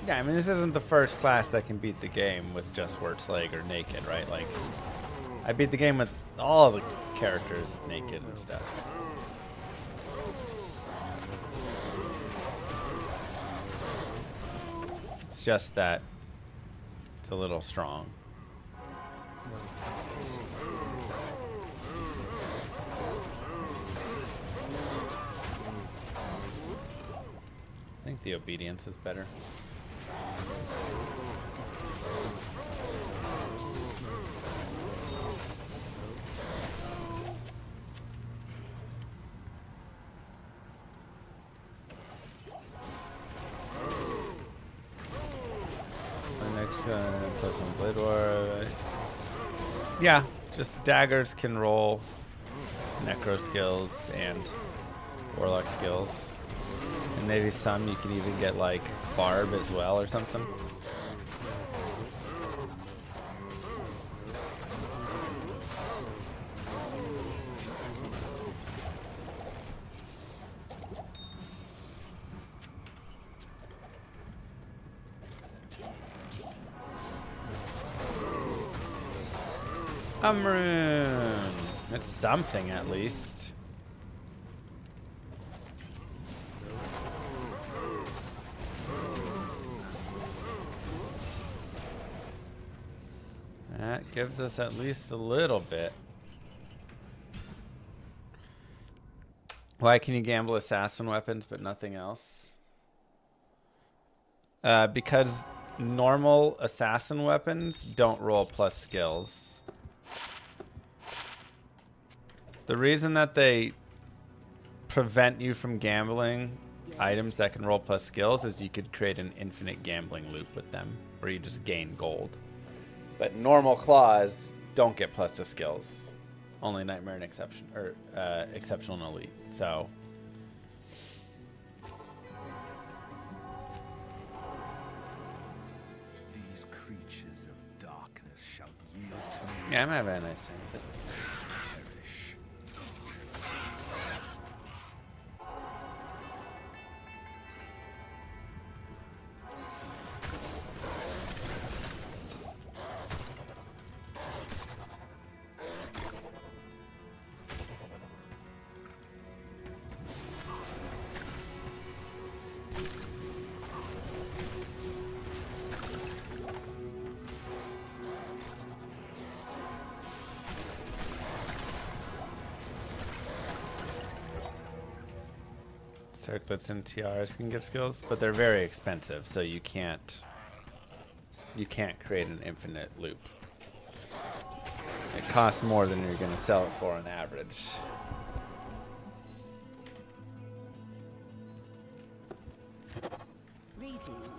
Yeah, I mean, this isn't the first class that can beat the game with just Wurtzleg or naked, right? Like, I beat the game with all the characters naked and stuff. It's just that it's a little strong. I think the obedience is better. Plus one Blade War. Yeah, just daggers can roll necro skills and warlock skills. And maybe some you can even get like barb as well or something. Maroon. It's something at least. That gives us at least a little bit. Why can you gamble assassin weapons but nothing else? Because normal assassin weapons don't roll plus skills. The reason that they prevent you from gambling items that can roll plus skills is you could create an infinite gambling loop with them where you just gain gold. But normal claws don't get plus to skills. Only Nightmare and Exception, or Exceptional and Elite. So These creatures of darkness shall yield to me. yeah, I'm having a nice time with it. Perish. Circlets and tiaras can give skills, but they're very expensive, so you can't create an infinite loop. It costs more than you're going to sell it for on average. Greetings.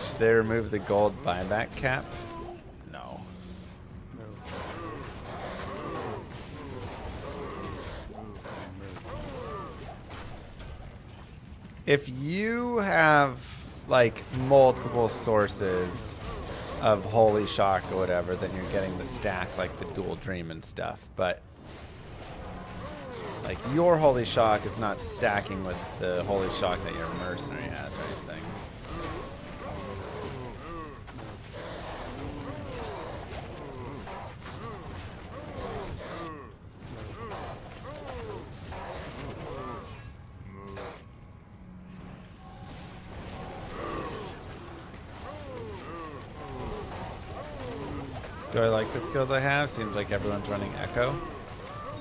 Should they remove the gold buyback cap? No. If you have like multiple sources of Holy Shock or whatever, then you're getting the stack like the Dual Dream and stuff. But like your Holy Shock is not stacking with the Holy Shock that your mercenary has or anything. Do I like the skills I have? Seems like everyone's running Echo.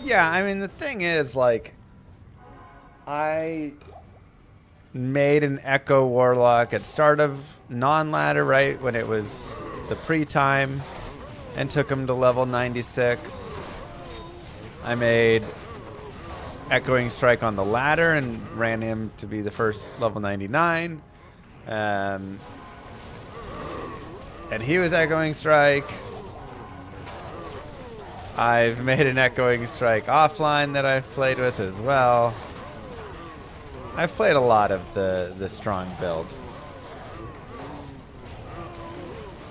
Yeah, I mean, the thing is, like, I made an Echo Warlock at start of non-ladder, right, when it was the pre-time, and took him to level 96. I made Echoing Strike on the ladder and ran him to be the first level 99. And he was Echoing Strike. I've made an Echoing Strike offline that I've played with as well. I've played a lot of the strong build.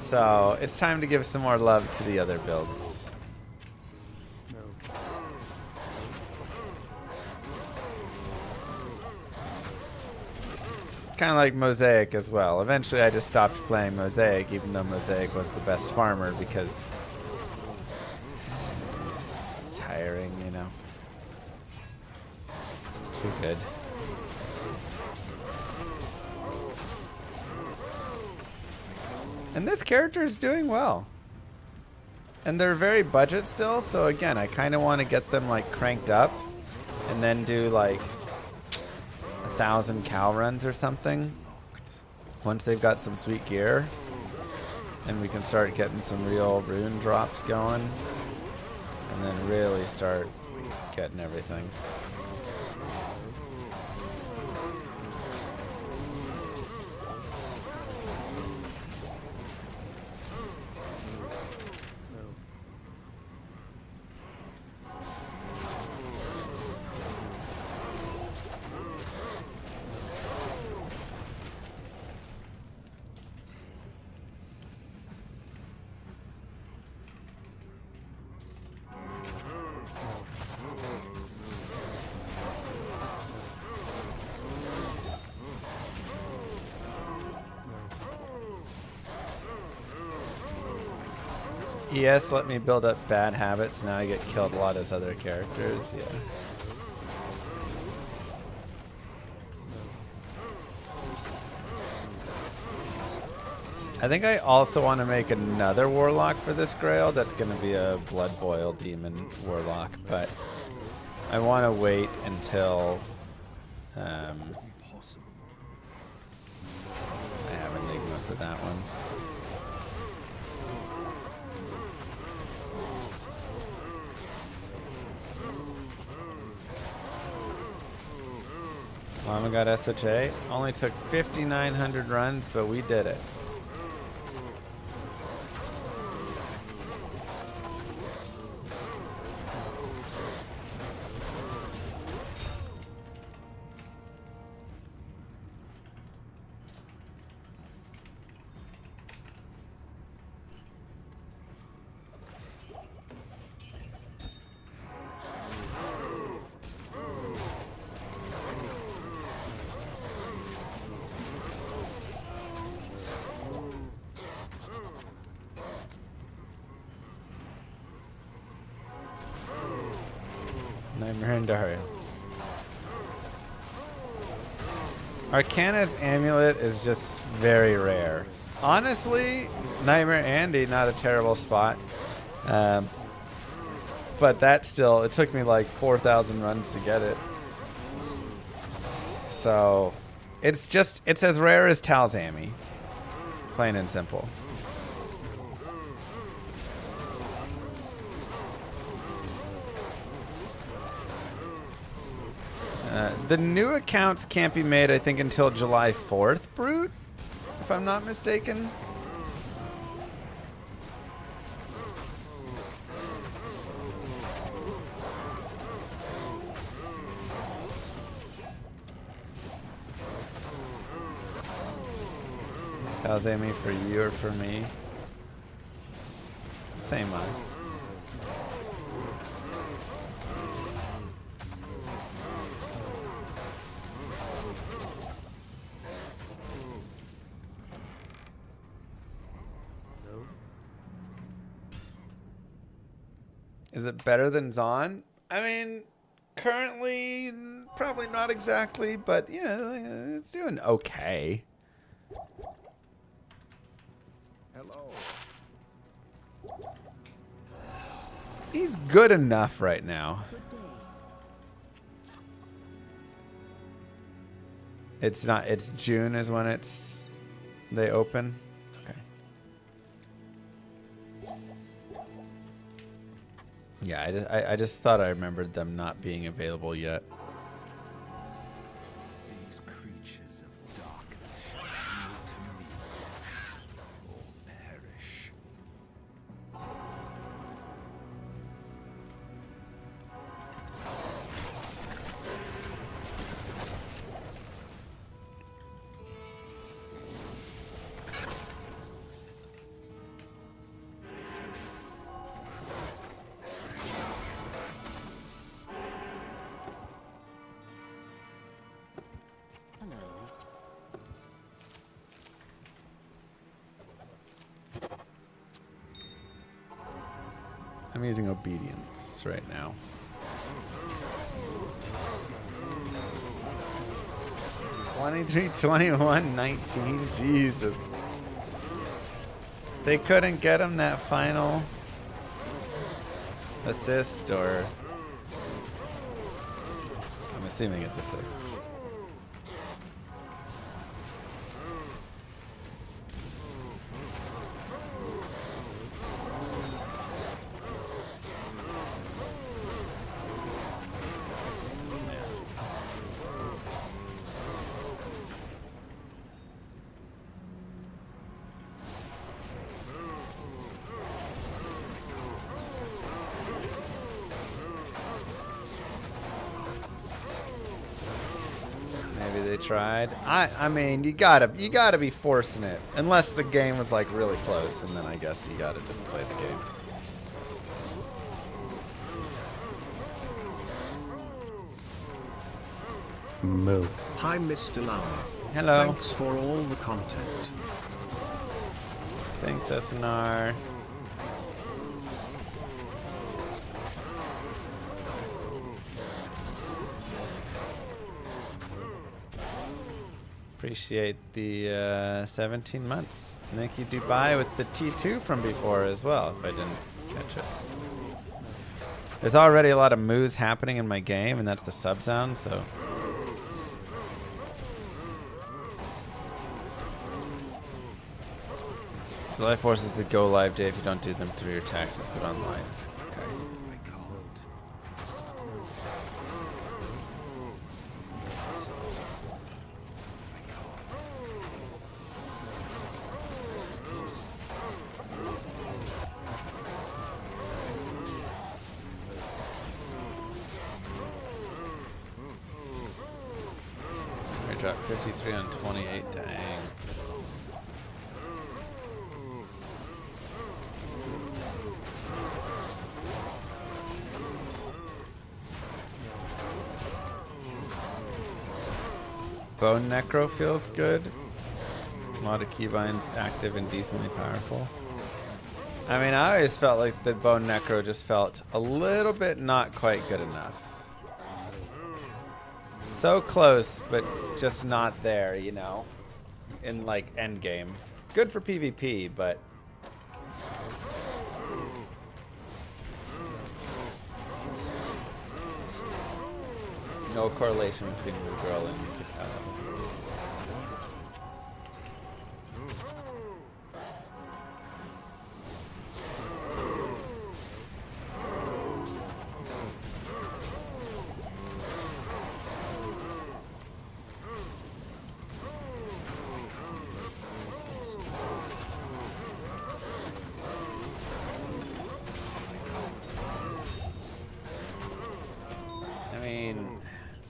So it's time to give some more love to the other builds. Kind of like Mosaic as well. Eventually I just stopped playing Mosaic, even though Mosaic was the best farmer, because tiring, you know. Too good. And this character is doing well. And they're very budget still, so again, I kind of want to get them like cranked up and then do like 1,000 cow runs or something once they've got some sweet gear, and we can start getting some real rune drops going, and then really start getting everything. ES let me build up bad habits. Now I get killed a lot as other characters. Yeah. I think I also want to make another warlock for this grail. That's going to be a blood boil demon warlock, but I want to wait until I have enigma for that one. Llama got SHA. Only took 5,900 runs, but we did it. Nightmare and Dario. Arcana's amulet is just very rare. Honestly, Nightmare Andy, not a terrible spot. But that still, it took me like 4,000 runs to get it. So, it's as rare as Talzami. Plain and simple. The new accounts can't be made, I think, until July 4th, Brute, if I'm not mistaken. How's Amy for you or for me? It's the same us. Is it better than Zon? I mean, currently, probably not exactly, but, you know, it's doing okay. Hello. He's good enough right now. It's not, it's June is when they open. Yeah, I just thought I remembered them not being available yet. These creatures of darkness shall yield to me or perish. I'm using obedience right now. $23, $21, $19. Jesus. They couldn't get him that final assist, or I'm assuming it's assist. Tried. I mean, you gotta be forcing it, unless the game was like really close, and then I guess you gotta just play the game. Moo. Hi, Mr. Llama. Hello. Thanks for all the content. Thanks, SNR. Appreciate the 17 months. Thank you, Dubai, with the T2 from before as well, if I didn't catch it. There's already a lot of moves happening in my game, and that's the sub sound, so. July forces the go live day if you don't do them through your taxes, but online. Okay. I can't. I dropped 53 on 28, dang. Bone Necro feels good. A lot of keybinds active and decently powerful. I mean, I always felt like the Bone Necro just felt a little bit not quite good enough. So close, but just not there, you know? In, like, endgame. Good for PvP, but... no correlation between the girl and the cow.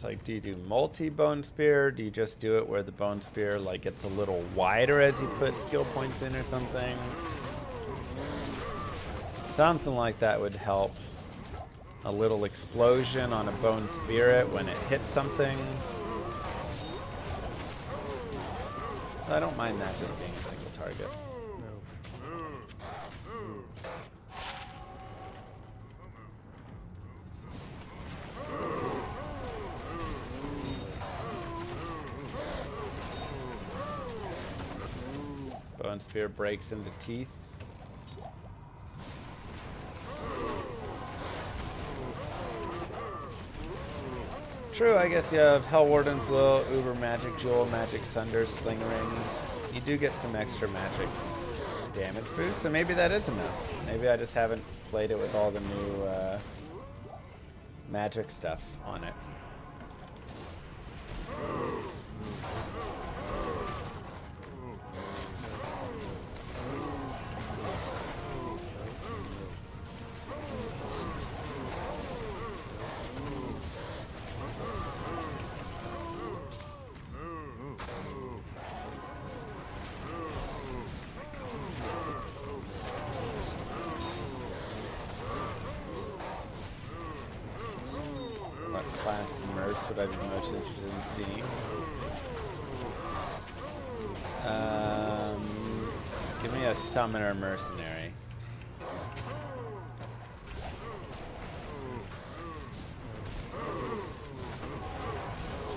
Like, do you do multi-bone spear? Do you just do it where the bone spear like gets a little wider as you put skill points in or something? Something like that would help. A little explosion on a bone spirit when it hits something. I don't mind that just being a single target. Bone spear breaks into teeth. True, I guess you have Hell Warden's Will, Uber Magic Jewel, Magic Sunder, Sling Ring. You do get some extra magic damage boost, so maybe that is enough. Maybe I just haven't played it with all the new magic stuff on it. Class Mercs would I be most interested in seeing? Give me a Summoner Mercenary.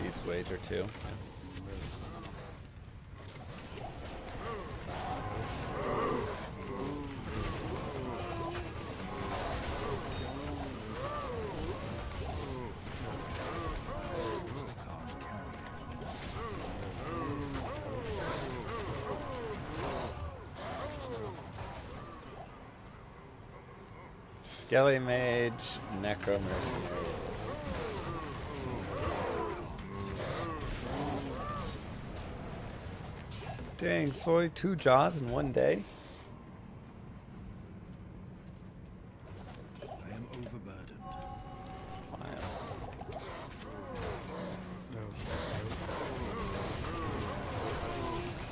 Jeeves Wager too. Skelly Mage, Necro Mercenary. Dang, soy, 2 jaws in one day? I am overburdened. Wild.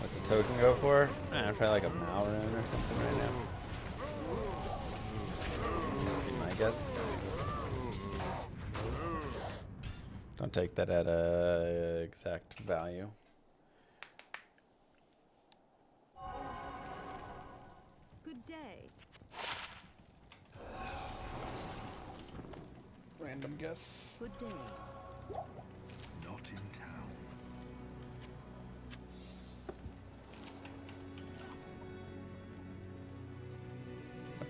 What's the token go for? I'd probably like a Malrune or something right now. I guess. Don't take that at a exact value. Good day. Random guess. Good day. Not in town.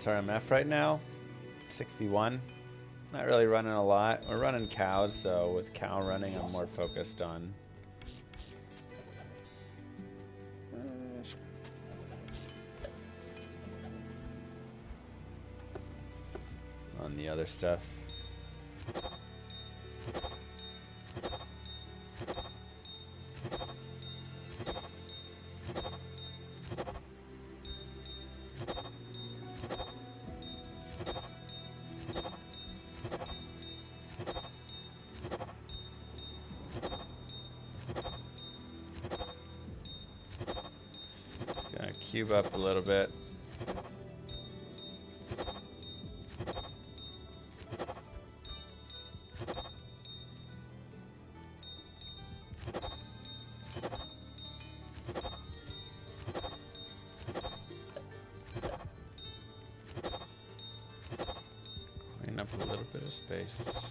What's our MF right now? 61. Not really running a lot. We're running cows, so with cow running, I'm more focused on the other stuff. Just gonna cube up a little bit. Clean up a little bit of space.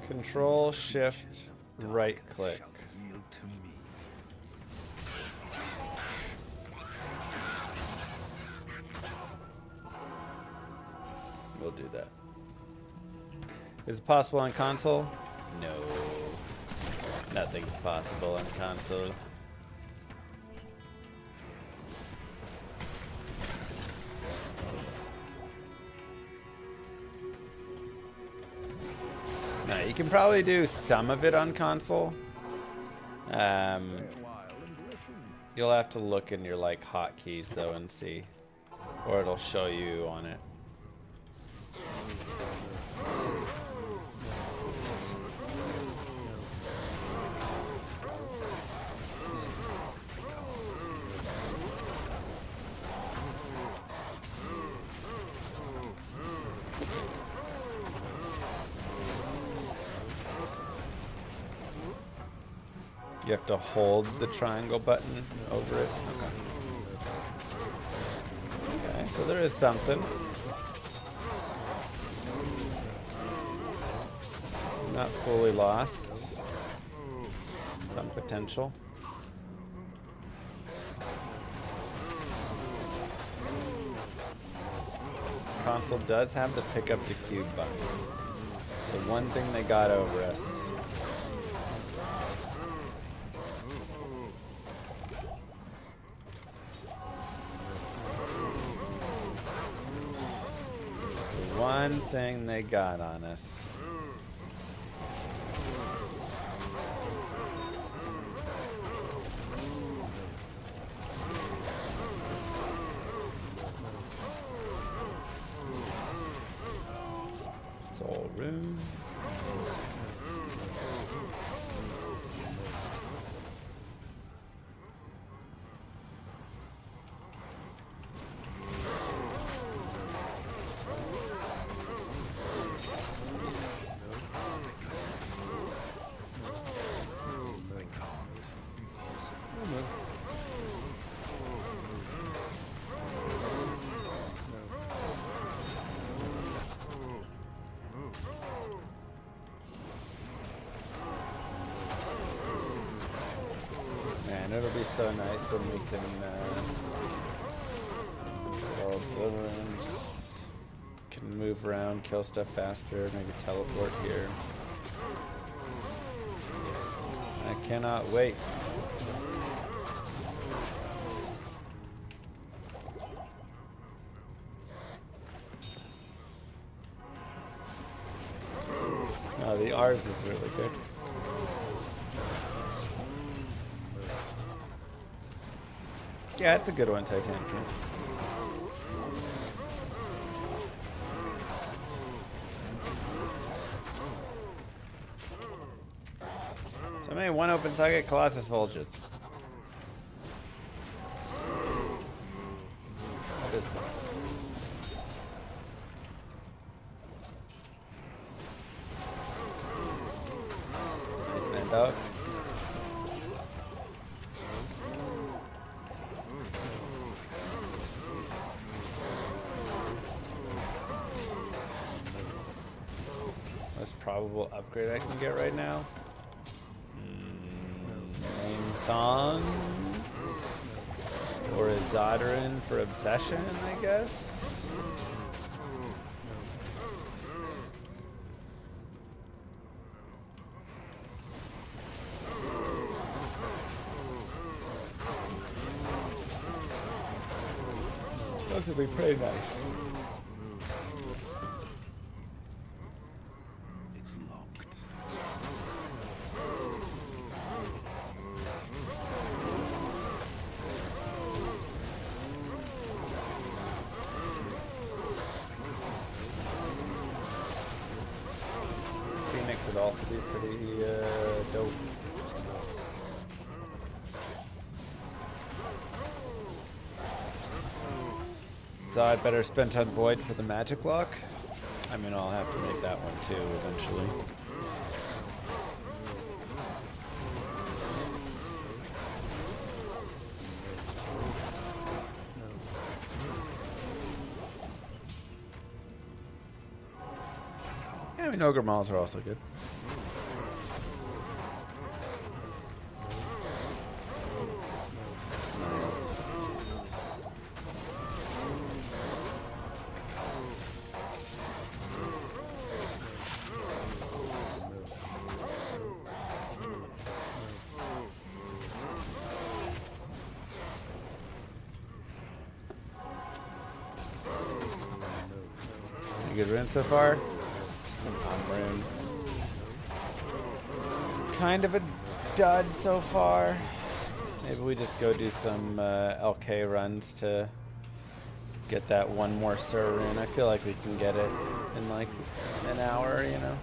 Control Shift right click. Shall yield to me. We'll do that. Is it possible on console? No. Nothing's possible on console. Now, you can probably do some of it on console. You'll have to look in your like hotkeys though and see, or it'll show you on it. You have to hold the triangle button over it. Okay, so there is something. Not fully lost. Some potential. Console does have the pick up the cube button. The one thing they got over us. One thing they got on us. Soul room. Man, it'll be so nice when we can control buildings, can move around, kill stuff faster, maybe teleport here. I cannot wait. Oh, the R's is really good. Yeah, it's a good one, Titanic. So many one open socket Colossus Vultures. What is this? Nice man dog. probable upgrade I can get right now. Main songs. Or a Zodarin for Obsession, I guess. Those would be pretty nice. It's locked. Phoenix would also be pretty dope. So I'd better spend on Void for the magic lock. I mean, I'll have to make that one too eventually. Yeah, I mean, Ogre Malls are also good. Good rune so far. An rune. Kind of a dud so far. Maybe we just go do some LK runs to get that one more Sur rune. I feel like we can get it in like an hour, you know.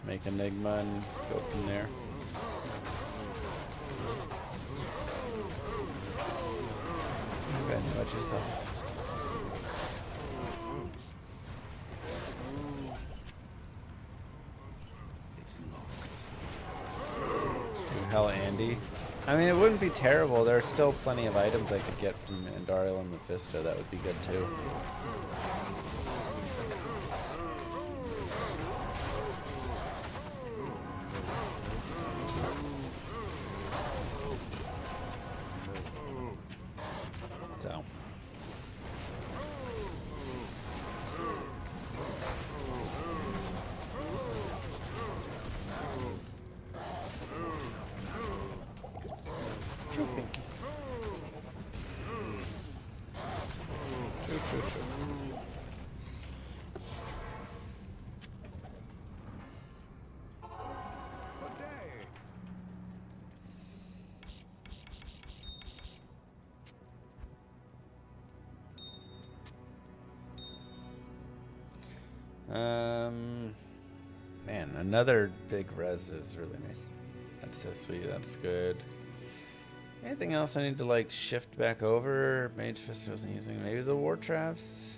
Make enigma and go from there. Okay, watch yourself. Hell, Andy. I mean, it wouldn't be terrible. There are still plenty of items I could get from Andariel and Mephisto. That would be good too. So. True, Pinky. True. Good day. Man, another big res is really nice. That's so sweet. That's good. Anything else I need to like shift back over? Mage Fist wasn't using. Maybe the War Traps.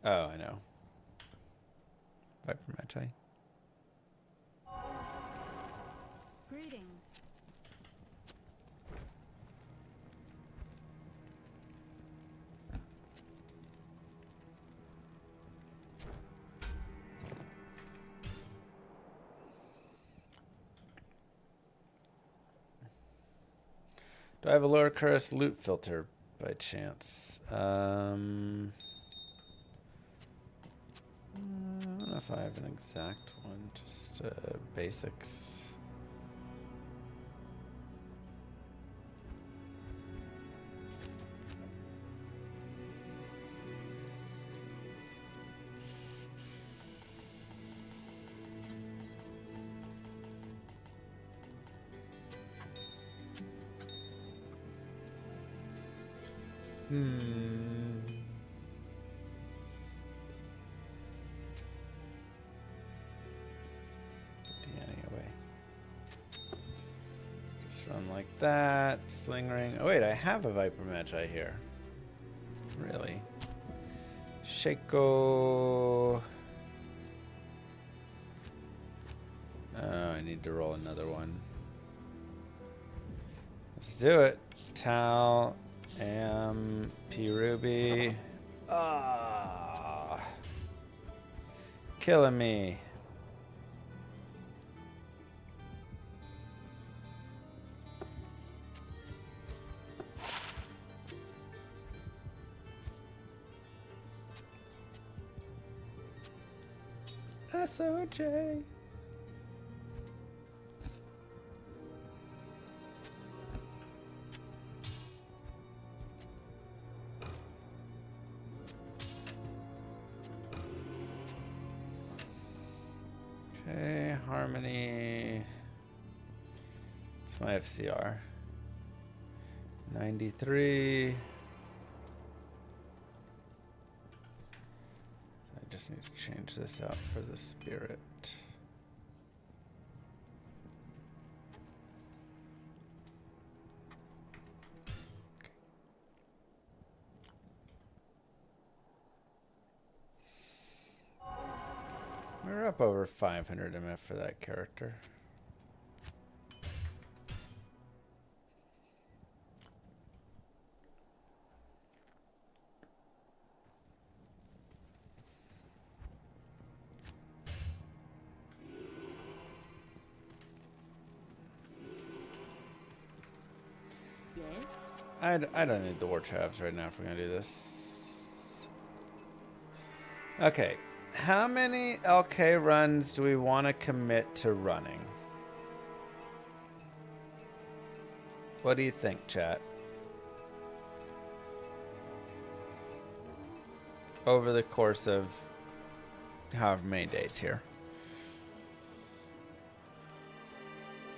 Oh, I know. Viper Magi. Greetings. Do I have a lower curse loot filter by chance? I don't know if I have an exact one, just basics. Put the Annie away. Just run like that. Sling ring. Oh wait, I have a Viper Magi here. Really? Shaco. Oh, I need to roll another one. Let's do it. Tau, P Ruby. Ah, killing me. SOJ. Okay, Harmony. It's my FCR. 93. I just need to change this out for the spirit. We're up over 500 MF for that character. I don't need the war traps right now if we're gonna do this. Okay, how many LK runs do we want to commit to running? What do you think, chat? Over the course of however many days here.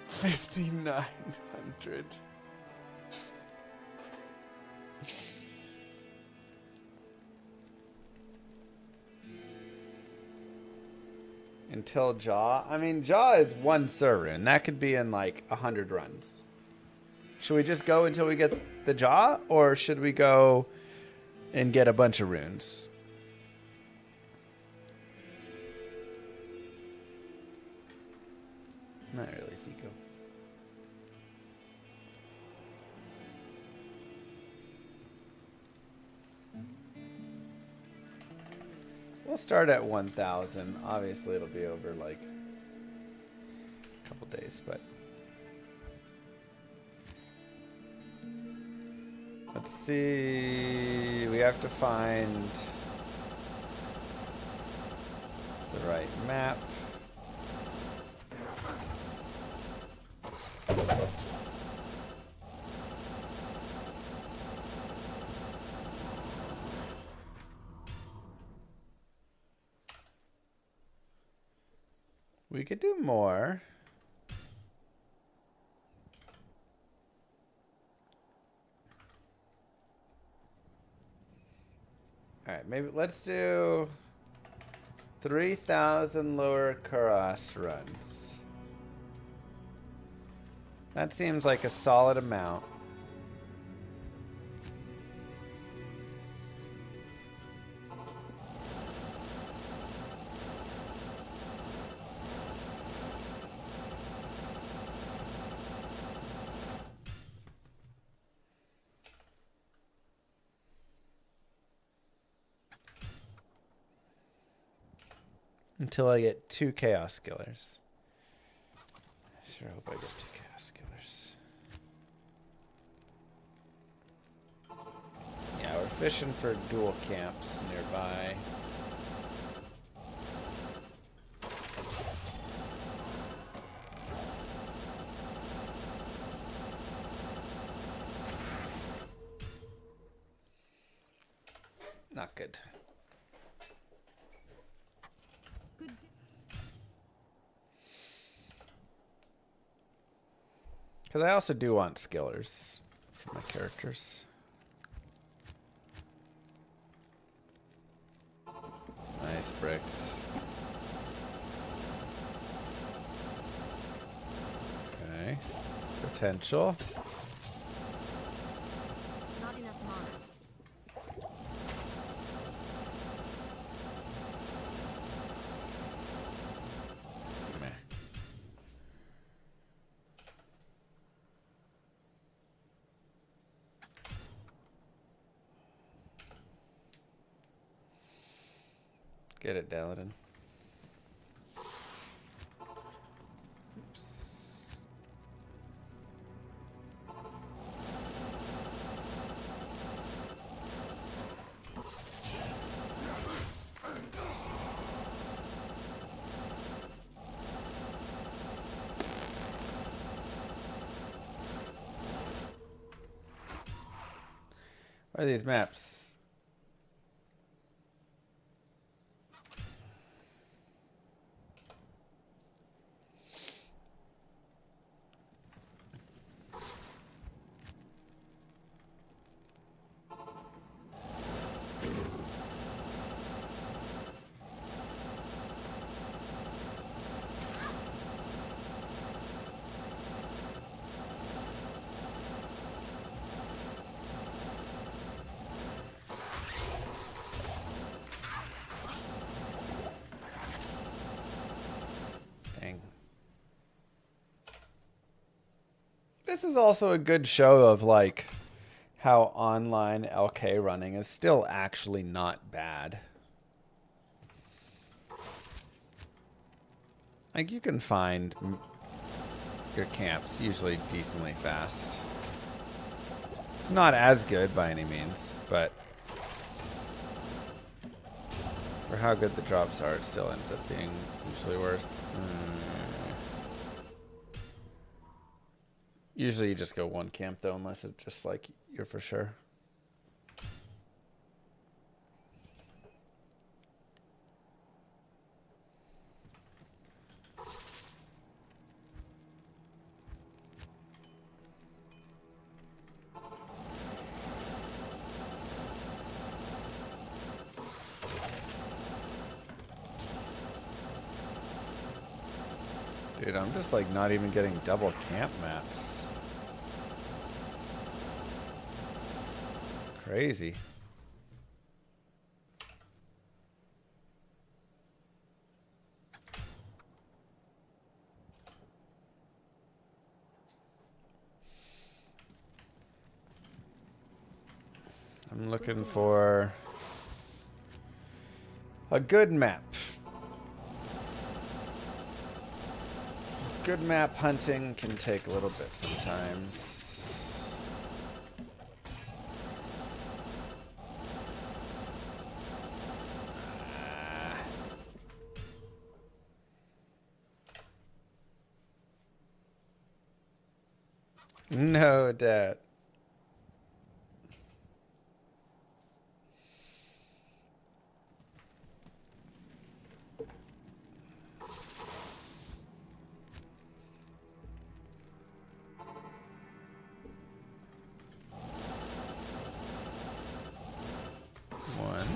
5,900. Until Jaw. I mean, Jaw is one server, and that could be in like 100 runs. Should we just go until we get the Jaw, or should we go and get a bunch of runes? Not really, Fico. We'll start at 1,000. Obviously, it'll be over like a couple days, but let's see. We have to find the right map. We could do more. All right, maybe let's do 3,000 lower Kuras runs. That seems like a solid amount. Until I get 2 Chaos Killers. I sure hope I get 2 Chaos Killers. Yeah, we're fishing for dual camps nearby. Not good. Because I also do want skillers for my characters. Nice bricks. Okay. Potential. Not enough mana. Meh. Get it, Daladin. Oops. What are these maps? This is also a good show of like how online LK running is still actually not bad. Like you can find your camps usually decently fast. It's not as good by any means, but for how good the drops are, it still ends up being usually worth. Usually you just go one camp though, unless it's just like you're for sure. Dude, I'm just like not even getting double camp maps. Crazy. I'm looking for a good map. Good map hunting can take a little bit sometimes. No, Dad. One.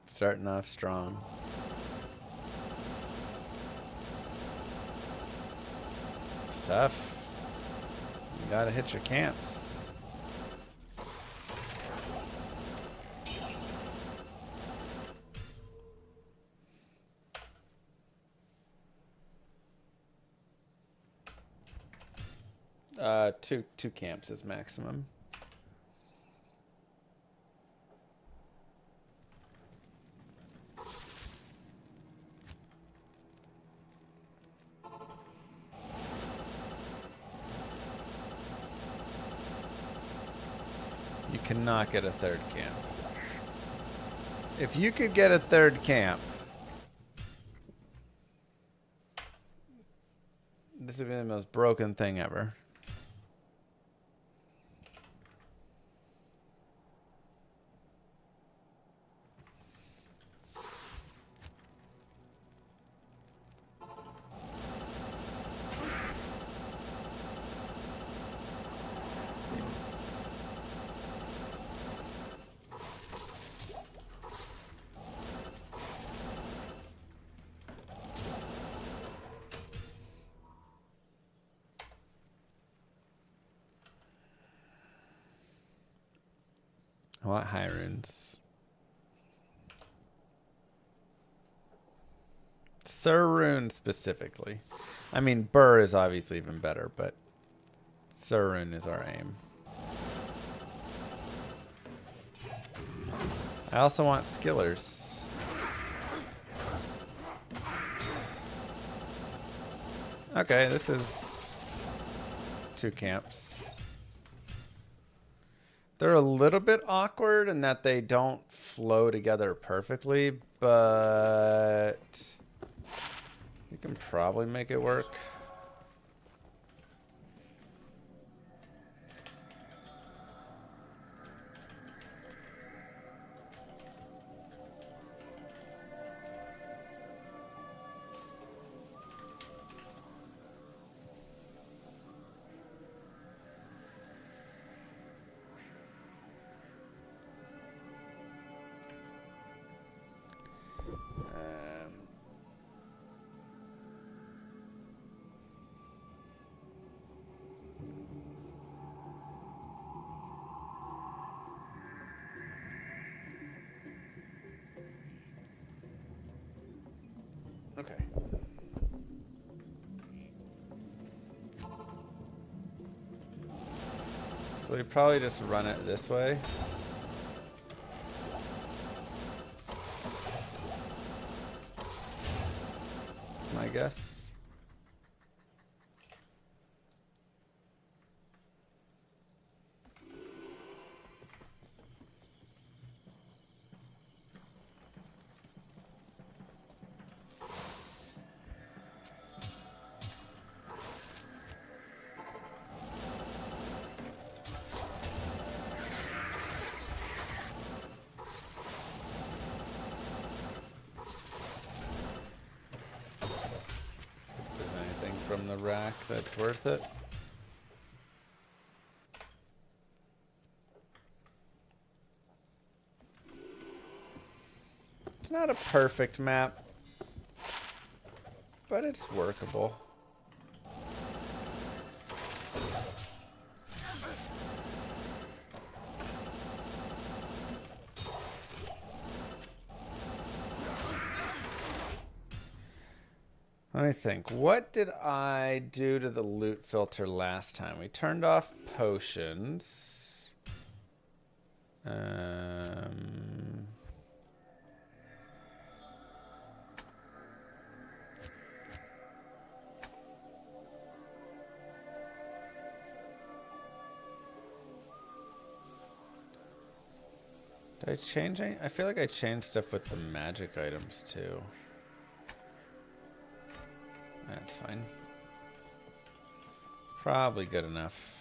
Starting off strong. It's tough. You gotta hit your camps. Two camps is maximum. You cannot get a third camp. If you could get a third camp, this would be the most broken thing ever. I want high runes. Sir rune specifically. I mean, Burr is obviously even better, but Sir rune is our aim. I also want skillers. Okay, this is 2 camps. They're a little bit awkward in that they don't flow together perfectly, but you can probably make it work. Okay. So we probably just run it this way. That's my guess. From the rack that's worth it. It's not a perfect map, but it's workable. Let me think. What did I do to the loot filter last time? We turned off potions. Did I change any? I feel like I changed stuff with the magic items too. That's fine. Probably good enough.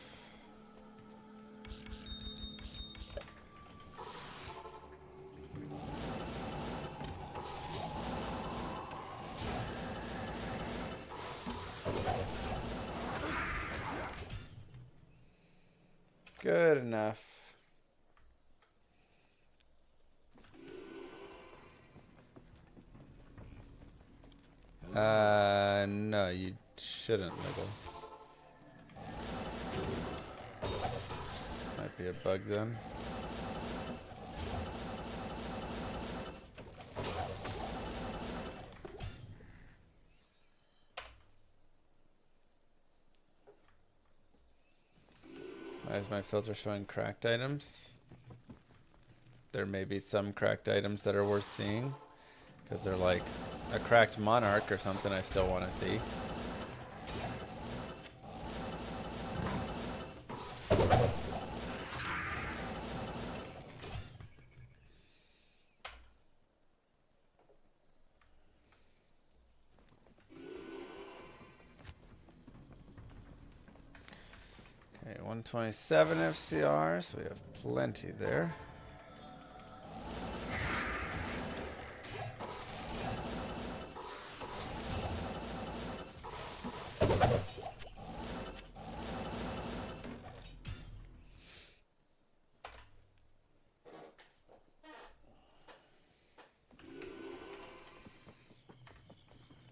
Good enough. No, you shouldn't niggle. Might be a bug then. Why is my filter showing cracked items? There may be some cracked items that are worth seeing, because they're like a cracked monarch or something I still want to see. Okay, 127 FCR, so we have plenty there.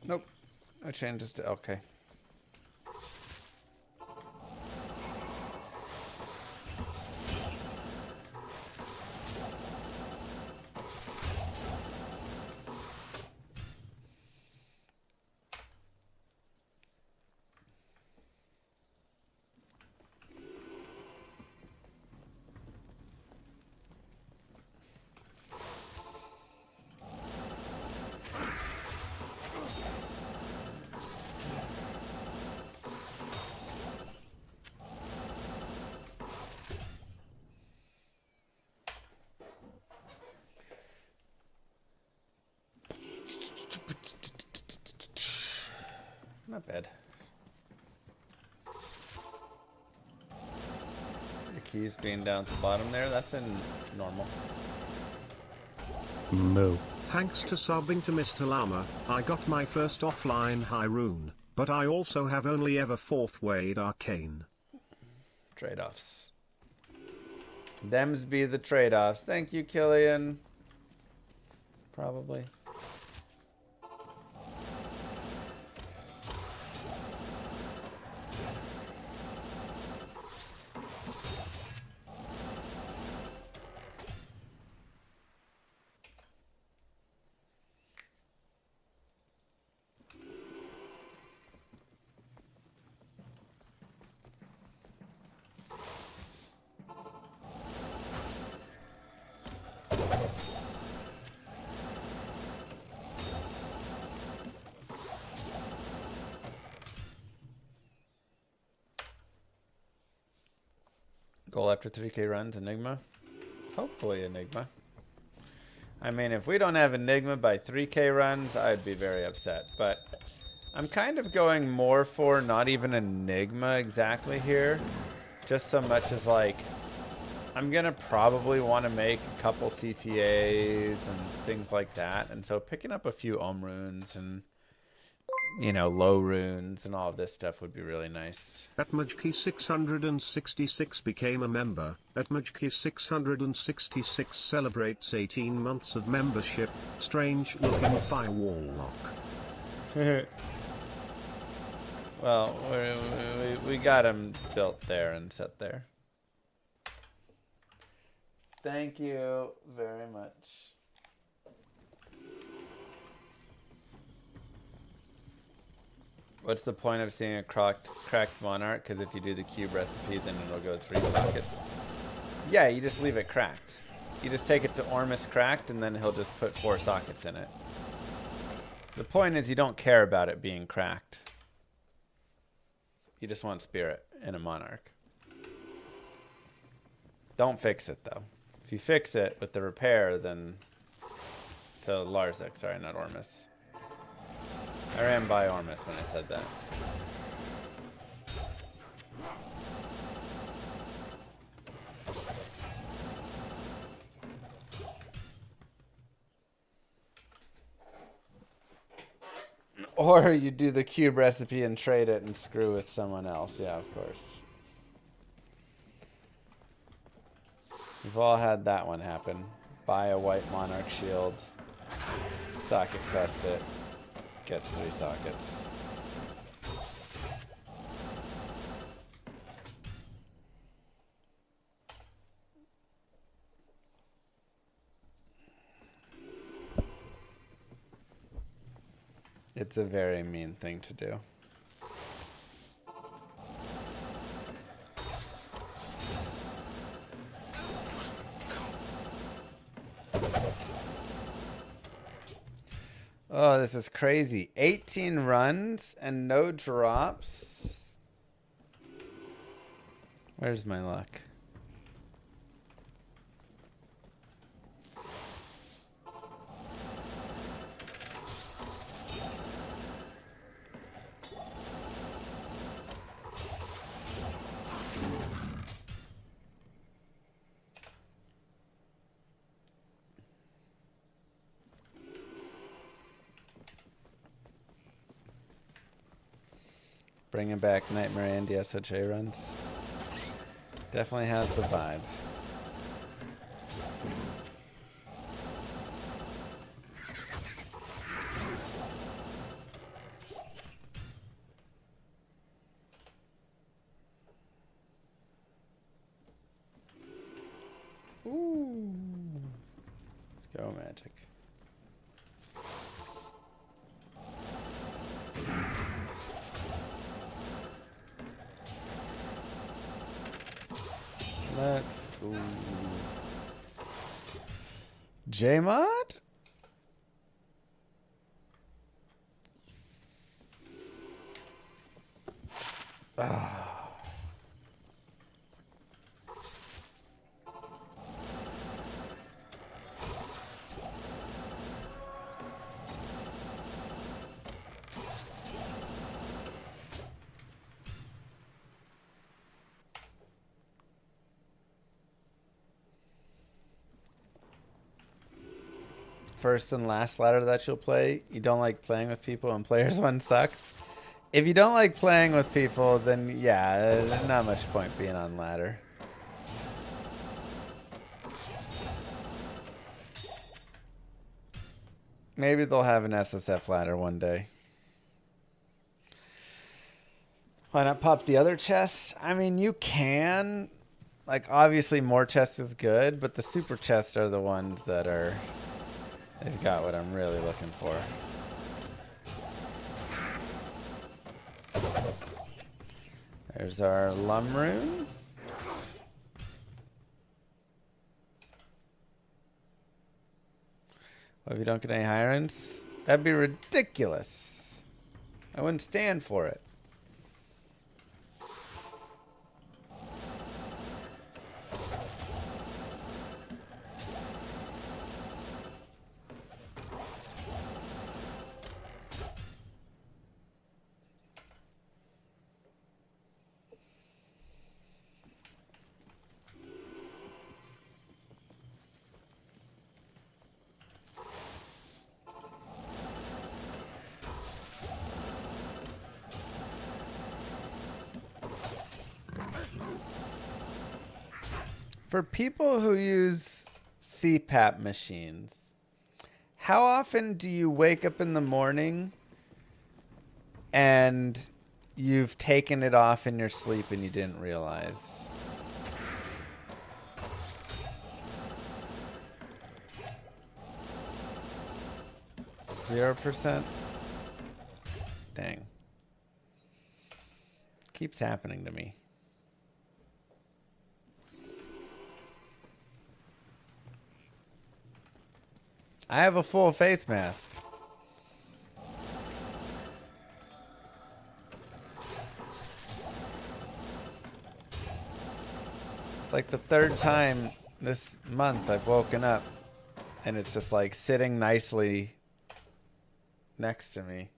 Nope, no changes to, okay. Not bad. The keys being down at the bottom there, that's in normal. Moo. Thanks to subbing to Mr. Llama, I got my first offline high rune, but I also have only ever 4th Wade Arcane. Trade-offs. Thems be the trade-offs. Thank you, Killian. Probably. Goal after 3K runs, Enigma. Hopefully Enigma. I mean, if we don't have Enigma by 3K runs, I'd be very upset. But I'm kind of going more for not even Enigma exactly here. Just so much as like, I'm going to probably want to make a couple CTAs and things like that. And so picking up a few runes and, you know, low runes and all of this stuff would be really nice. Atmajki666 became a member. Atmajki666 celebrates 18 months of membership. Strange looking firewall lock. Well, we got him built there and set there. Thank you very much. What's the point of seeing a cracked monarch? Because if you do the cube recipe, then it'll go 3 sockets. Yeah, you just leave it cracked. You just take it to Ormus cracked, and then he'll just put 4 sockets in it. The point is you don't care about it being cracked. You just want spirit in a monarch. Don't fix it, though. If you fix it with the repair, then... To Larzek, sorry, not Ormus. I ran by Ormus when I said that. Or you do the cube recipe and trade it and screw with someone else. Yeah, of course. We've all had that one happen. Buy a white monarch shield. Socket crest it. Gets 3 sockets. It's a very mean thing to do. Oh, this is crazy. 18 runs and no drops. Where's my luck? Bringing back Nightmare Andy SOJ runs. Definitely has the vibe. Ooh. Let's go, Magic. Let's go. Jmod? first and last ladder that you'll play. You don't like playing with people and players one sucks. If you don't like playing with people, then yeah, there's not much point being on ladder. Maybe they'll have an SSF ladder one day. Why not pop the other chest? I mean, you can. Like, obviously more chests is good, but the super chests are the ones that are... They've got what I'm really looking for. There's our Lum rune. What if you don't get any hirons? That'd be ridiculous. I wouldn't stand for it. For people who use CPAP machines, how often do you wake up in the morning and you've taken it off in your sleep and you didn't realize? %? Dang. Keeps happening to me. I have a full face mask. It's like the third time this month I've woken up and it's just like sitting nicely next to me.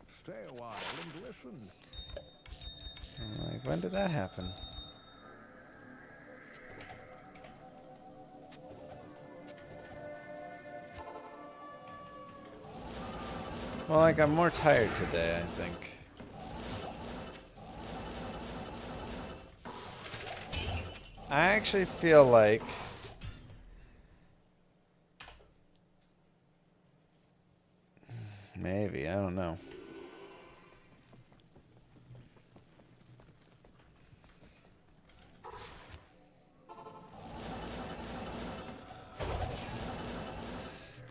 Stay a while and listen. I'm like, when did that happen? Well, like, I'm more tired today, I think. I actually feel like maybe, I don't know.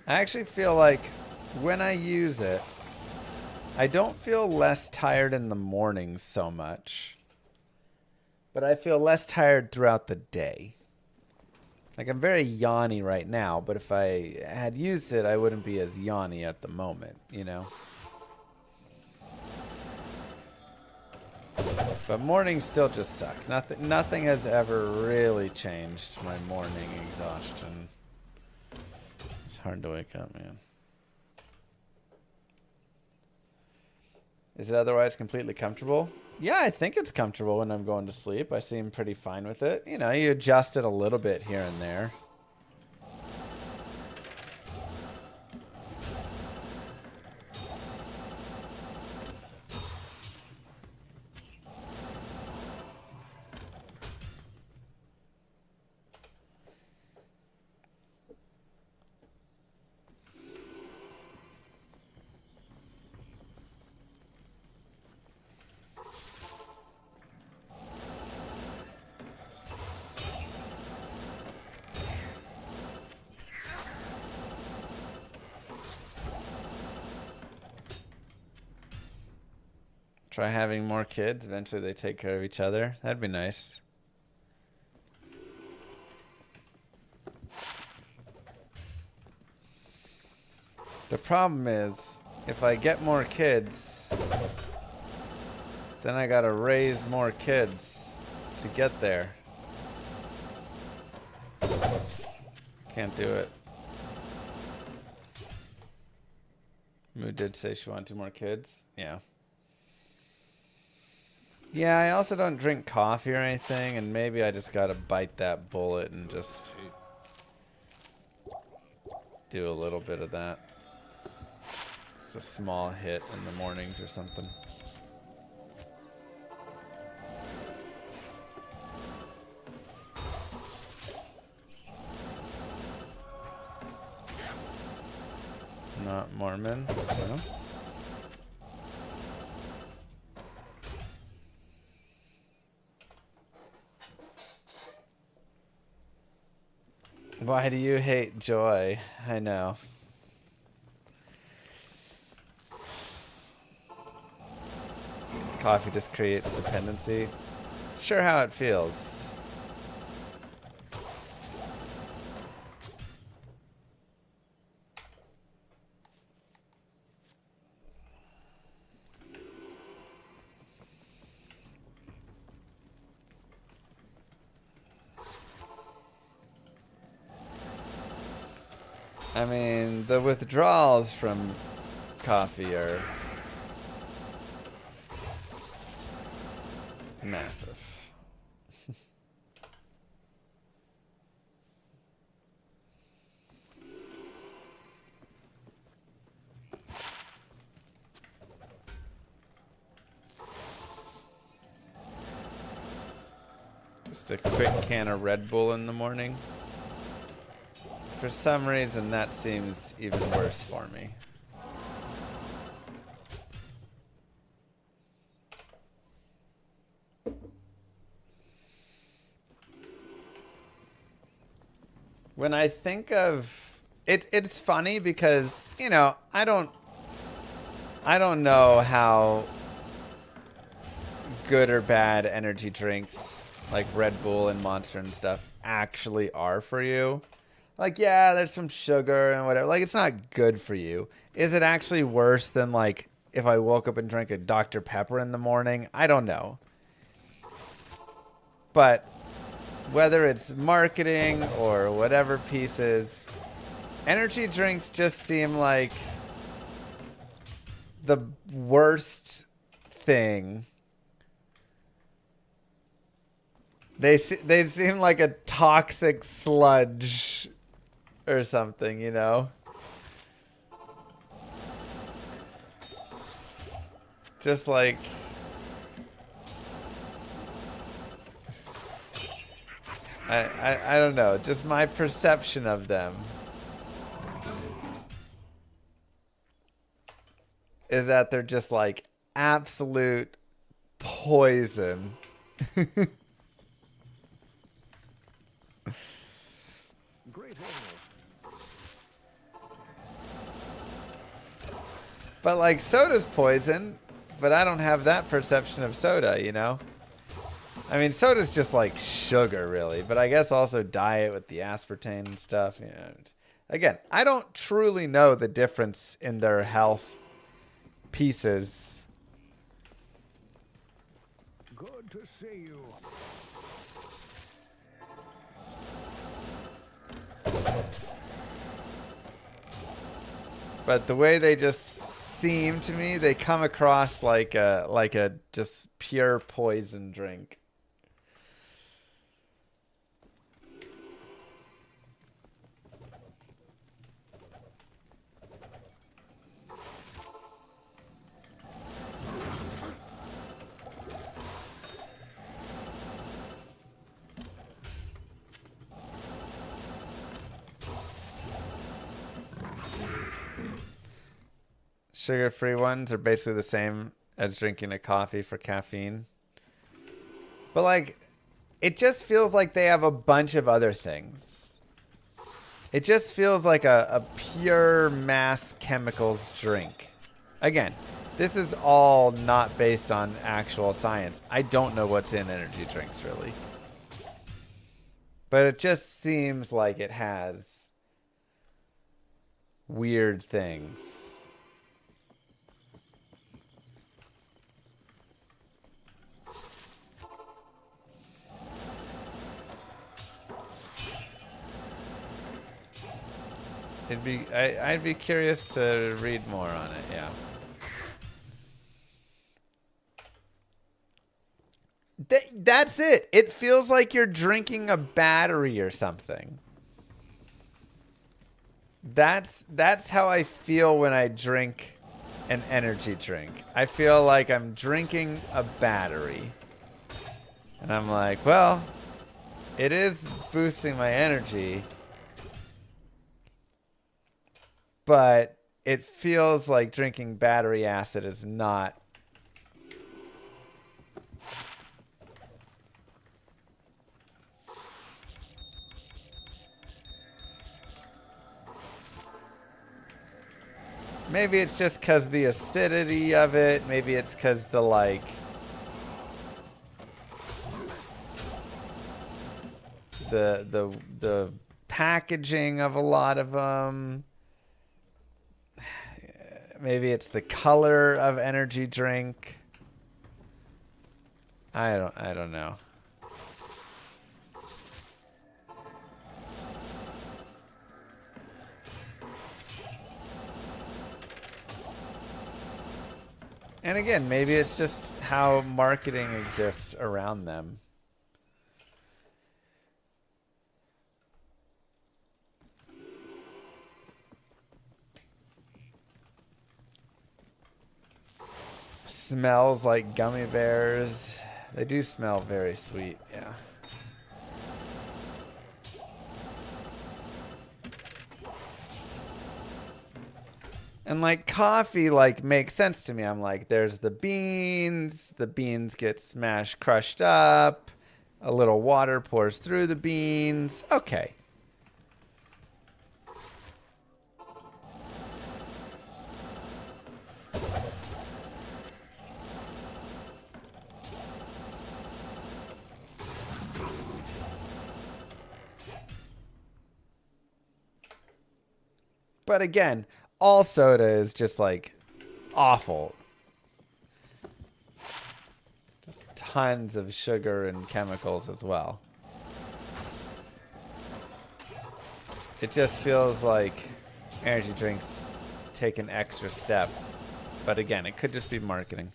I actually feel like when I use it, I don't feel less tired in the mornings so much, but I feel less tired throughout the day. Like, I'm very yawny right now, but if I had used it, I wouldn't be as yawny at the moment, you know? But mornings still just suck. Nothing has ever really changed my morning exhaustion. It's hard to wake up, man. Is it otherwise completely comfortable? Yeah, I think it's comfortable when I'm going to sleep. I seem pretty fine with it. You know, you adjust it a little bit here and there. Try having more kids. Eventually they take care of each other. That'd be nice. The problem is, if I get more kids, then I gotta raise more kids to get there. Can't do it. Moo did say she wanted 2 more kids. Yeah. Yeah, I also don't drink coffee or anything, and maybe I just gotta bite that bullet and just do a little bit of that. Just a small hit in the mornings or something. Not Mormon, no. Why do you hate joy? I know. Coffee just creates dependency. It's sure how it feels. I mean, the withdrawals from coffee are massive. Just a quick can of Red Bull in the morning. For some reason, that seems even worse for me. When I think of it, it's funny because, you know, I don't know how good or bad energy drinks like Red Bull and Monster and stuff actually are for you. Like, yeah, there's some sugar and whatever. Like, it's not good for you. Is it actually worse than, like, if I woke up and drank a Dr. Pepper in the morning? I don't know. But whether it's marketing or whatever pieces, energy drinks just seem like the worst thing. They seem like a toxic sludge or something, you know? Just like... I don't know. Just my perception of them is that they're just like absolute poison. But like soda's poison, but I don't have that perception of soda, you know? I mean, soda's just like sugar, really, but I guess also diet with the aspartame and stuff. You know. Again, I don't truly know the difference in their health pieces. Good to see you. But the way they just seem to me, they come across like a just pure poison drink. Sugar-free ones are basically the same as drinking a coffee for caffeine. But, like, it just feels like they have a bunch of other things. It just feels like a pure mass chemicals drink. Again, this is all not based on actual science. I don't know what's in energy drinks, really. But it just seems like it has weird things. I'd be curious to read more on it, yeah. that's it. It feels like you're drinking a battery or something. That's how I feel when I drink an energy drink. I feel like I'm drinking a battery. And I'm like, well, it is boosting my energy, but it feels like drinking battery acid is not. Maybe it's just because the acidity of it. Maybe it's because the like. The packaging of a lot of them. Maybe it's the color of energy drink. I don't know. And again, maybe it's just how marketing exists around them. Smells like gummy bears. They do smell very sweet, yeah. And like coffee like makes sense to me. I'm like, there's the beans get smashed, crushed up, a little water pours through the beans. Okay. But again, all soda is just like awful. Just tons of sugar and chemicals as well. It just feels like energy drinks take an extra step. But again, it could just be marketing.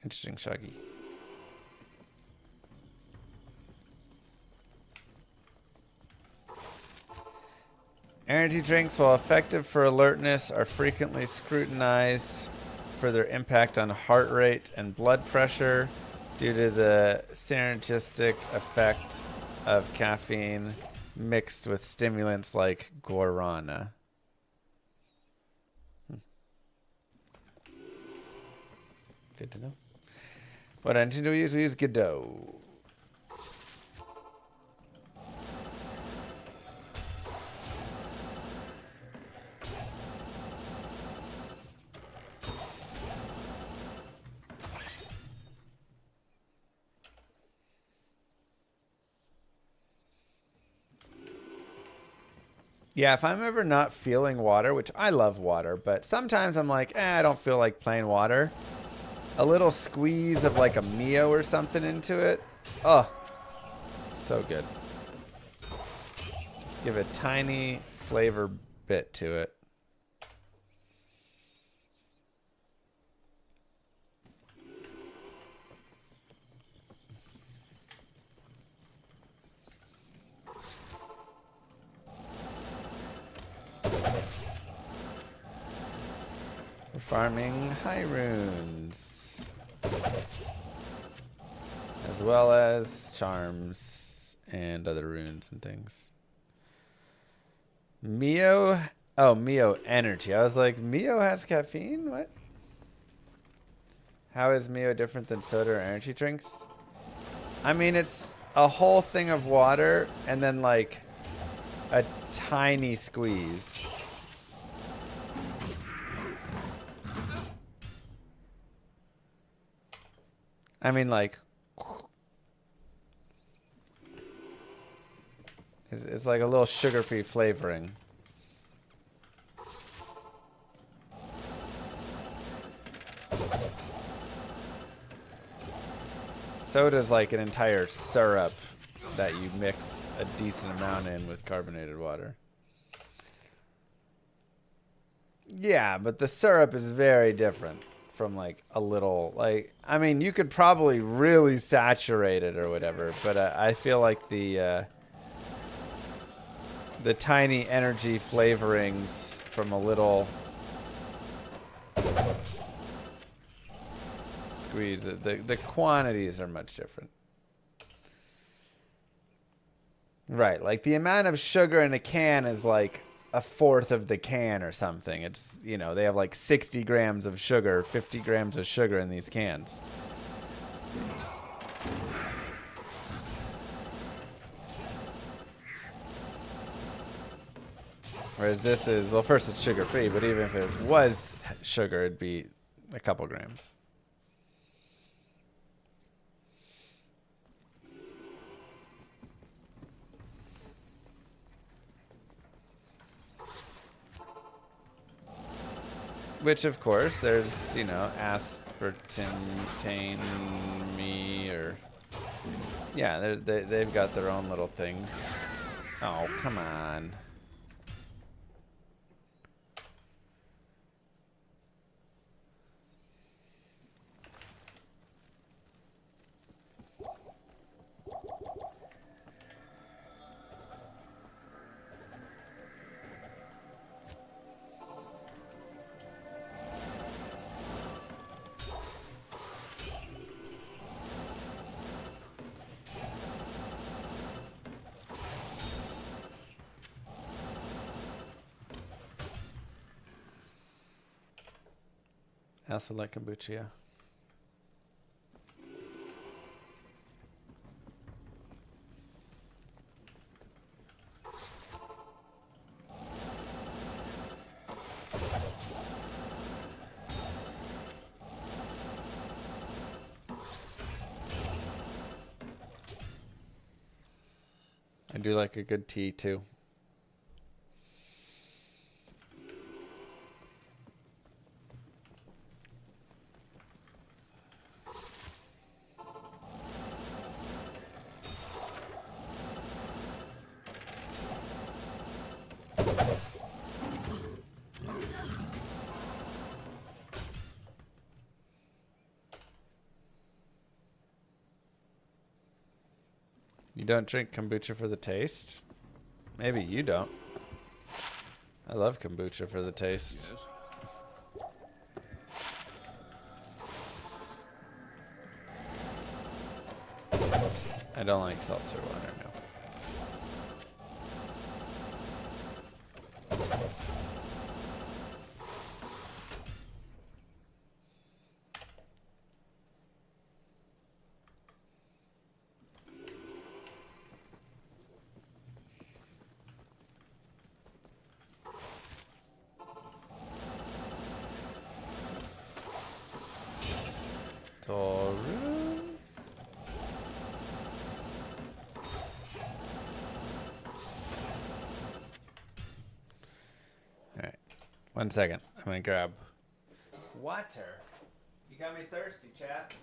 Interesting, Shuggy. Energy drinks, while effective for alertness, are frequently scrutinized for their impact on heart rate and blood pressure due to the synergistic effect of caffeine mixed with stimulants like guarana. Good to know. What engine do we use? We use Godot. Yeah, if I'm ever not feeling water, which I love water, but sometimes I'm like, I don't feel like plain water. A little squeeze of like a Mio or something into it. Oh, so good. Just give a tiny flavor bit to it. We're farming high runes, as well as charms and other runes and things. Mio, oh, Mio energy. I was like, Mio has caffeine? What? How is Mio different than soda or energy drinks? I mean, it's a whole thing of water and then like a tiny squeeze. I mean, like, it's like a little sugar-free flavoring. Soda's like an entire syrup that you mix a decent amount in with carbonated water. Yeah, but the syrup is very different from like a little, like, I mean, you could probably really saturate it or whatever, but I feel like the tiny energy flavorings from a little squeeze, the quantities are much different. Right, like the amount of sugar in a can is like a fourth of the can or something. It's, you know, they have like 60 grams of sugar, 50 grams of sugar in these cans. Whereas this is, well, first it's sugar free, but even if it was sugar, it'd be a couple grams. Which, of course, there's, you know, aspartame me, or yeah, they've got their own little things. Oh, come on. I also like kombucha, yeah. I do like a good tea, too. You don't drink kombucha for the taste? Maybe you don't. I love kombucha for the taste. I don't like seltzer water, no. Toru? Alright. 1 second. I'm gonna grab water. You got me thirsty, chat.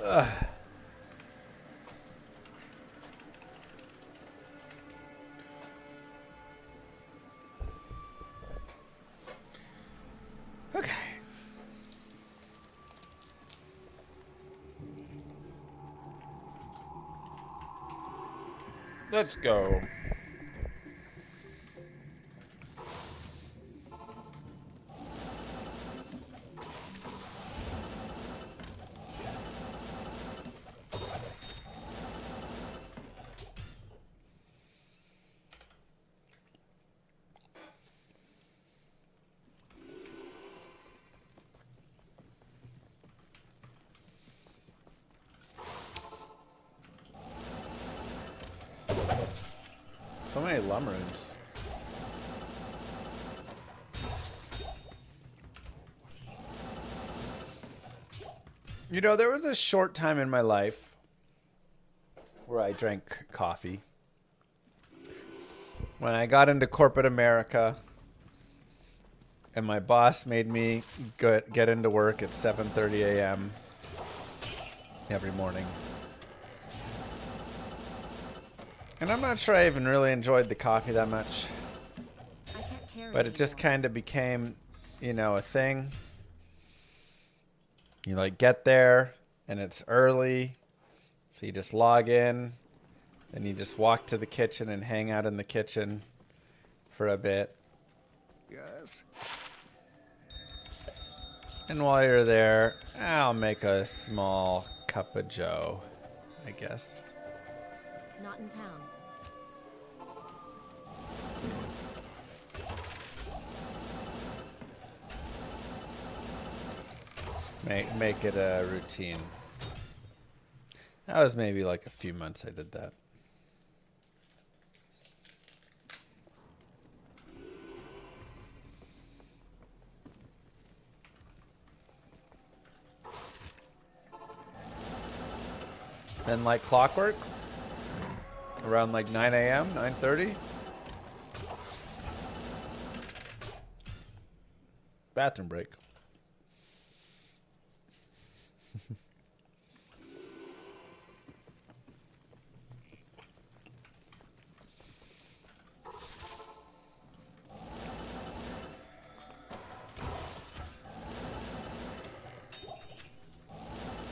Okay. Let's go. So many Llama rooms. You know, there was a short time in my life where I drank coffee. When I got into corporate America and my boss made me get into work at 7:30 a.m. every morning. And I'm not sure I even really enjoyed the coffee that much. I can't carry But it just anymore. kind of became, you know, a thing. You like get there and it's early. So you just log in and you just walk to the kitchen and hang out in the kitchen for a bit. Yes. And while you're there, I'll make a small cup of joe, I guess. Not in town. Make it a routine. That was maybe like a few months I did that. Then like clockwork, around like 9 a.m., 9:30. Bathroom break.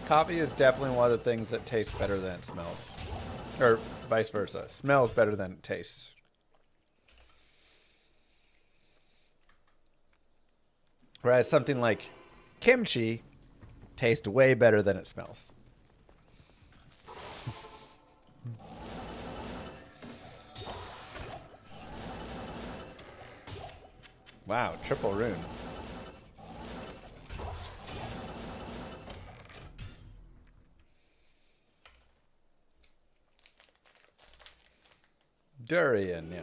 Coffee is definitely one of the things that tastes better than it smells. Or vice versa. Smells better than it tastes. Whereas something like kimchi tastes way better than it smells. Wow, triple rune. Durian, yeah.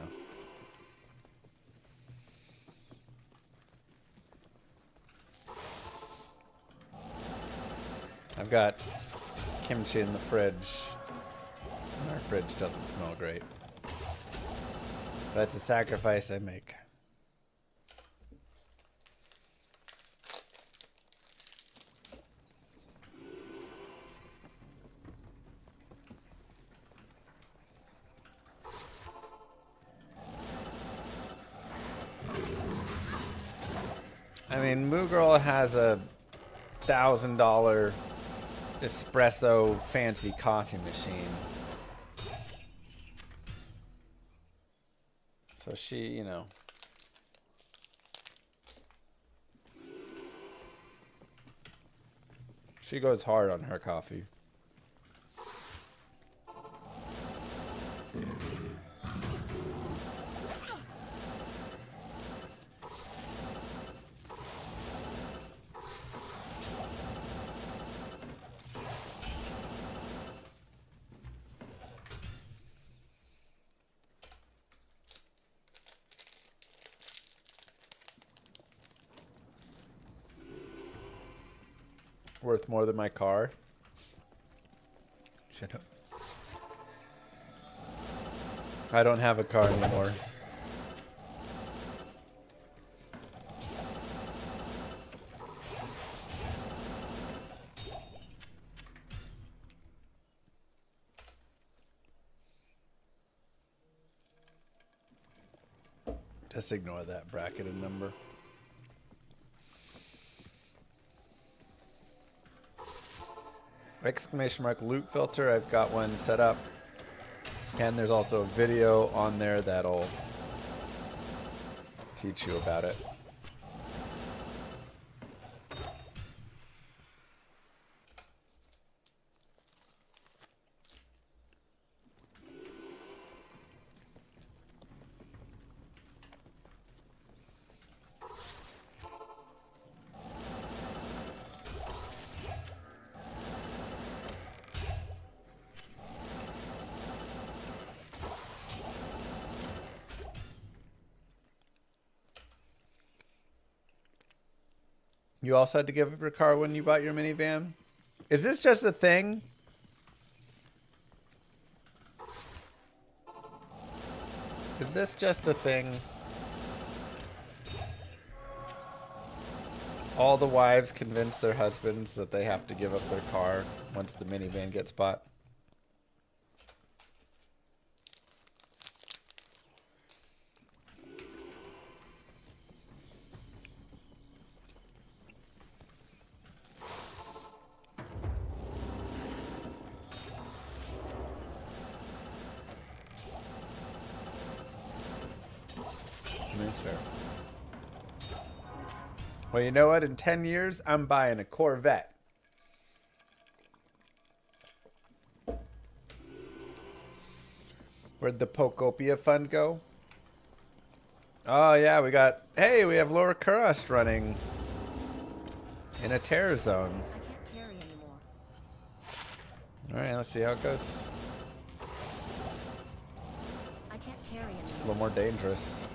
I've got kimchi in the fridge. And our fridge doesn't smell great. That's a sacrifice I make. I mean, Moo Girl has a $1,000 espresso fancy coffee machine. So she, you know. She goes hard on her coffee. Worth more than my car. Shut up. I don't have a car anymore. Just ignore that bracketed number. Exclamation mark loot filter. I've got one set up. And there's also a video on there that'll teach you about it. You also had to give up your car when you bought your minivan? Is this just a thing? Is this just a thing? All the wives convince their husbands that they have to give up their car once the minivan gets bought. That's fair. Well, you know what? In 10 years, I'm buying a Corvette. Where'd the Pocopia fund go? Oh, yeah, we got... Hey, we have Laura Kurust running in a terror zone. I can't carry anymore. All right, let's see how it goes. I can't carry anymore. It's a little more dangerous.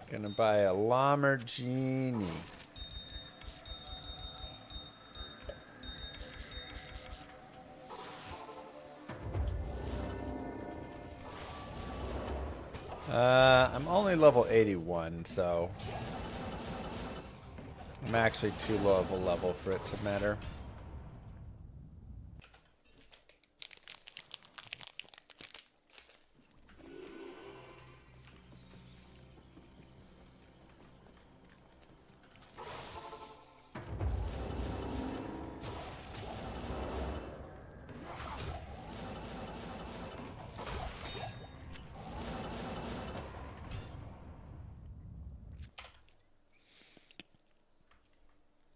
Gonna buy a Lamborghini. I'm only level 81, so I'm actually too low of a level for it to matter.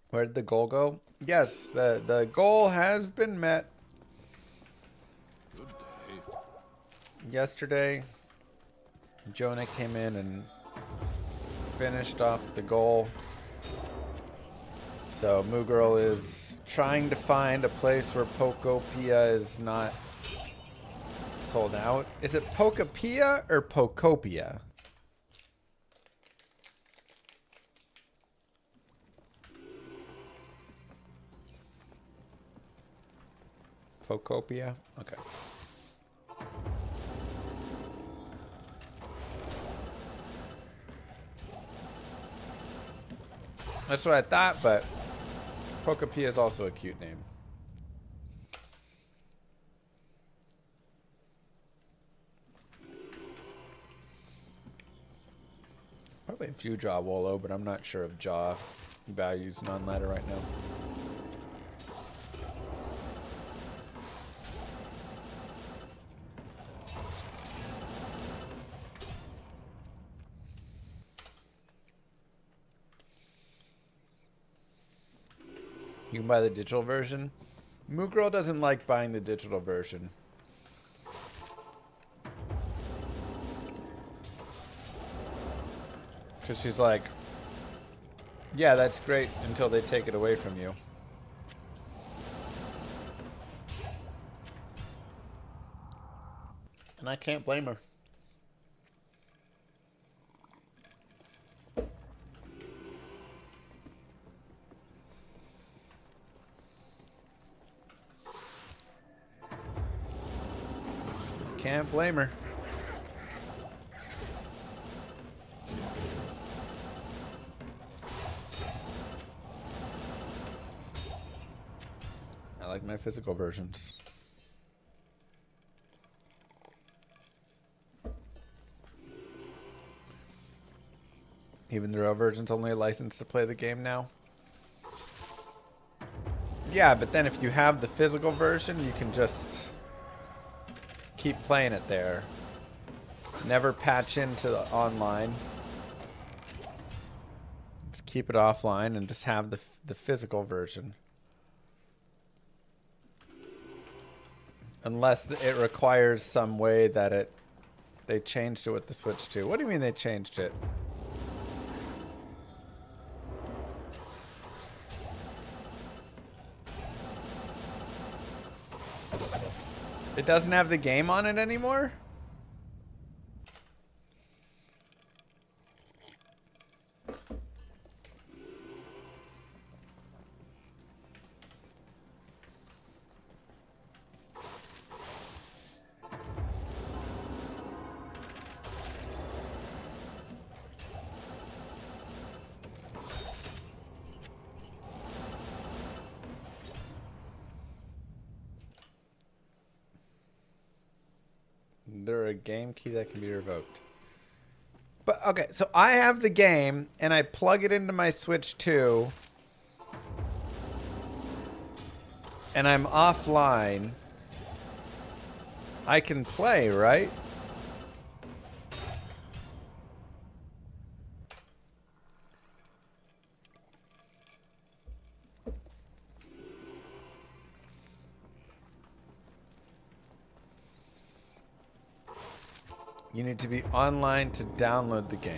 Where did the goal go? Yes, the goal has been met. Good day. Yesterday, Jonah came in and finished off the goal. So Moo Girl is trying to find a place where Pocopia is not sold out. Is it Pocopia or Pocopia? Pocopia? Okay. That's what I thought, but Pocopia is also a cute name. Probably a few jaw Wolo, but I'm not sure of jaw values non-ladder right now. You can buy the digital version. Moo Girl doesn't like buying the digital version. Because she's like, yeah, that's great until they take it away from you. And I can't blame her. Can't blame her. like my physical versions. Even the real version's only a license to play the game now. Yeah, but then if you have the physical version, you can just keep playing it there. Never patch into the online. Just keep it offline and just have the physical version. Unless it requires some way that they changed it with the Switch 2. What do you mean they changed it? It doesn't have the game on it anymore? There a game key that can be revoked. But okay, so I have the game and I plug it into my Switch 2 and I'm offline. I can play, right? You need to be online to download the game.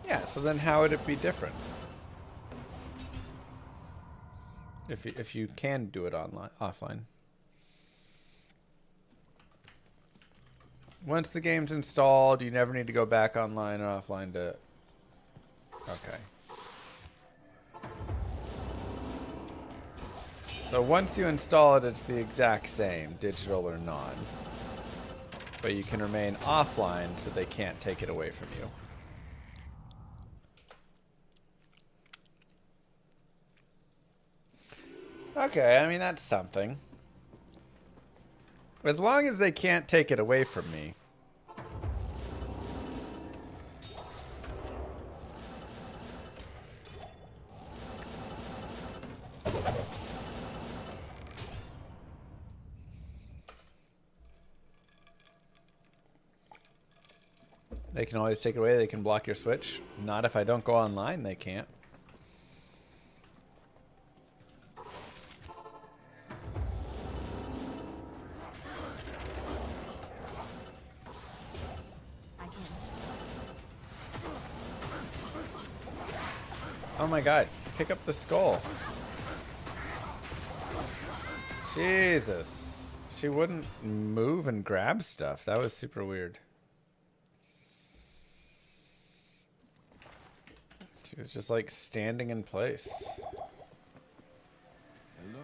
Yeah, so then how would it be different? If you can do it offline. Once the game's installed, you never need to go back online or offline to... Okay. So once you install it, it's the exact same, digital or non. But you can remain offline so they can't take it away from you. Okay, I mean, that's something. As long as they can't take it away from me. They can always take it away. They can block your Switch. Not if I don't go online, they can't. I can't. Oh my god. Pick up the skull. Jesus. She wouldn't move and grab stuff. That was super weird. She was just like standing in place. Hello.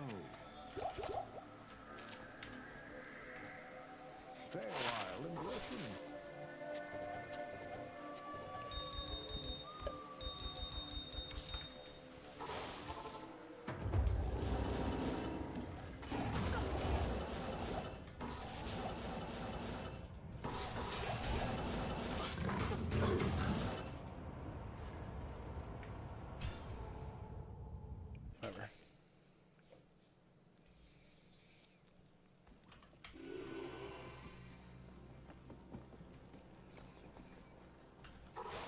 Stay a while and listen. Whatever.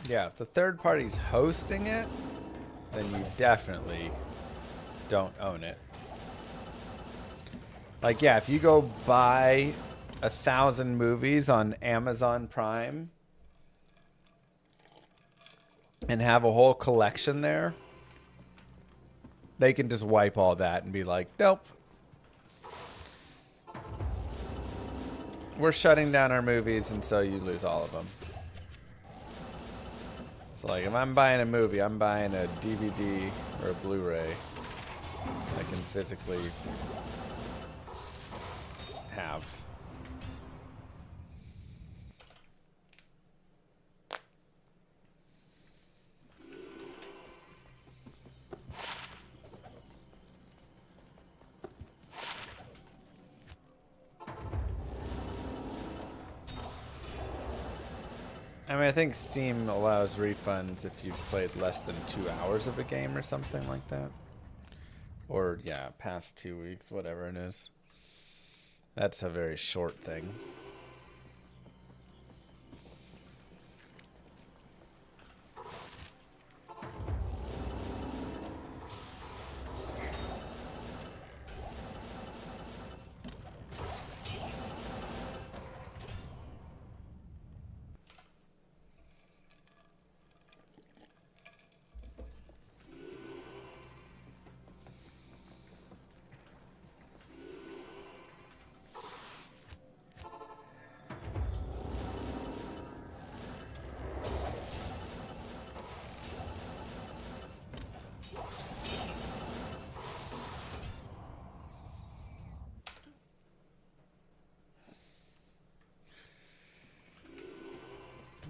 Yeah, if the third party's hosting it, then you definitely don't own it. Like, yeah, if you go buy 1,000 movies on Amazon Prime and have a whole collection there, they can just wipe all that and be like, nope. We're shutting down our movies, and so you lose all of them. So, like, if I'm buying a movie, I'm buying a DVD or a Blu-ray I can physically have. I mean, I think Steam allows refunds if you've played less than 2 hours of a game or something like that. Or, yeah, past 2 weeks, whatever it is. That's a very short thing.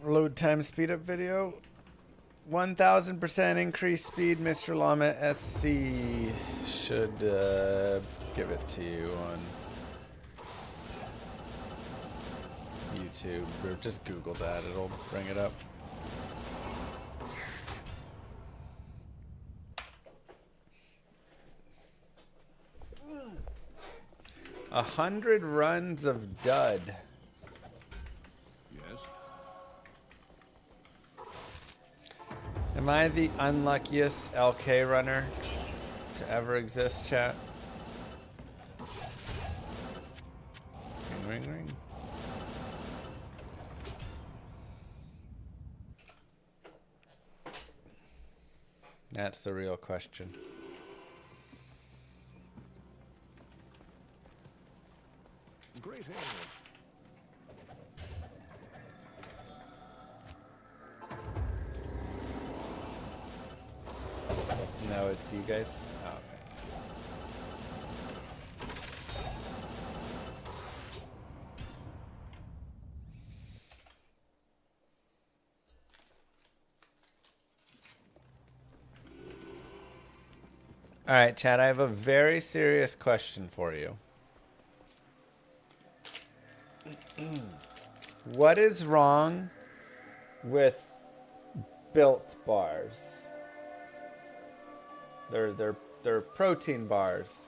Load time speed up video. 1000% increased speed, Mr. Llama SC. Should give it to you on YouTube. Or just Google that, it'll bring it up. A 100 runs of dud. Yes? Am I the unluckiest LK runner to ever exist, chat? Ring, ring, ring. That's the real question. Greetings. No, it's you guys. Oh, okay. All right, Chad, I have a very serious question for you. What is wrong with built bars? They're protein bars,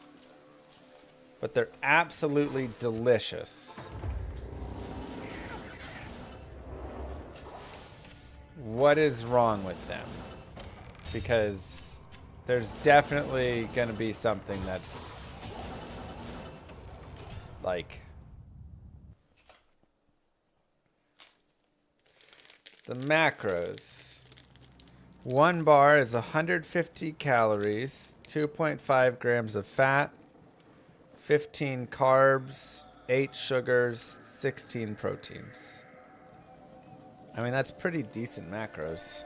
but they're absolutely delicious. What is wrong with them? Because there's definitely going to be something that's like the macros. One bar is 150 calories, 2.5 grams of fat, 15 carbs, 8 sugars, 16 proteins. I mean, that's pretty decent macros.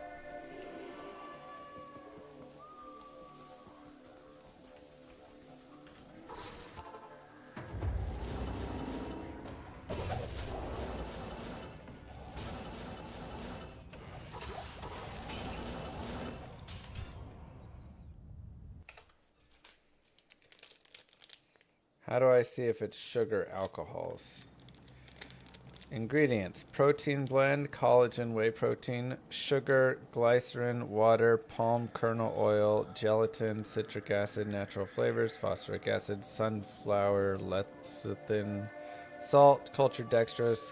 How do I see if it's sugar alcohols? Ingredients: protein blend, collagen, whey protein, sugar, glycerin, water, palm kernel oil, gelatin, citric acid, natural flavors, phosphoric acid, sunflower lecithin, salt, cultured dextrose,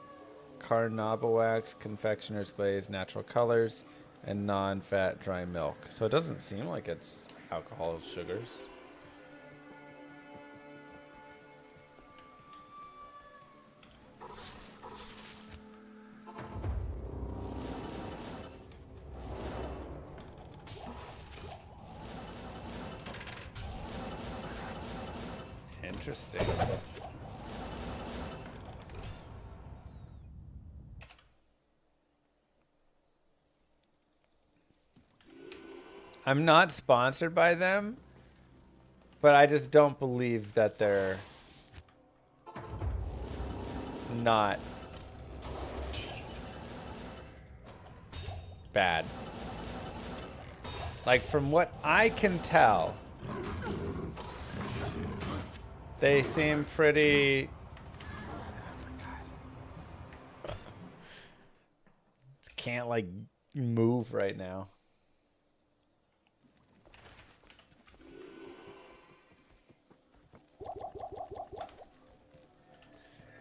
carnauba wax, confectioner's glaze, natural colors, and non-fat dry milk. So it doesn't seem like it's alcohol sugars. Interesting. I'm not sponsored by them, but I just don't believe that they're not bad. Like, from what I can tell, they seem pretty... Oh my God. can't like move right now.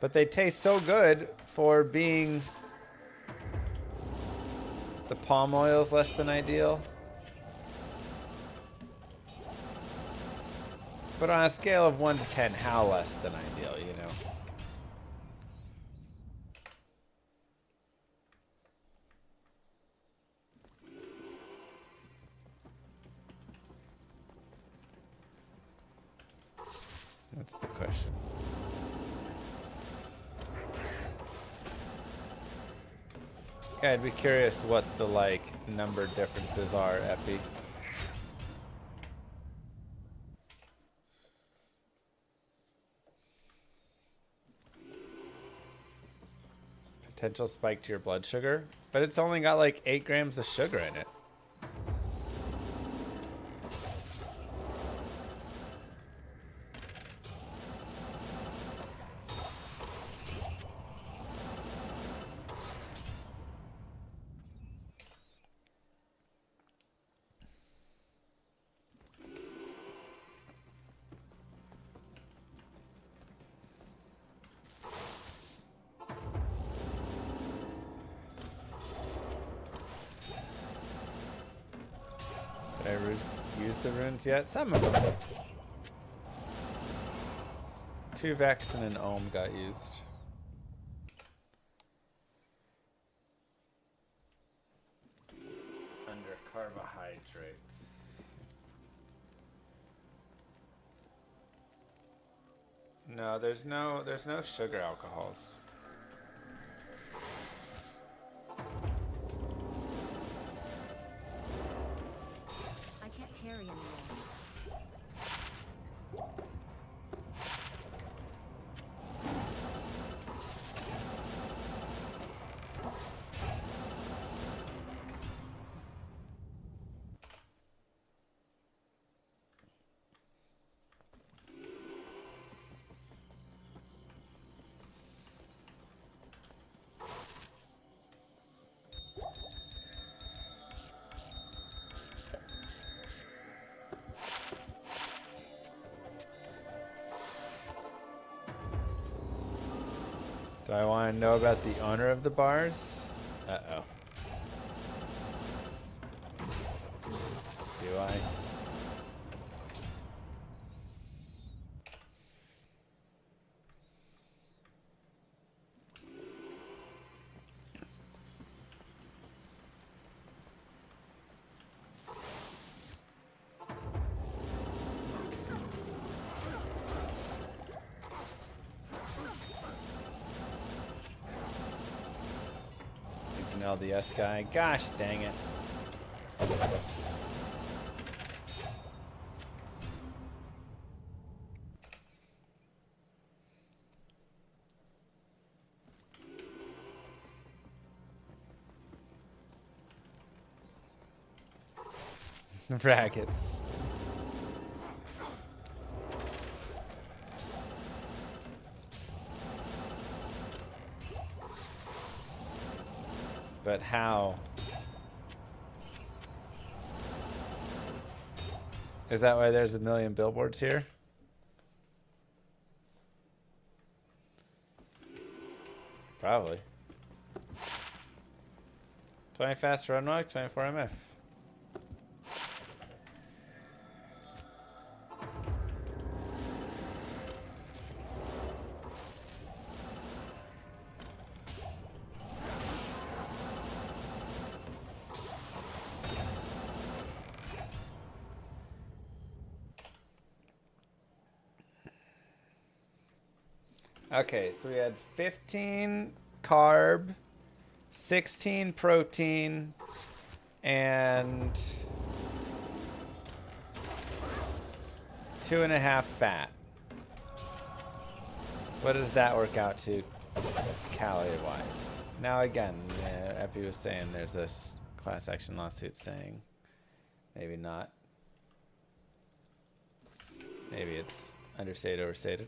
But they taste so good for being the palm oil's less than ideal. But on a scale of 1 to 10, how less than ideal, you know? That's the question. Yeah, I'd be curious what the like number differences are, Epi. Potential spike to your blood sugar, but it's only got like 8 grams of sugar in it. Did I use the runes yet? Some of them. 2 Vex and an Ohm got used. Under carbohydrates. No, there's no sugar alcohols. I can't carry anymore. Do I want to know about the owner of the bars? Uh-oh. Do I? He's an LDS guy. Gosh dang it. Rackets. But how? Is that why there's a million billboards here? Probably. 20 fast run walk, 24 MF. Okay, so we had 15 carb, 16 protein, and 2.5 fat. What does that work out to calorie-wise? Now again, Epi was saying there's this class action lawsuit saying maybe not. Maybe it's understated, overstated.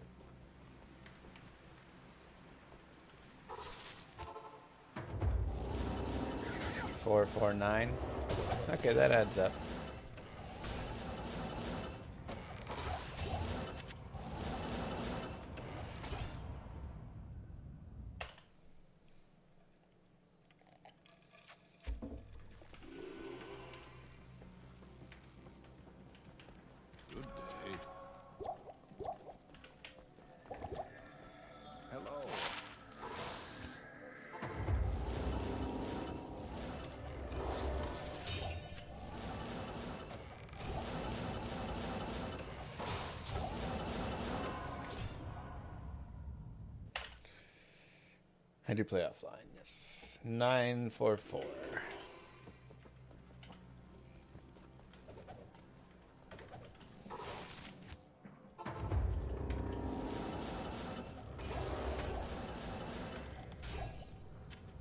449. Okay, that adds up. Good day. Hello. I do play offline, yes. 944.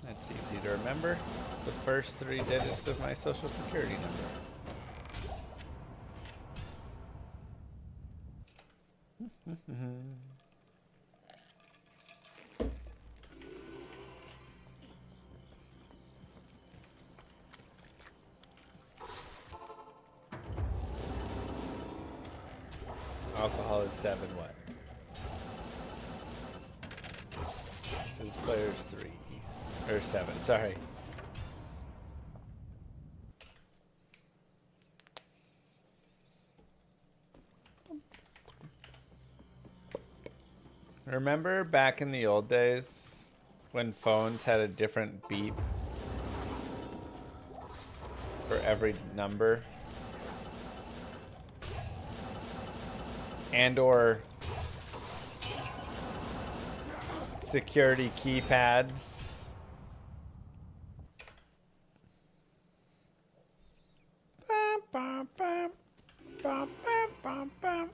That's easy to remember. It's the first 3 digits of my social security number. Alcohol is 7 what? This is players 3. Or 7, sorry. Remember back in the old days when phones had a different beep for every number? And or security keypads. Bum, bum, bum, bum, bum, bum, bum.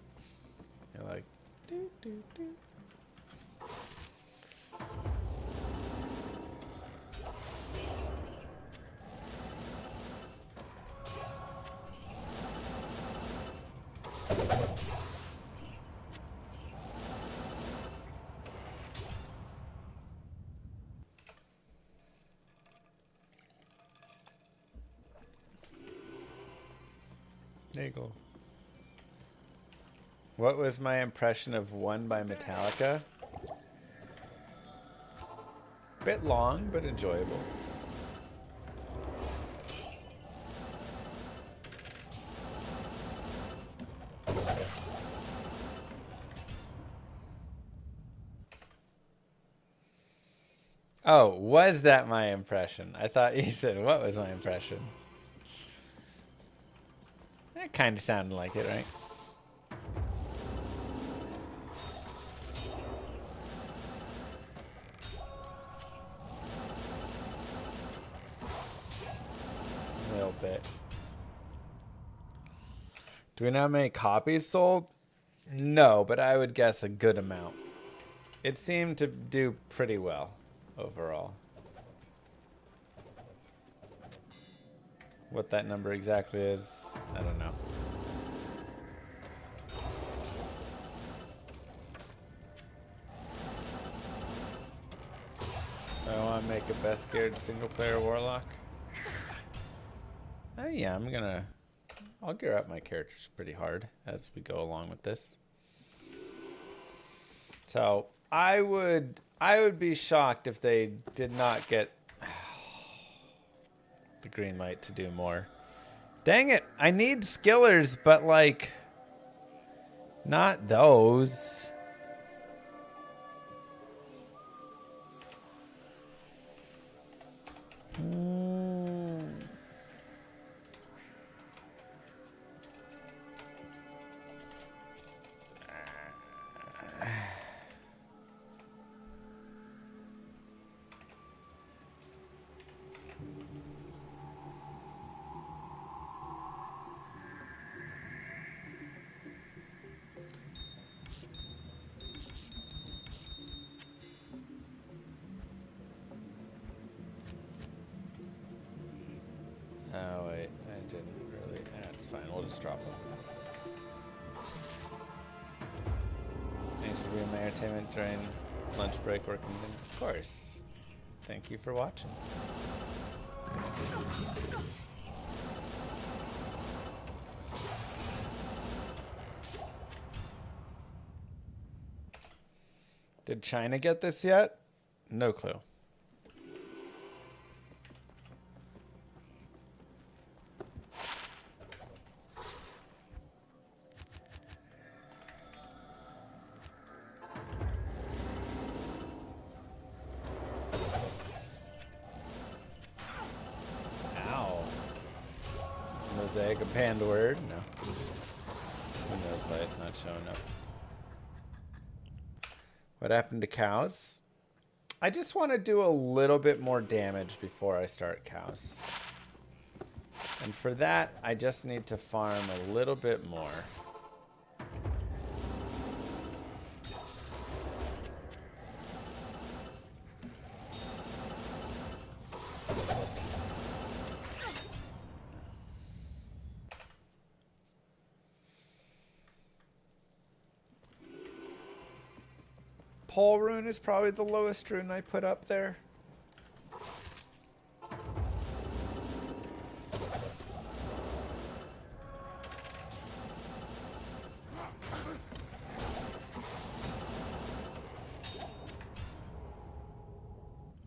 You're like, doo, doo, doo. There you go. What was my impression of One by Metallica? Bit long, but enjoyable. Oh, was that my impression? I thought you said, what was my impression? That kind of sounded like it, right? A little bit. Do we know how many copies sold? No, but I would guess a good amount. It seemed to do pretty well overall. What that number exactly is, I don't know. I want to make a best geared single player Warlock. Yeah, I'll gear up my characters pretty hard as we go along with this. So I would be shocked if they did not get the green light to do more. Dang it, I need skillers, but like not those. Oh wait, I didn't really. That's fine. We'll just drop them. Thanks for being my entertainment during lunch break working. Of course. Thank you for watching. Did China get this yet? No clue. Ow. Is mosaic a banned word? No. Who knows why it's not showing up. What happened to cows? I just want to do a little bit more damage before I start cows. And for that, I just need to farm a little bit more. Pole rune is probably the lowest rune I put up there.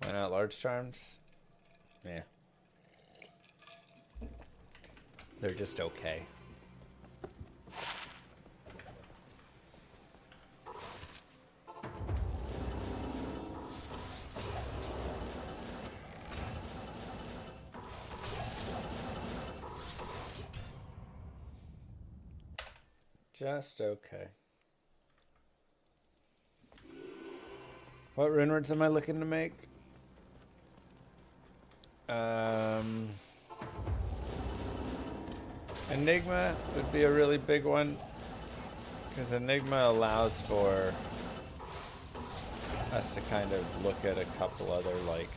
Why not large charms? Yeah. They're just okay. Just okay. What rune words am I looking to make? Enigma would be a really big one, because Enigma allows for us to kind of look at a couple other like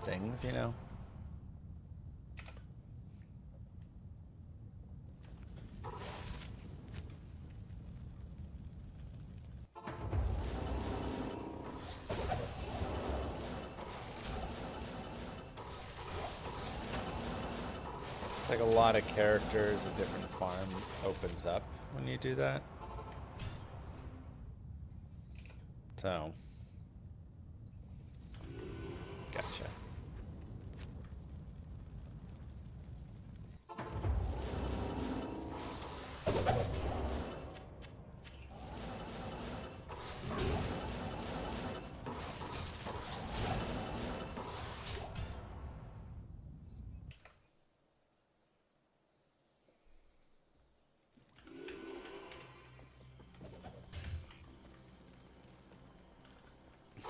things, you know. Like a lot of characters, a different farm opens up when you do that. So, gotcha.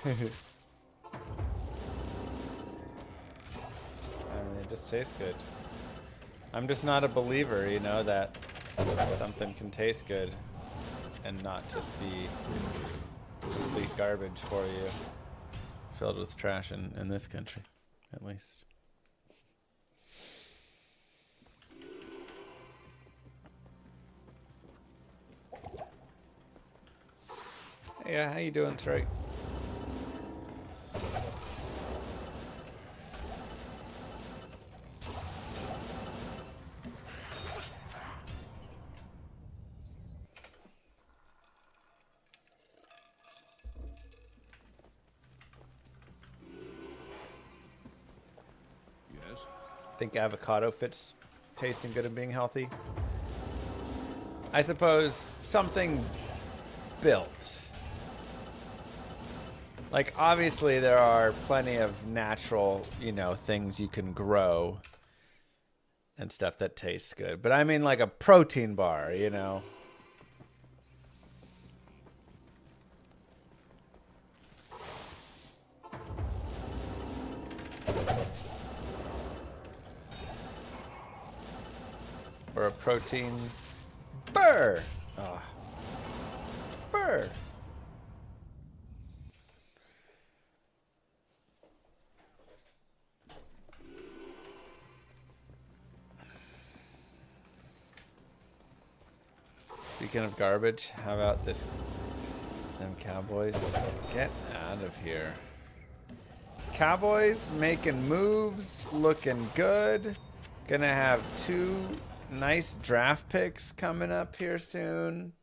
I mean, it just tastes good. I'm just not a believer, you know, that something can taste good and not just be complete garbage for you, filled with trash in this country, at least. Hey, how you doing, Trey? Think avocado fits tasting good and being healthy? I suppose something built. Like, obviously there are plenty of natural, you know, things you can grow and stuff that tastes good. But I mean like a protein bar, you know. Or a protein burr. Oh. Burr. Speaking of garbage, how about this? Them Cowboys, get out of here. Cowboys making moves, looking good. Gonna have 2 nice draft picks coming up here soon.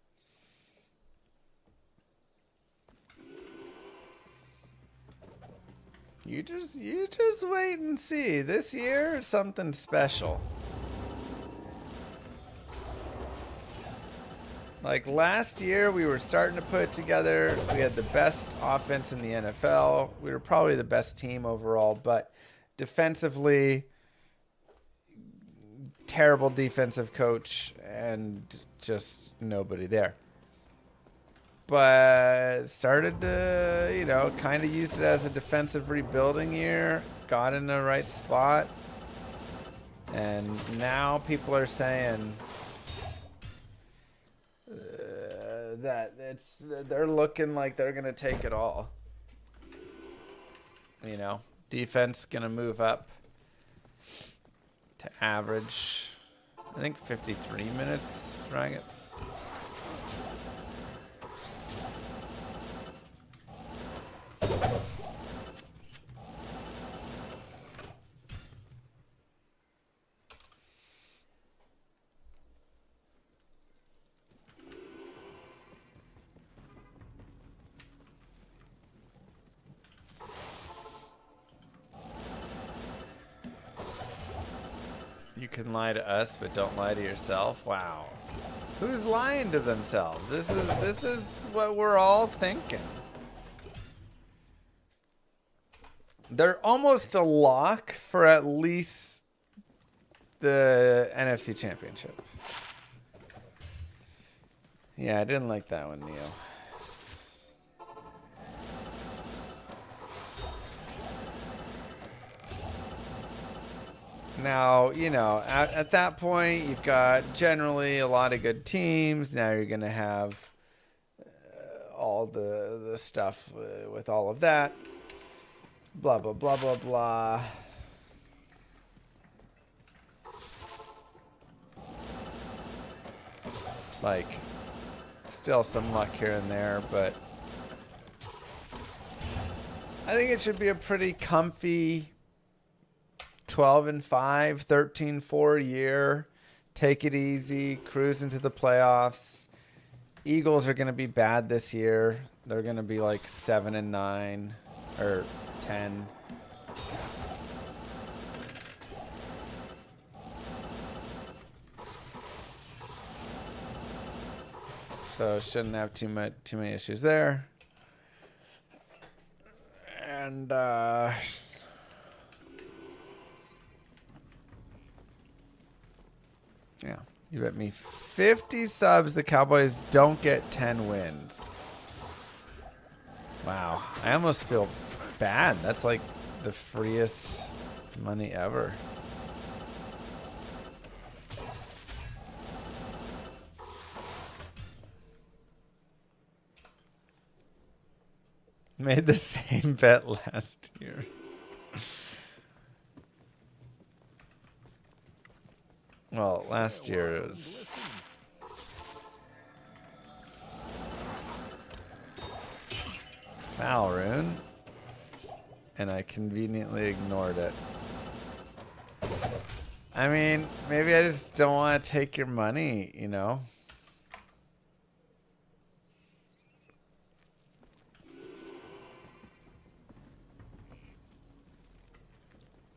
You just wait and see. This year, something special. Like last year, we were starting to put it together. We had the best offense in the NFL. We were probably the best team overall, but defensively, terrible defensive coach and just nobody there. But started to, you know, kind of use it as a defensive rebuilding year. Got in the right spot. And now people are saying that they're looking like they're going to take it all. You know, defense going to move up to average, I think 53 minutes, Raggets. You can lie to us, but don't lie to yourself. Wow. Who's lying to themselves? This is what we're all thinking. They're almost a lock for at least the NFC Championship. Yeah, I didn't like that one, Neo. Now, you know, at that point, you've got generally a lot of good teams. Now you're going to have all the stuff with all of that. Blah, blah, blah, blah, blah. Like, still some luck here and there, but I think it should be a pretty comfy 12-5, 13-4 year. Take it easy, cruise into the playoffs. Eagles are going to be bad this year. They're going to be like 7-9 or 10. So shouldn't have too many issues there. And yeah, you bet me 50 subs the Cowboys don't get 10 wins. Wow, I almost feel bad. That's like the freest money ever. Made the same bet last year. Well, last year it was foul rune, and I conveniently ignored it. I mean, maybe I just don't want to take your money, you know?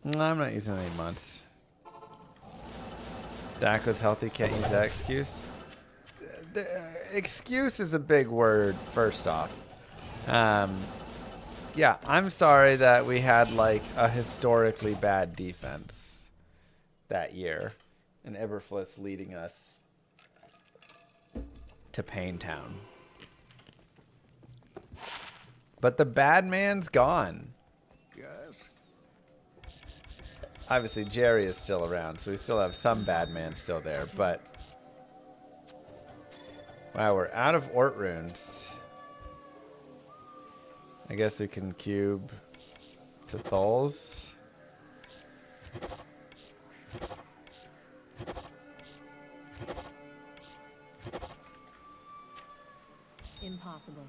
No, I'm not using any months. Dak was healthy, can't use that excuse. The excuse is a big word, first off. Yeah, I'm sorry that we had like a historically bad defense that year. And Eberflus leading us to Paintown. But the bad man's gone. Obviously, Jerry is still around, so we still have some bad man still there, but wow, we're out of Ort runes. I guess we can cube to Tholes. Impossible.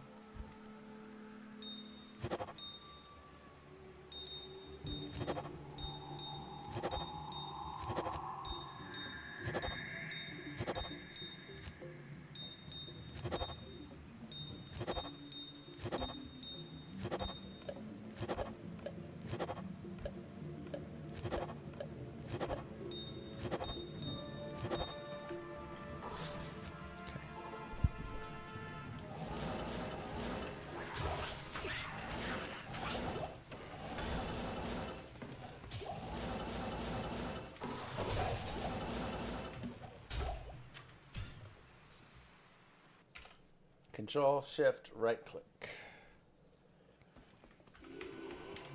Control, Shift, right click.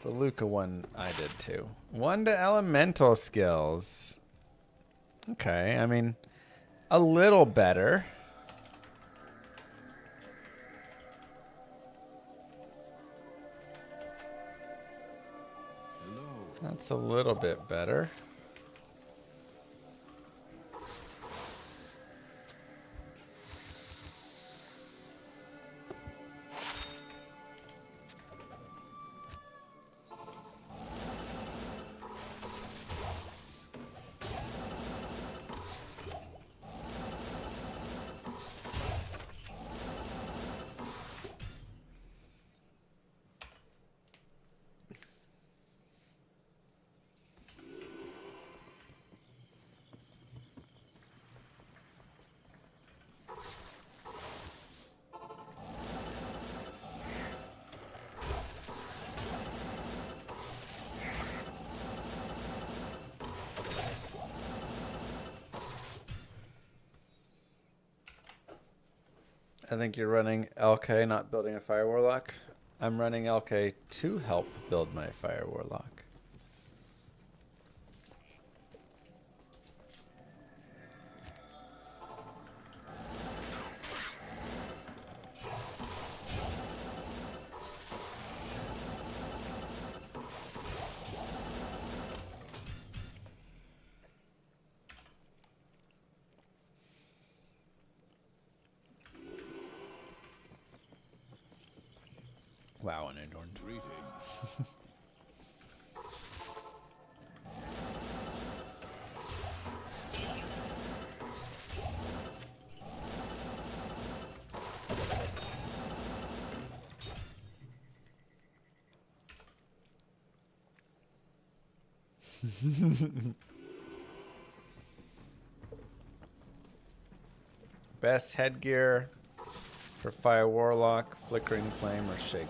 The Luca one I did too. 1 to elemental skills. Okay, I mean, a little better. Hello. That's a little bit better. I think you're running LK, not building a Fire Warlock. I'm running LK to help build my Fire Warlock. Wow, unadorned. Greetings. Best headgear for Fire Warlock, Flickering Flame, or Shaco?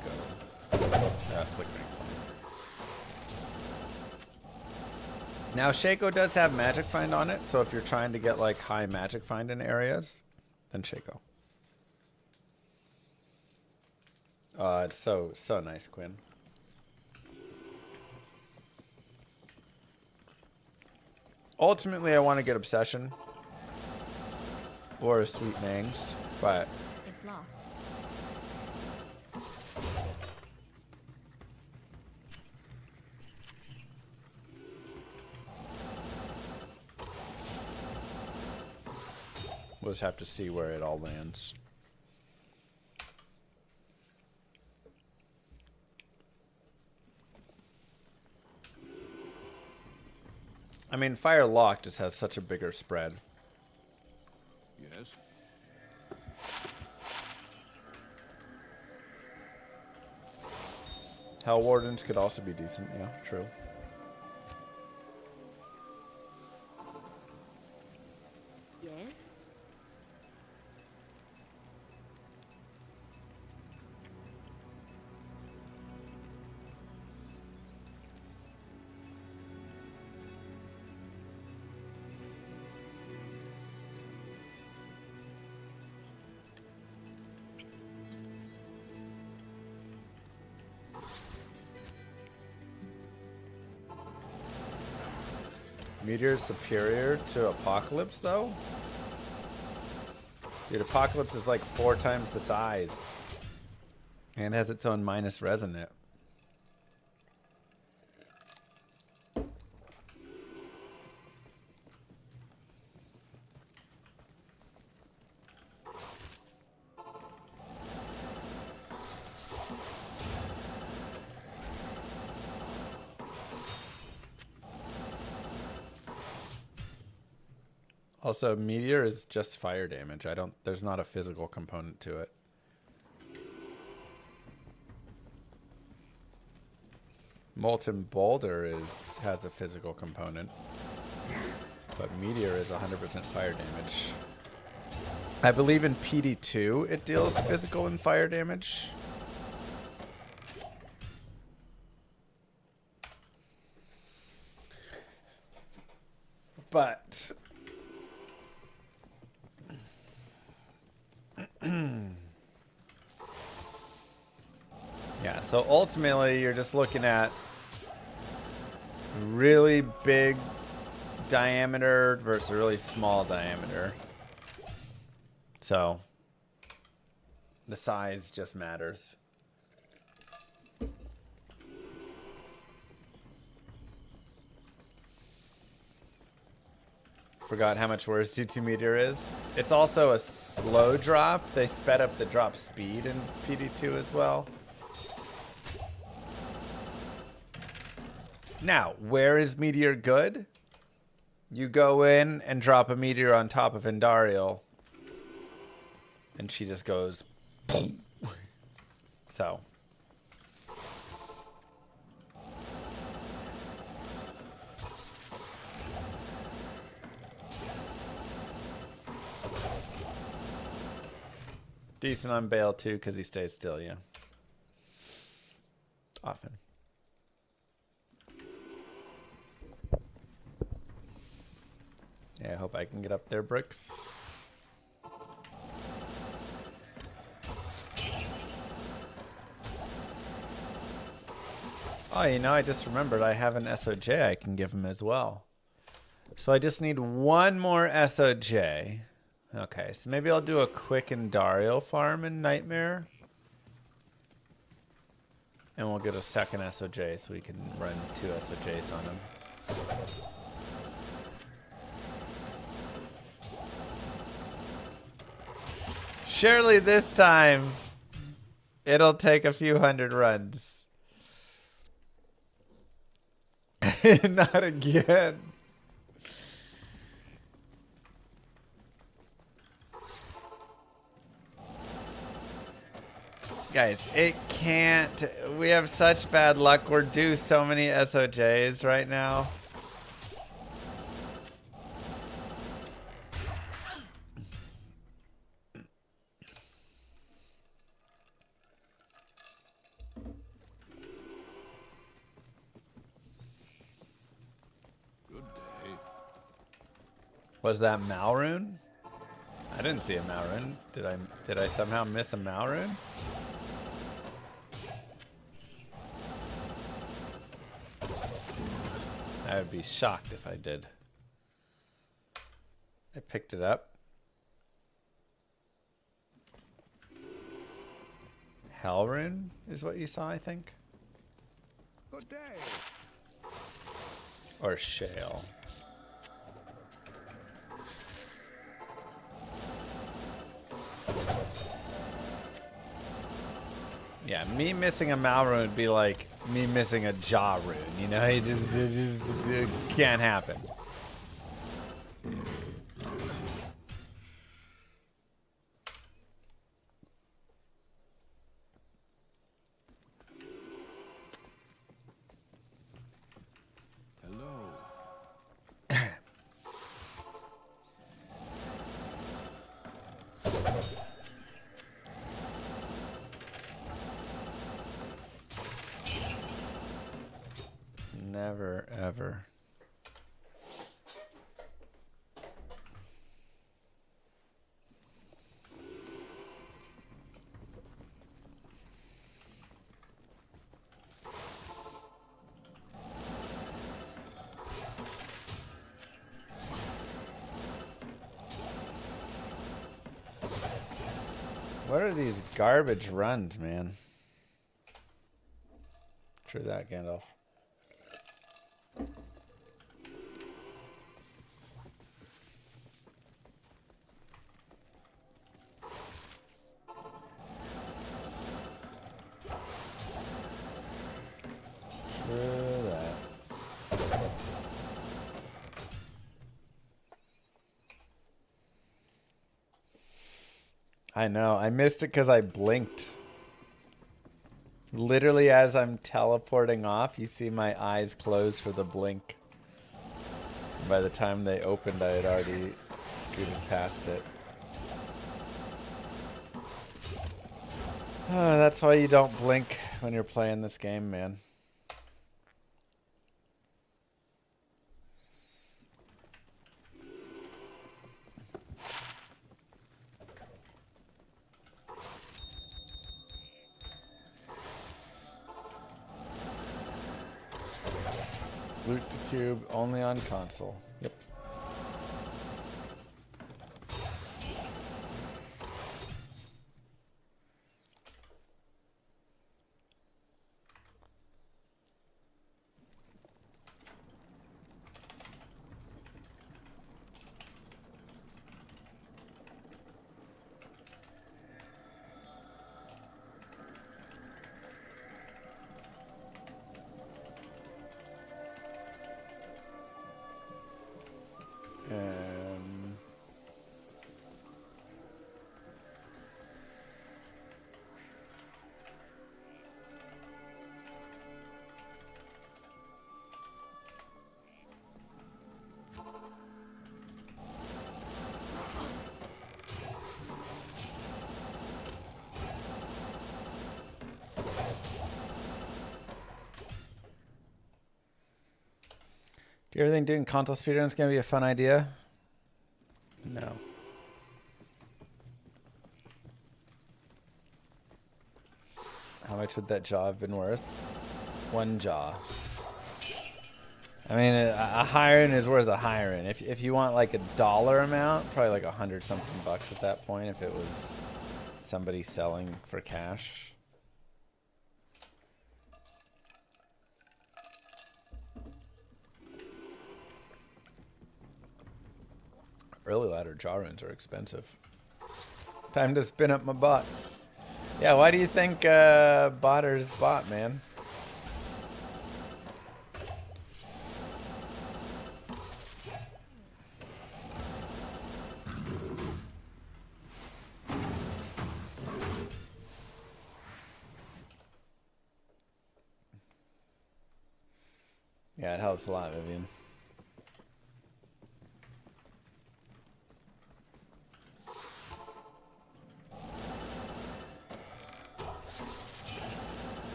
Flickering Flame. Now, Shaco does have Magic Find on it, so if you're trying to get like high Magic Find in areas, then Shaco. It's so nice, Quinn. Ultimately, I want to get Obsession or a Sweet Mangs, but It's locked. we'll just have to see where it all lands. I mean, Fire Lock just has such a bigger spread. Yes. Hell Wardens could also be decent, yeah, true. Yes. Meteor is superior to Apocalypse, though? Dude, Apocalypse is like 4 times the size. And has its own minus res in it. Also, Meteor is just fire damage. There's not a physical component to it. Molten Boulder has a physical component. But Meteor is 100% fire damage. I believe in PD2 it deals physical and fire damage. But So ultimately, you're just looking at really big diameter versus really small diameter. So the size just matters. Forgot how much worse C2 meteor is. It's also a slow drop. They sped up the drop speed in PD2 as well. Now, where is Meteor good? You go in and drop a Meteor on top of Endariel. And she just goes... Boom. So. Decent on Bale too, because he stays still, yeah. Often. Yeah, I hope I can get up there, Bricks. Oh, you know, I just remembered I have an SOJ I can give him as well. So I just need one more SOJ. Okay, so maybe I'll do a quick Endariel farm in Nightmare. And we'll get a second SOJ so we can run 2 SOJs on him. Surely this time, it'll take a few hundred runs. Not again. Guys, it can't. We have such bad luck. We're due so many SOJs right now. Was that Malrune? I didn't see a Malrune. Did I somehow miss a Malrune? I would be shocked if I did. I picked it up. Helrune is what you saw, I think. Good day. Or Shale. Yeah, me missing a Malrune would be like me missing a Jaw rune. You know, it can't happen. Never, ever. What are these garbage runs, man? True that, Gandalf. I know. I missed it because I blinked. Literally, as I'm teleporting off, you see my eyes close for the blink. By the time they opened, I had already scooted past it. Oh, that's why you don't blink when you're playing this game, man. Loot to cube only on console. Yep. Do you ever think doing console speedrun is going to be a fun idea? No. How much would that jaw have been worth? One jaw. I mean, a hiring is worth a hiring. If you want like a dollar amount, probably like $100 something bucks at that point if it was somebody selling for cash. Early ladder jaw runes are expensive. Time to spin up my bots. Yeah, why do you think botters bot, man? Yeah, it helps a lot, Vivian.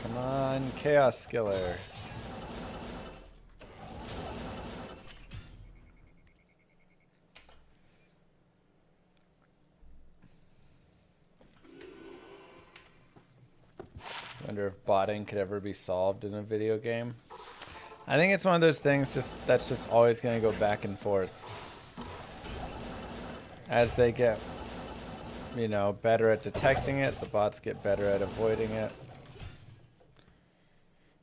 Come on, Chaos Skiller. Wonder if botting could ever be solved in a video game. I think it's one of those things that's just always going to go back and forth. As they get, you know, better at detecting it, the bots get better at avoiding it.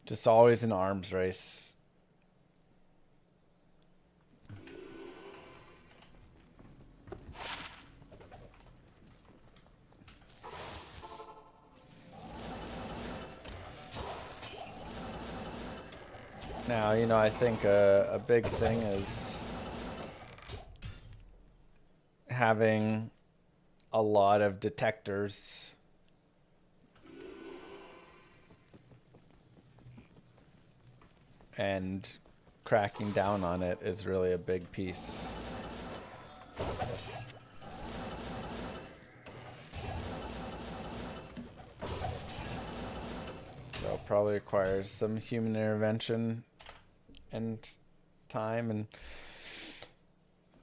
Just always an arms race. Now, you know, I think a big thing is having a lot of detectors. And cracking down on it is really a big piece. So probably requires some human intervention and time. And,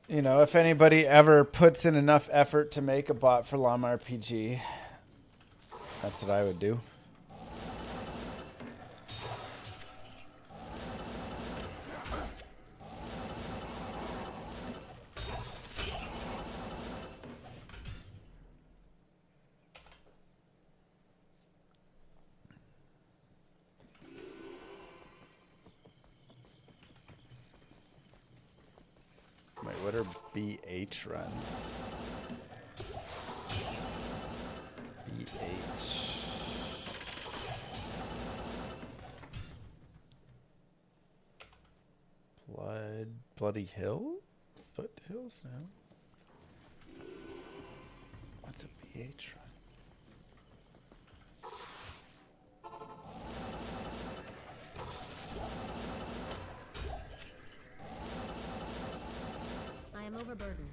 you know, if anybody ever puts in enough effort to make a bot for Llama RPG, that's what I would do. Wait, what are BH runs? BH. Bloody Hill? Foothills now? What's a BH run? I am over overburdened.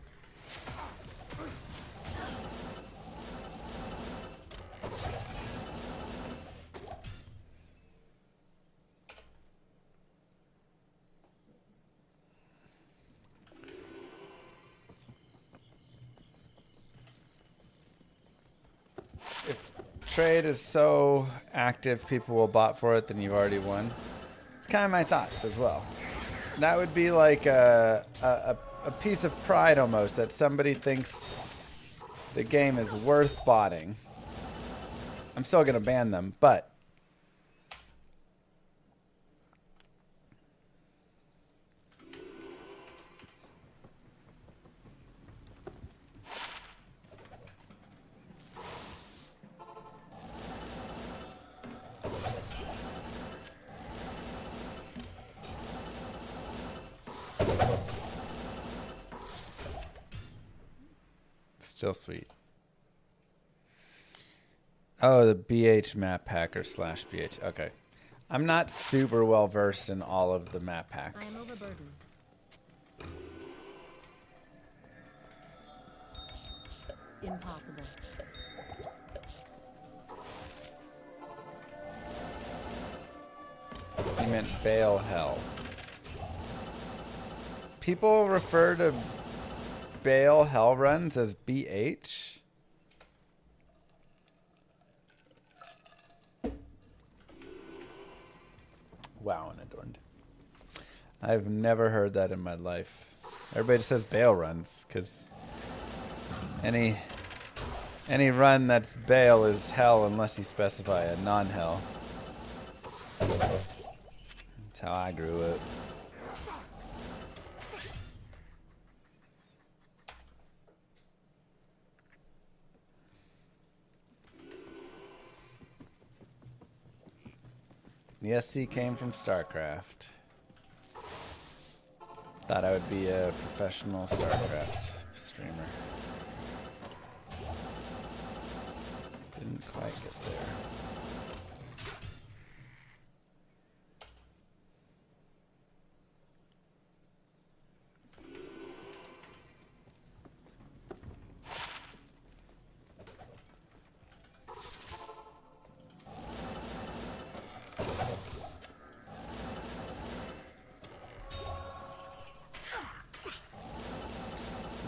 If trade is so active, people will bot for it, then you've already won. It's kind of my thoughts as well. That would be like a piece of pride almost, that somebody thinks the game is worth botting. I'm still going to ban them, but still sweet. Oh, the BH map hacker / BH. Okay. I'm not super well versed in all of the map I am hacks. overburdened. Impossible. You meant Bale Hell. People refer to Bale Hell runs as BH. Wow, unadorned. I've never heard that in my life. Everybody just says Bale runs, because any run that's Bale is hell unless you specify a non-hell. That's how I grew up. The SC came from StarCraft. Thought I would be a professional StarCraft streamer. Didn't quite get there.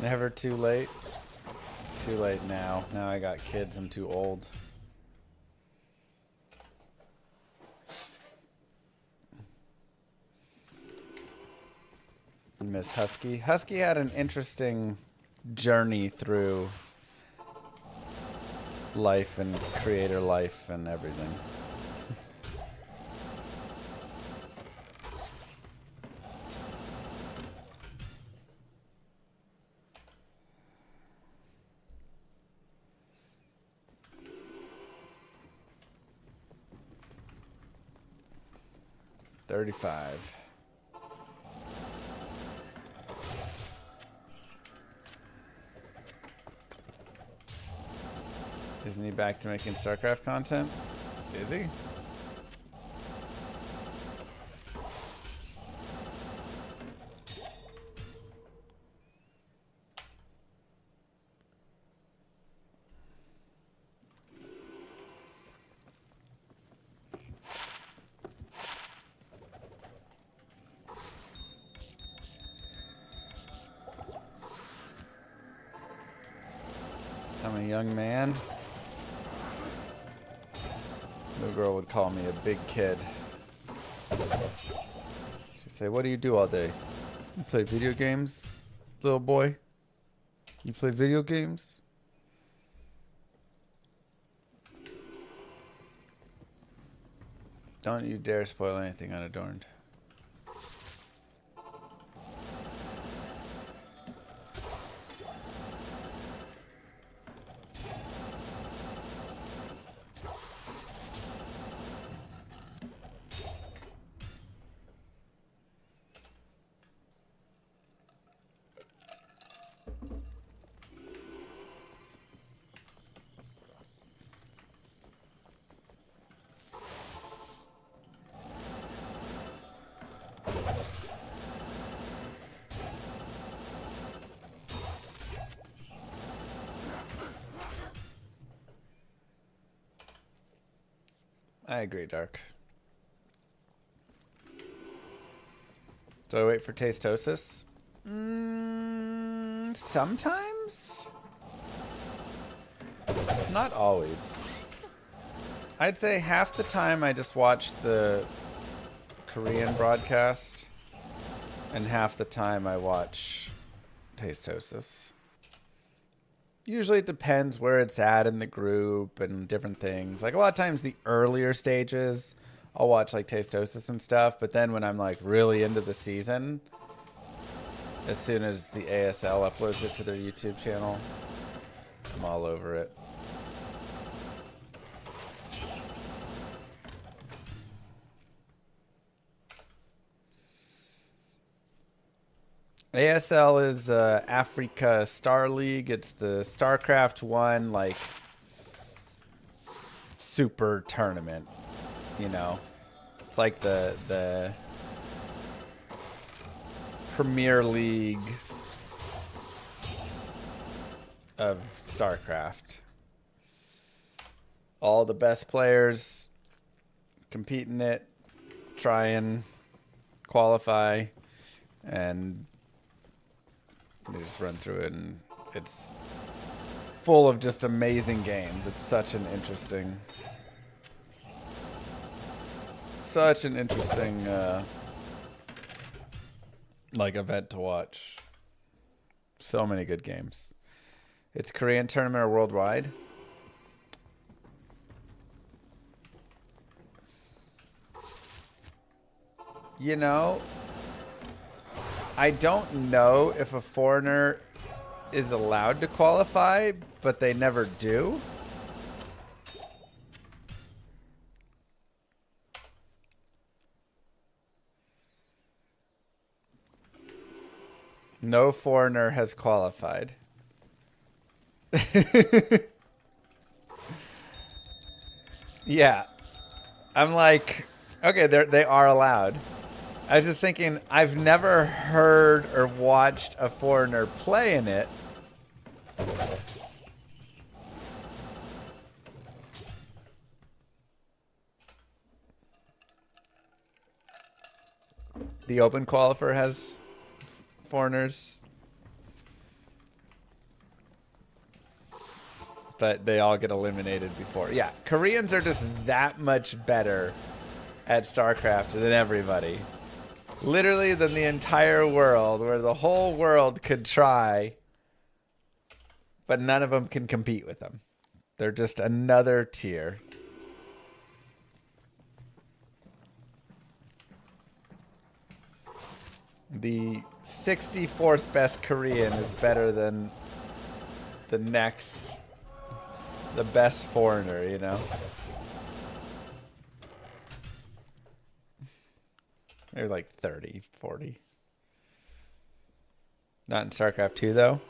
Never too late. Too late now. Now I got kids. I'm too old. Miss Husky. Husky had an interesting journey through life and creator life and everything. $35. Isn't he back to making StarCraft content? Is he? I'm a young man. No girl would call me a big kid. She'd say, "What do you do all day? You play video games, little boy? You play video games?" Don't you dare spoil anything unadorned. I agree, Dark. Do I wait for Tastosis? Sometimes? Not always. I'd say half the time I just watch the Korean broadcast, and half the time I watch Tastosis. Usually it depends where it's at in the group and different things. Like a lot of times the earlier stages, I'll watch like Tastosis and stuff, but then when I'm like really into the season, as soon as the ASL uploads it to their YouTube channel, I'm all over it. ASL is Africa Star League. It's the StarCraft 1 like super tournament, you know. It's like the Premier League of StarCraft. All the best players compete in it, try and qualify, and they just run through it, and it's full of just amazing games. It's such an interesting like event to watch. So many good games. It's Korean tournament or worldwide? You know, I don't know if a foreigner is allowed to qualify, but they never do. No foreigner has qualified. Yeah. I'm like, okay, they are allowed. I was just thinking, I've never heard or watched a foreigner play in it. The open qualifier has foreigners, but they all get eliminated before. Yeah, Koreans are just that much better at StarCraft than everybody. Literally than the entire world, where the whole world could try, but none of them can compete with them. They're just another tier. The 64th best Korean is better than the next, the best foreigner, you know? Maybe like 30, 40. Not in StarCraft 2, though.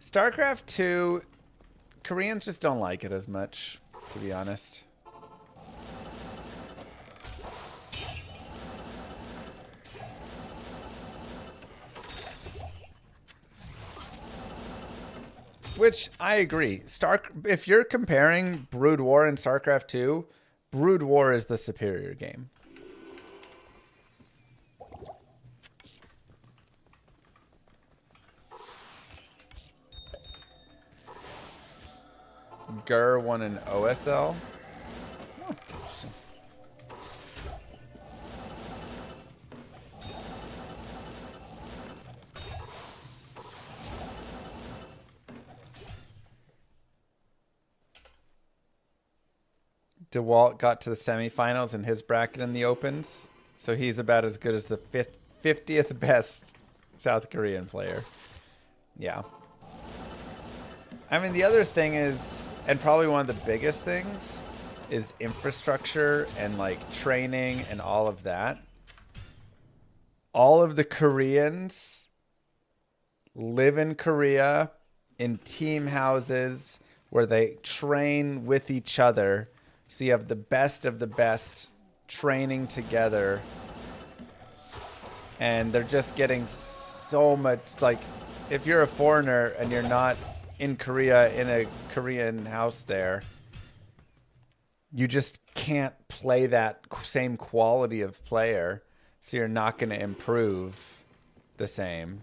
StarCraft 2, Koreans just don't like it as much, to be honest. Which, I agree. If you're comparing Brood War and StarCraft 2, Brood War is the superior game. Gur won an OSL. Oh, interesting. DeWalt got to the semifinals in his bracket in the Opens, so he's about as good as the 50th best South Korean player. Yeah. I mean, the other thing is, and probably one of the biggest things, is infrastructure and like training and all of that. All of the Koreans live in Korea in team houses where they train with each other. So you have the best of the best training together. And they're just getting so much, like, if you're a foreigner and you're not in Korea in a Korean house there, you just can't play that same quality of player, so you're not going to improve the same.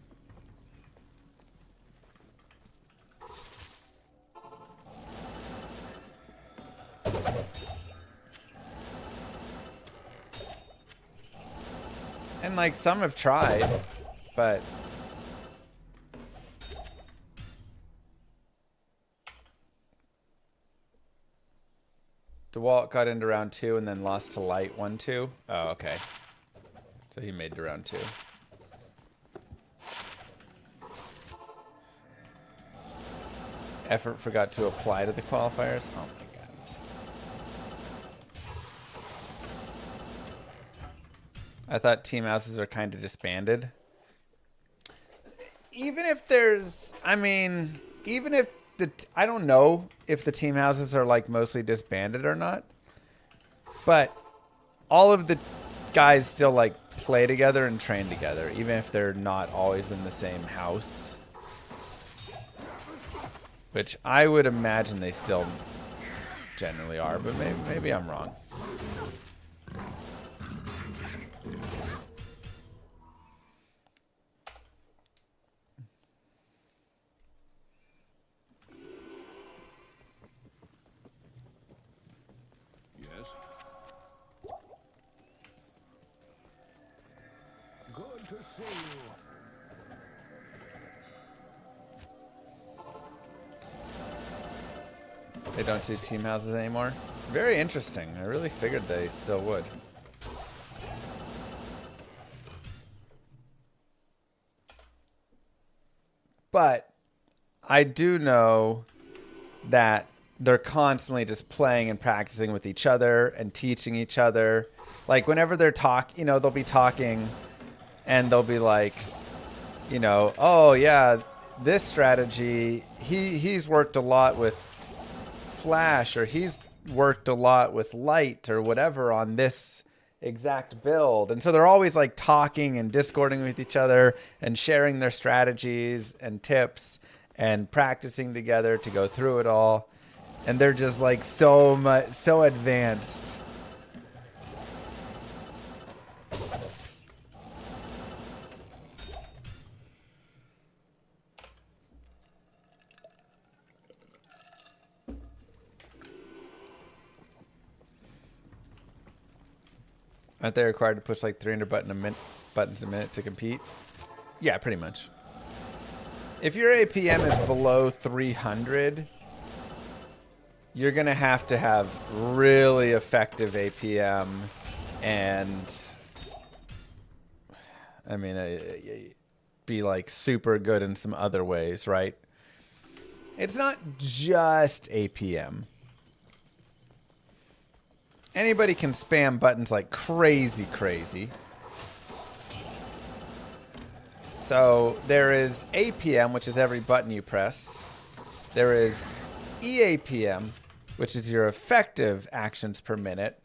And like some have tried, but DeWalt got into round 2 and then lost to Light 1-2. Oh, okay. So he made it to round 2. Effort forgot to apply to the qualifiers. Oh my god. I thought team houses are kind of disbanded. Even if there's, I mean, even if I don't know if the team houses are like mostly disbanded or not, but all of the guys still like play together and train together, even if they're not always in the same house. Which I would imagine they still generally are, but maybe I'm wrong. Yes? Good to see you. They don't do team houses anymore. Very interesting. I really figured they still would. But I do know that they're constantly just playing and practicing with each other and teaching each other. Like whenever they're they'll be talking and they'll be like, oh yeah, this strategy, he's worked a lot with Flash, or he's worked a lot with Light or whatever on this exact build. And so they're always like talking and discording with each other and sharing their strategies and tips and practicing together to go through it all. And they're just like so advanced. Aren't they required to push like 300 buttons a minute to compete? Yeah, pretty much. If your APM is below 300, you're going to have really effective APM and, I mean, be like super good in some other ways, right? It's not just APM. Anybody can spam buttons like crazy. So there is APM, which is every button you press. There is EAPM, which is your effective actions per minute,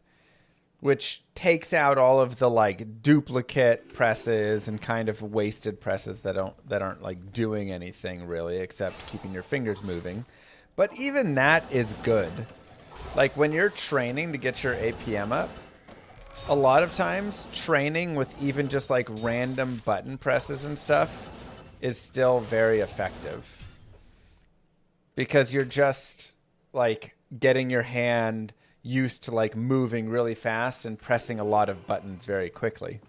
which takes out all of the like duplicate presses and kind of wasted presses that aren't like doing anything really except keeping your fingers moving. But even that is good. Like when you're training to get your APM up, a lot of times training with even just like random button presses and stuff is still very effective. Because you're just like getting your hand used to like moving really fast and pressing a lot of buttons very quickly.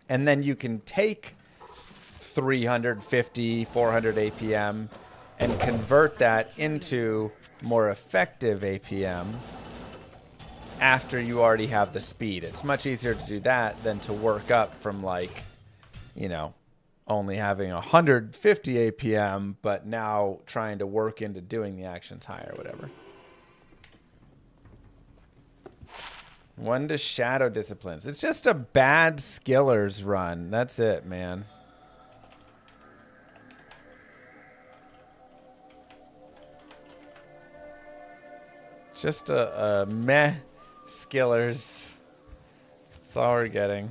And then you can take 350, 400 APM and convert that into more effective APM after you already have the speed. It's much easier to do that than to work up from like, only having 150 APM, but now trying to work into doing the actions high or whatever. One to Shadow Disciplines. It's just a bad skillers run. That's it, man. Just a meh skillers. That's all we're getting.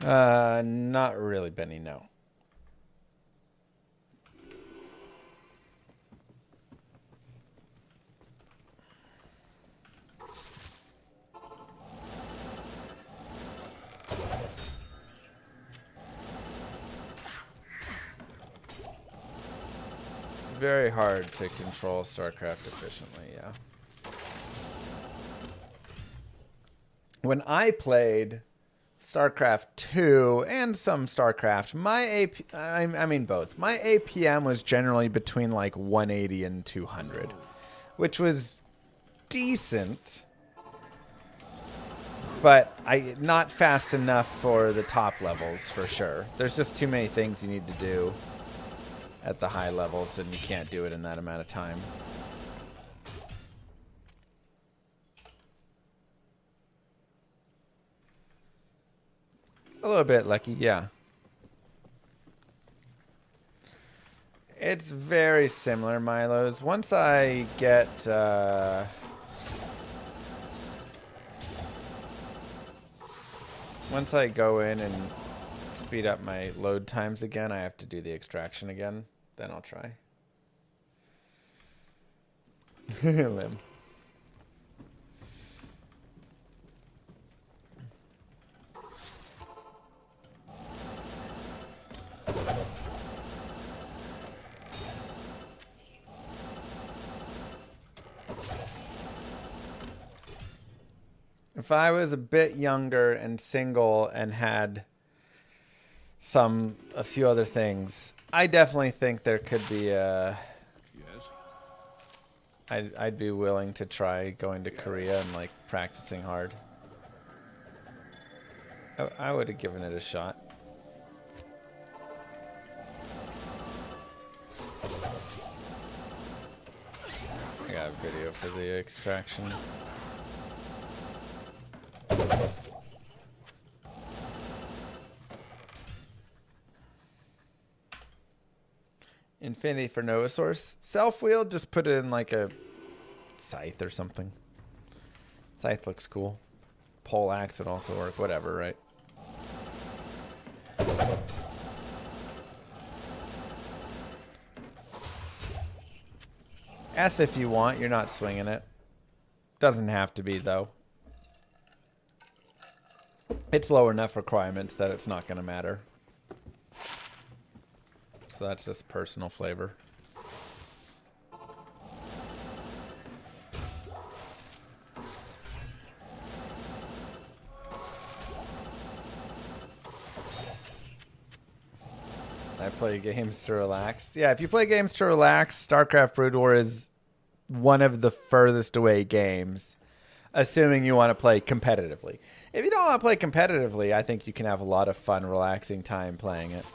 Not really, Benny, no. It's very hard to control StarCraft efficiently, yeah. When I played StarCraft 2 and some StarCraft, I mean both. My APM was generally between like 180 and 200, which was decent, but not fast enough for the top levels for sure. There's just too many things you need to do at the high levels, and you can't do it in that amount of time. A little bit, Lucky, yeah. It's very similar, Milo's. Once I get... once I go in and speed up my load times again, I have to do the extraction again. Then I'll try. Lim. If I was a bit younger and single and had a few other things, I definitely think there could be a... Yes? I'd be willing to try going to Korea and like practicing hard. I would have given it a shot. I got a video for the extraction. Infinity for Nova Source. Self-wheeled, just put it in like a scythe or something. Scythe looks cool. Pole axe would also work. Whatever, right? F if you want. You're not swinging it. Doesn't have to be, though. It's low enough requirements that it's not going to matter. So that's just personal flavor. I play games to relax. Yeah, if you play games to relax, StarCraft Brood War is one of the furthest away games, assuming you want to play competitively. If you don't want to play competitively, I think you can have a lot of fun, relaxing time playing it.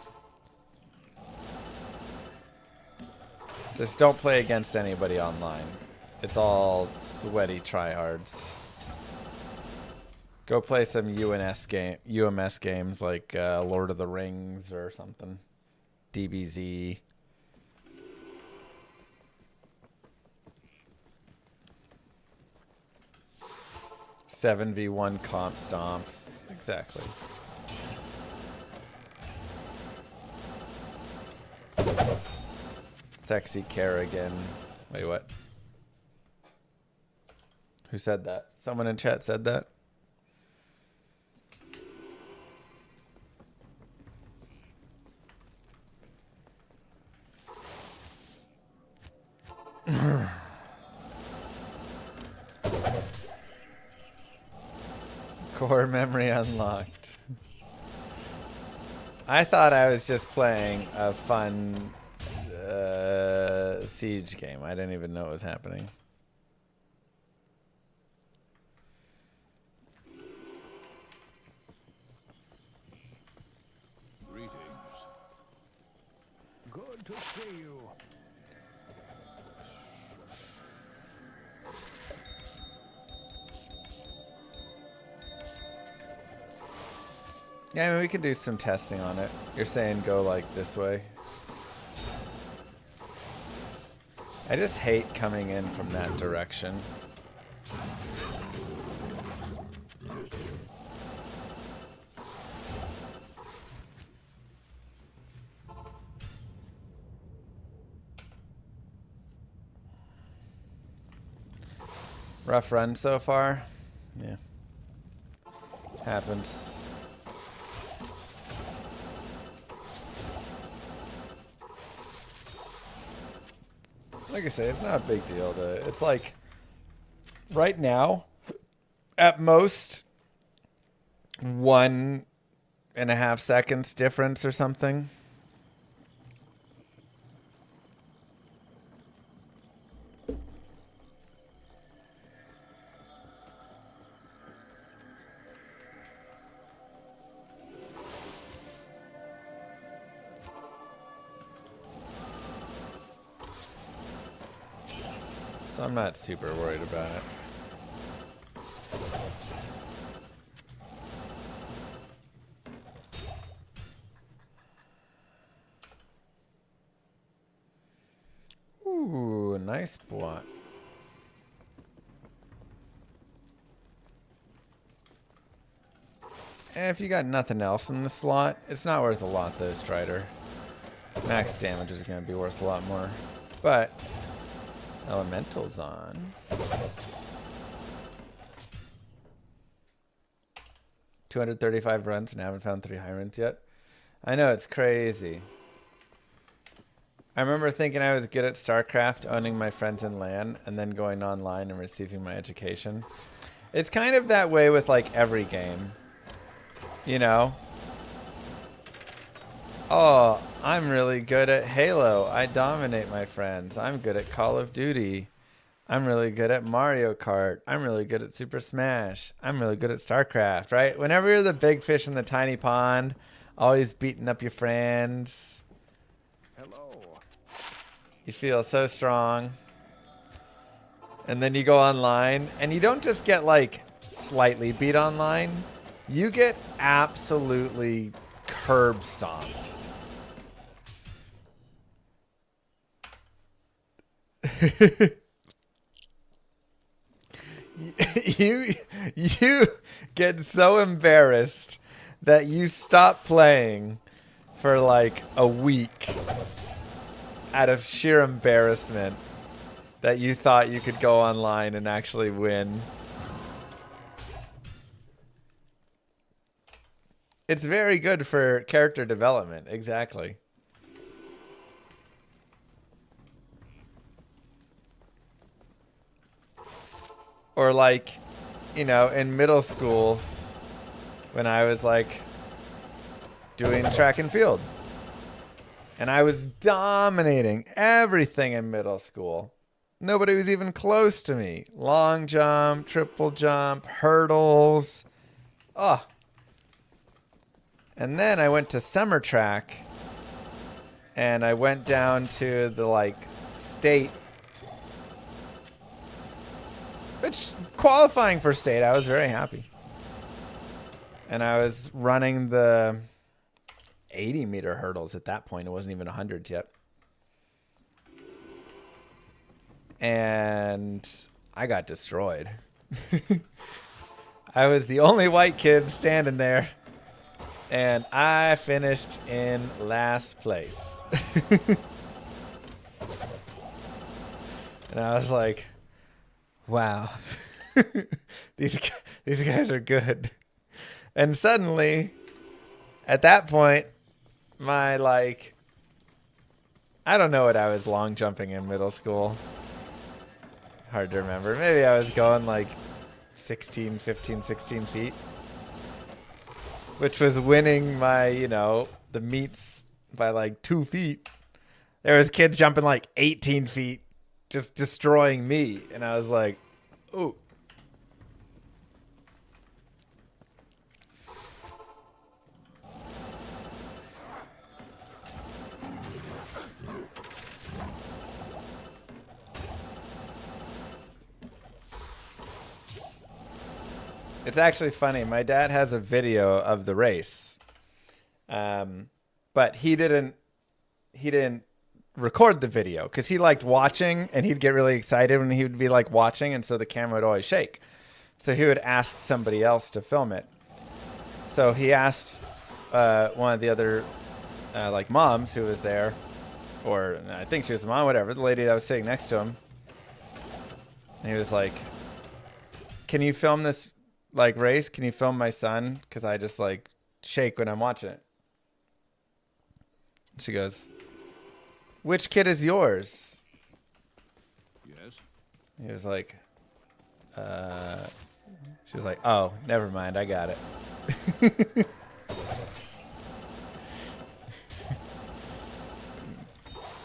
Just don't play against anybody online. It's all sweaty tryhards. Go play some UMS games like Lord of the Rings or something. DBZ. Seven v1 comp stomps. Exactly. Sexy Kerrigan. Wait, what? Who said that? Someone in chat said that? Core memory unlocked. I thought I was just playing a fun siege game. I didn't even know it was happening. Greetings. Good to see you. Yeah, I mean, we could do some testing on it. You're saying go like this way. I just hate coming in from that direction. Rough run so far. Yeah. Happens. Like I say, it's not a big deal. It's like, right now, at most, 1.5 seconds difference or something. So I'm not super worried about it. Ooh, nice blot. And if you got nothing else in the slot, it's not worth a lot though, Strider. Max damage is going to be worth a lot more. But Elemental's on. $235 runs and haven't found 3 high runs yet. I know, it's crazy. I remember thinking I was good at StarCraft, owning my friends in LAN, and then going online and receiving my education. It's kind of that way with like every game. You know? Oh, I'm really good at Halo. I dominate my friends. I'm good at Call of Duty. I'm really good at Mario Kart. I'm really good at Super Smash. I'm really good at StarCraft, right? Whenever you're the big fish in the tiny pond, always beating up your friends. Hello. You feel so strong. And then you go online, and you don't just get, like, slightly beat online. You get absolutely curb stomped. you get so embarrassed that you stop playing for like a week out of sheer embarrassment that you thought you could go online and actually win. It's very good for character development, exactly. Or like, you know, in middle school, when I was like doing track and field. And I was dominating everything in middle school. Nobody was even close to me. Long jump, triple jump, hurdles. Oh. And then I went to summer track. And I went down to the like state. Which, qualifying for state, I was very happy. And I was running the 80-meter hurdles at that point. It wasn't even 100s yet. And I got destroyed. I was the only white kid standing there. And I finished in last place. And I was like, wow, these guys are good. And suddenly, at that point, my like, I don't know what I was long jumping in middle school. Hard to remember. Maybe I was going like 16 feet. Which was winning my, you know, the meets by like 2 feet. There was kids jumping like 18 feet. Just destroying me. And I was like, ooh. It's actually funny. My dad has a video of the race. But he didn't record the video because he liked watching and he'd get really excited when he would be like watching, and so the camera would always shake. So he would ask somebody else to film it. So he asked one of the other like moms who was there, or I think she was a mom, whatever, the lady that was sitting next to him. And he was like, can you film this like race? Can you film my son? Because I just like shake when I'm watching it. She goes, which kid is yours? Yes? He was like, she was like, oh, never mind. I got it.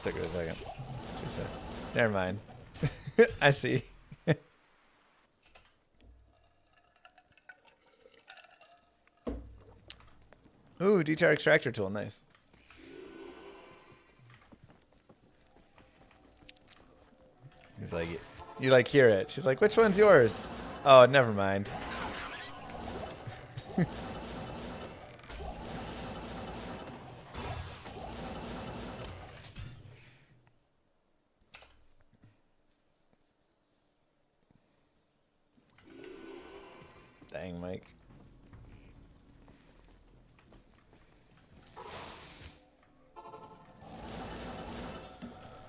Took her a second. She said, never mind. I see. Ooh, detail extractor tool. Nice. He's like, you like hear it. She's like, which one's yours? Oh, never mind. Dang, Mike.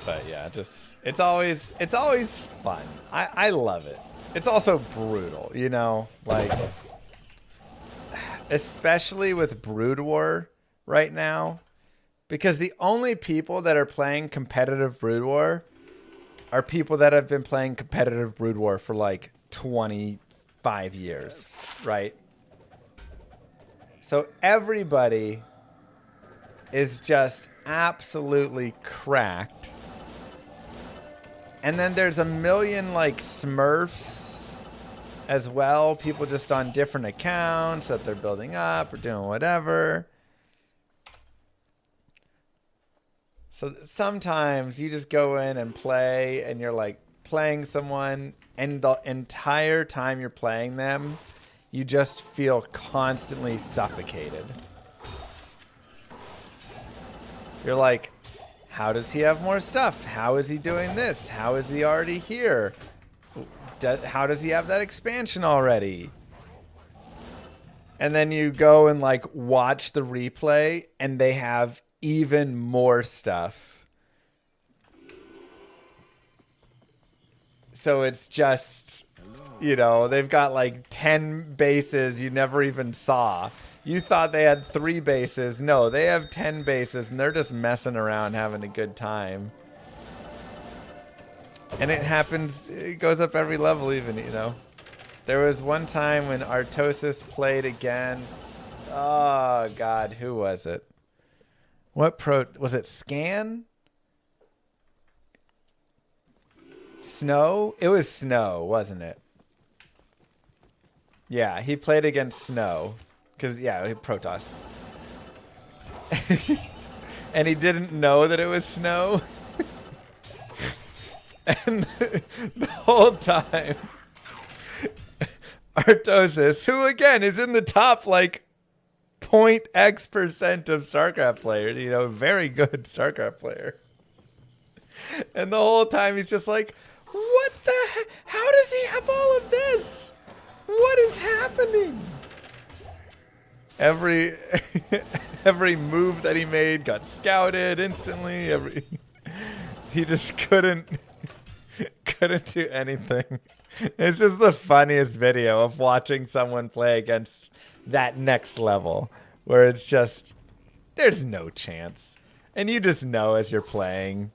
But yeah, just it's always fun. I love it. It's also brutal, you know, like especially with Brood War right now, because the only people that are playing competitive Brood War are people that have been playing competitive Brood War for like 25 years, right? So everybody is just absolutely cracked. And then there's a million like Smurfs as well. People just on different accounts that they're building up or doing whatever. So sometimes you just go in and play and you're like playing someone, and the entire time you're playing them, you just feel constantly suffocated. You're like, how does he have more stuff? How is he doing this? How is he already here? How does he have that expansion already? And then you go and like watch the replay and they have even more stuff. So it's just, you know, they've got like 10 bases you never even saw. You thought they had 3 bases. No, they have 10 bases, and they're just messing around having a good time. And it happens, it goes up every level even, you know. There was one time when Artosis played against, oh God, who was it? What pro, was it Scan? Snow? It was Snow, wasn't it? Yeah, he played against Snow. Because, yeah, Protoss. And he didn't know that it was Snow. And the whole time, Artosis, who again is in the top like 0.x% of StarCraft players, you know, very good StarCraft player. And the whole time he's just like, what the heck? How does he have all of this? What is happening? Every move that he made got scouted instantly. He just couldn't do anything. It's just the funniest video of watching someone play against that next level, where it's just there's no chance, and you just know as you're playing.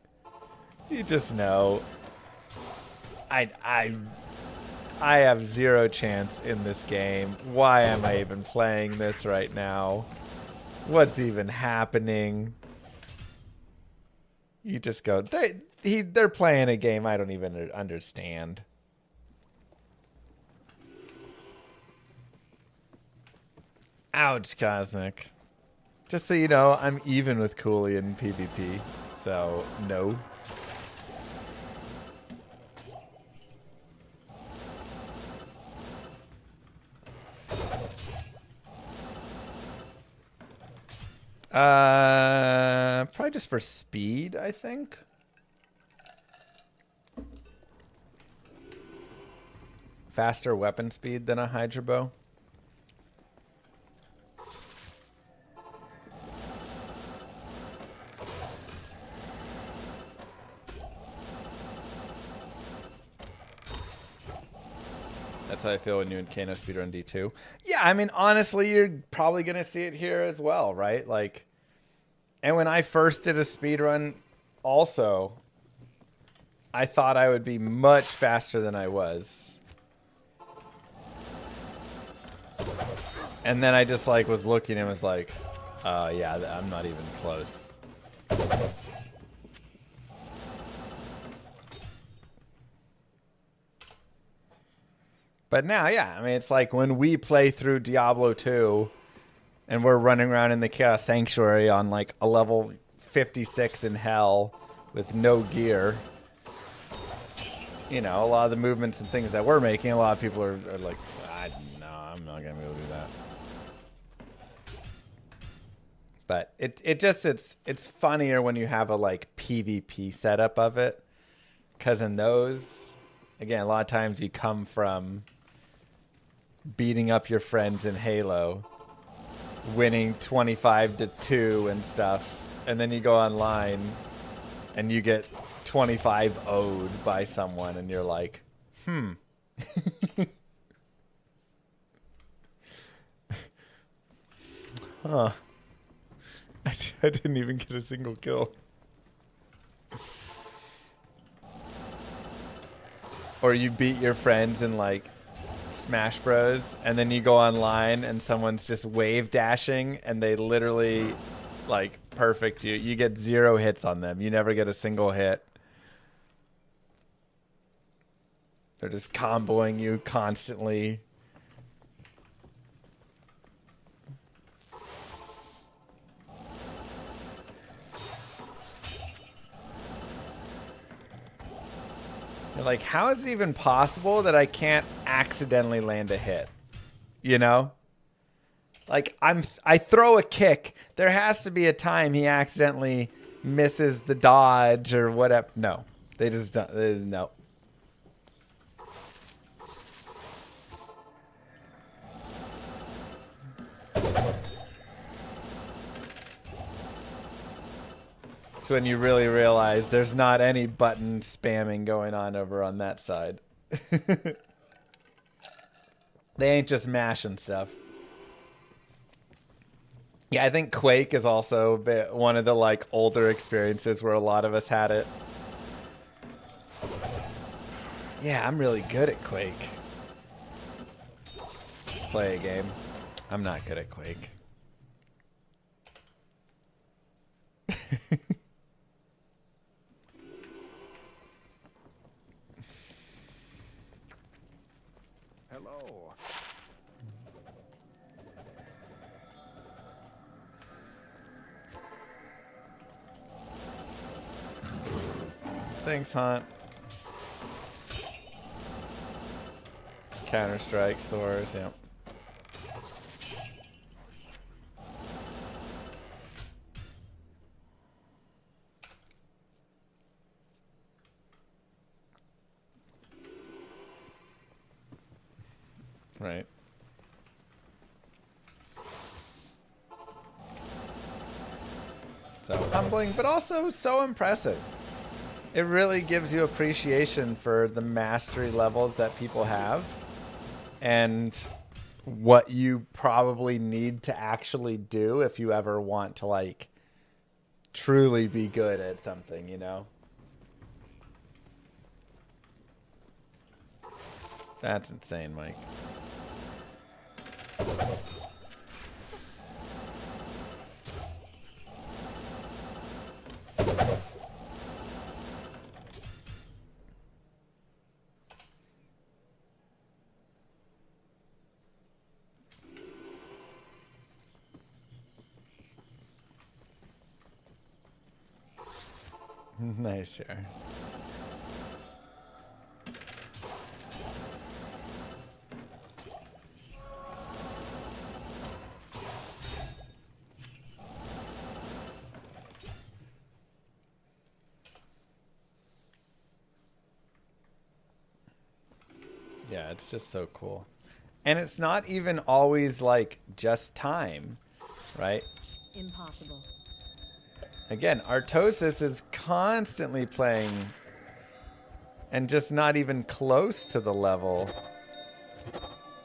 You just know. I have 0 chance in this game. Why am I even playing this right now? What's even happening? You just go, they're playing a game I don't even understand. Ouch, Cosmic. Just so you know, I'm even with Cooley in PvP. So, no. Probably just for speed, I think. Faster weapon speed than a Hydra bow. That's how I feel when you and Kano speedrun D2. Yeah, I mean, honestly, you're probably going to see it here as well, right? Like, and when I first did a speedrun also, I thought I would be much faster than I was. And then I just like was looking and was like, yeah, I'm not even close. But now, yeah, I mean, it's like when we play through Diablo 2 and we're running around in the Chaos Sanctuary on like a level 56 in hell with no gear. You know, a lot of the movements and things that we're making, a lot of people are like, no, I'm not going to be able to do that. But it's funnier when you have a like PvP setup of it. Because in those, again, a lot of times you come from beating up your friends in Halo, winning 25-2 and stuff, and then you go online and you get 25 owed by someone, and you're like, huh. I didn't even get a single kill. Or you beat your friends in like Smash Bros. And then you go online and someone's just wave dashing and they literally like perfect you. You get 0 hits on them. You never get a single hit. They're just comboing you constantly. You're like, how is it even possible that I can't accidentally land a hit? You know? Like, I throw a kick. There has to be a time he accidentally misses the dodge or whatever. No. They just don't. No. It's when you really realize there's not any button spamming going on over on that side. They ain't just mashing stuff. Yeah, I think Quake is also one of the like older experiences where a lot of us had it. Yeah, I'm really good at Quake. Play a game. I'm not good at Quake. Hello. Thanks, Hunt. Counter-Strike stores, yeah. Right. So humbling, but also so impressive. It really gives you appreciation for the mastery levels that people have and what you probably need to actually do if you ever want to like truly be good at something, you know? That's insane, Mike. Nice, sure. Yeah, it's just so cool. And it's not even always like just time, right? Impossible. Again, Artosis is constantly playing and just not even close to the level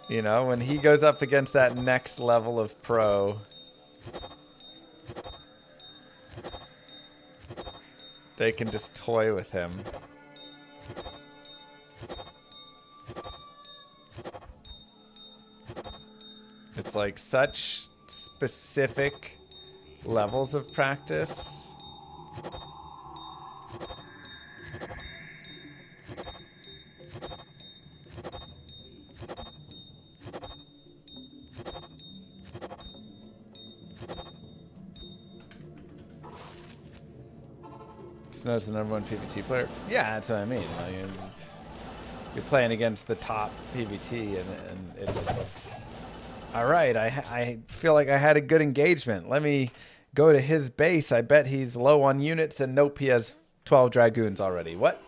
You know, when he goes up against that next level of pro, they can just toy with him. It's like such specific levels of practice. Snow's the #1 PvT player. Yeah, that's what I mean. Like, you're playing against the top PvT, and it's all right. I feel like I had a good engagement. Let me go to his base. I bet he's low on units, and nope, he has 12 dragoons already. What?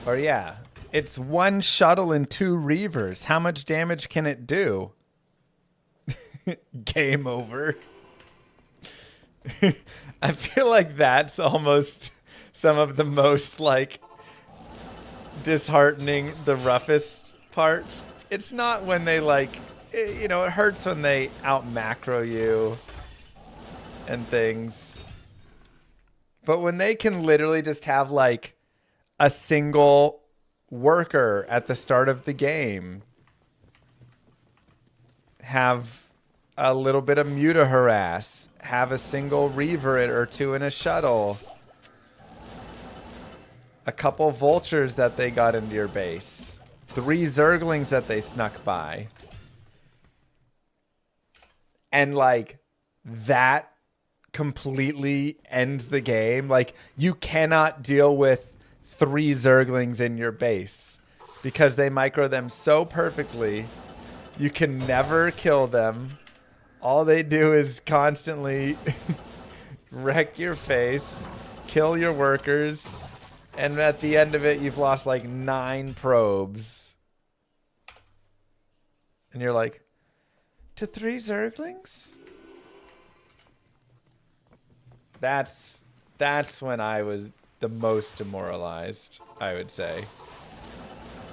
Or yeah, it's 1 shuttle and 2 reavers. How much damage can it do? Game over. I feel like that's almost some of the most like disheartening, the roughest parts. It's not when they like, you know, it hurts when they out macro you and things. But when they can literally just have like a single worker at the start of the game, have a little bit of muta harass, have a single reaver or 2 in a shuttle, a couple vultures that they got into your base, 3 zerglings that they snuck by, and like that completely ends the game. Like, you cannot deal with 3 zerglings in your base because they micro them so perfectly. You can never kill them. All they do is constantly wreck your face, kill your workers, and at the end of it, you've lost like 9 probes. And you're like, to 3 zerglings? That's when I was the most demoralized, I would say.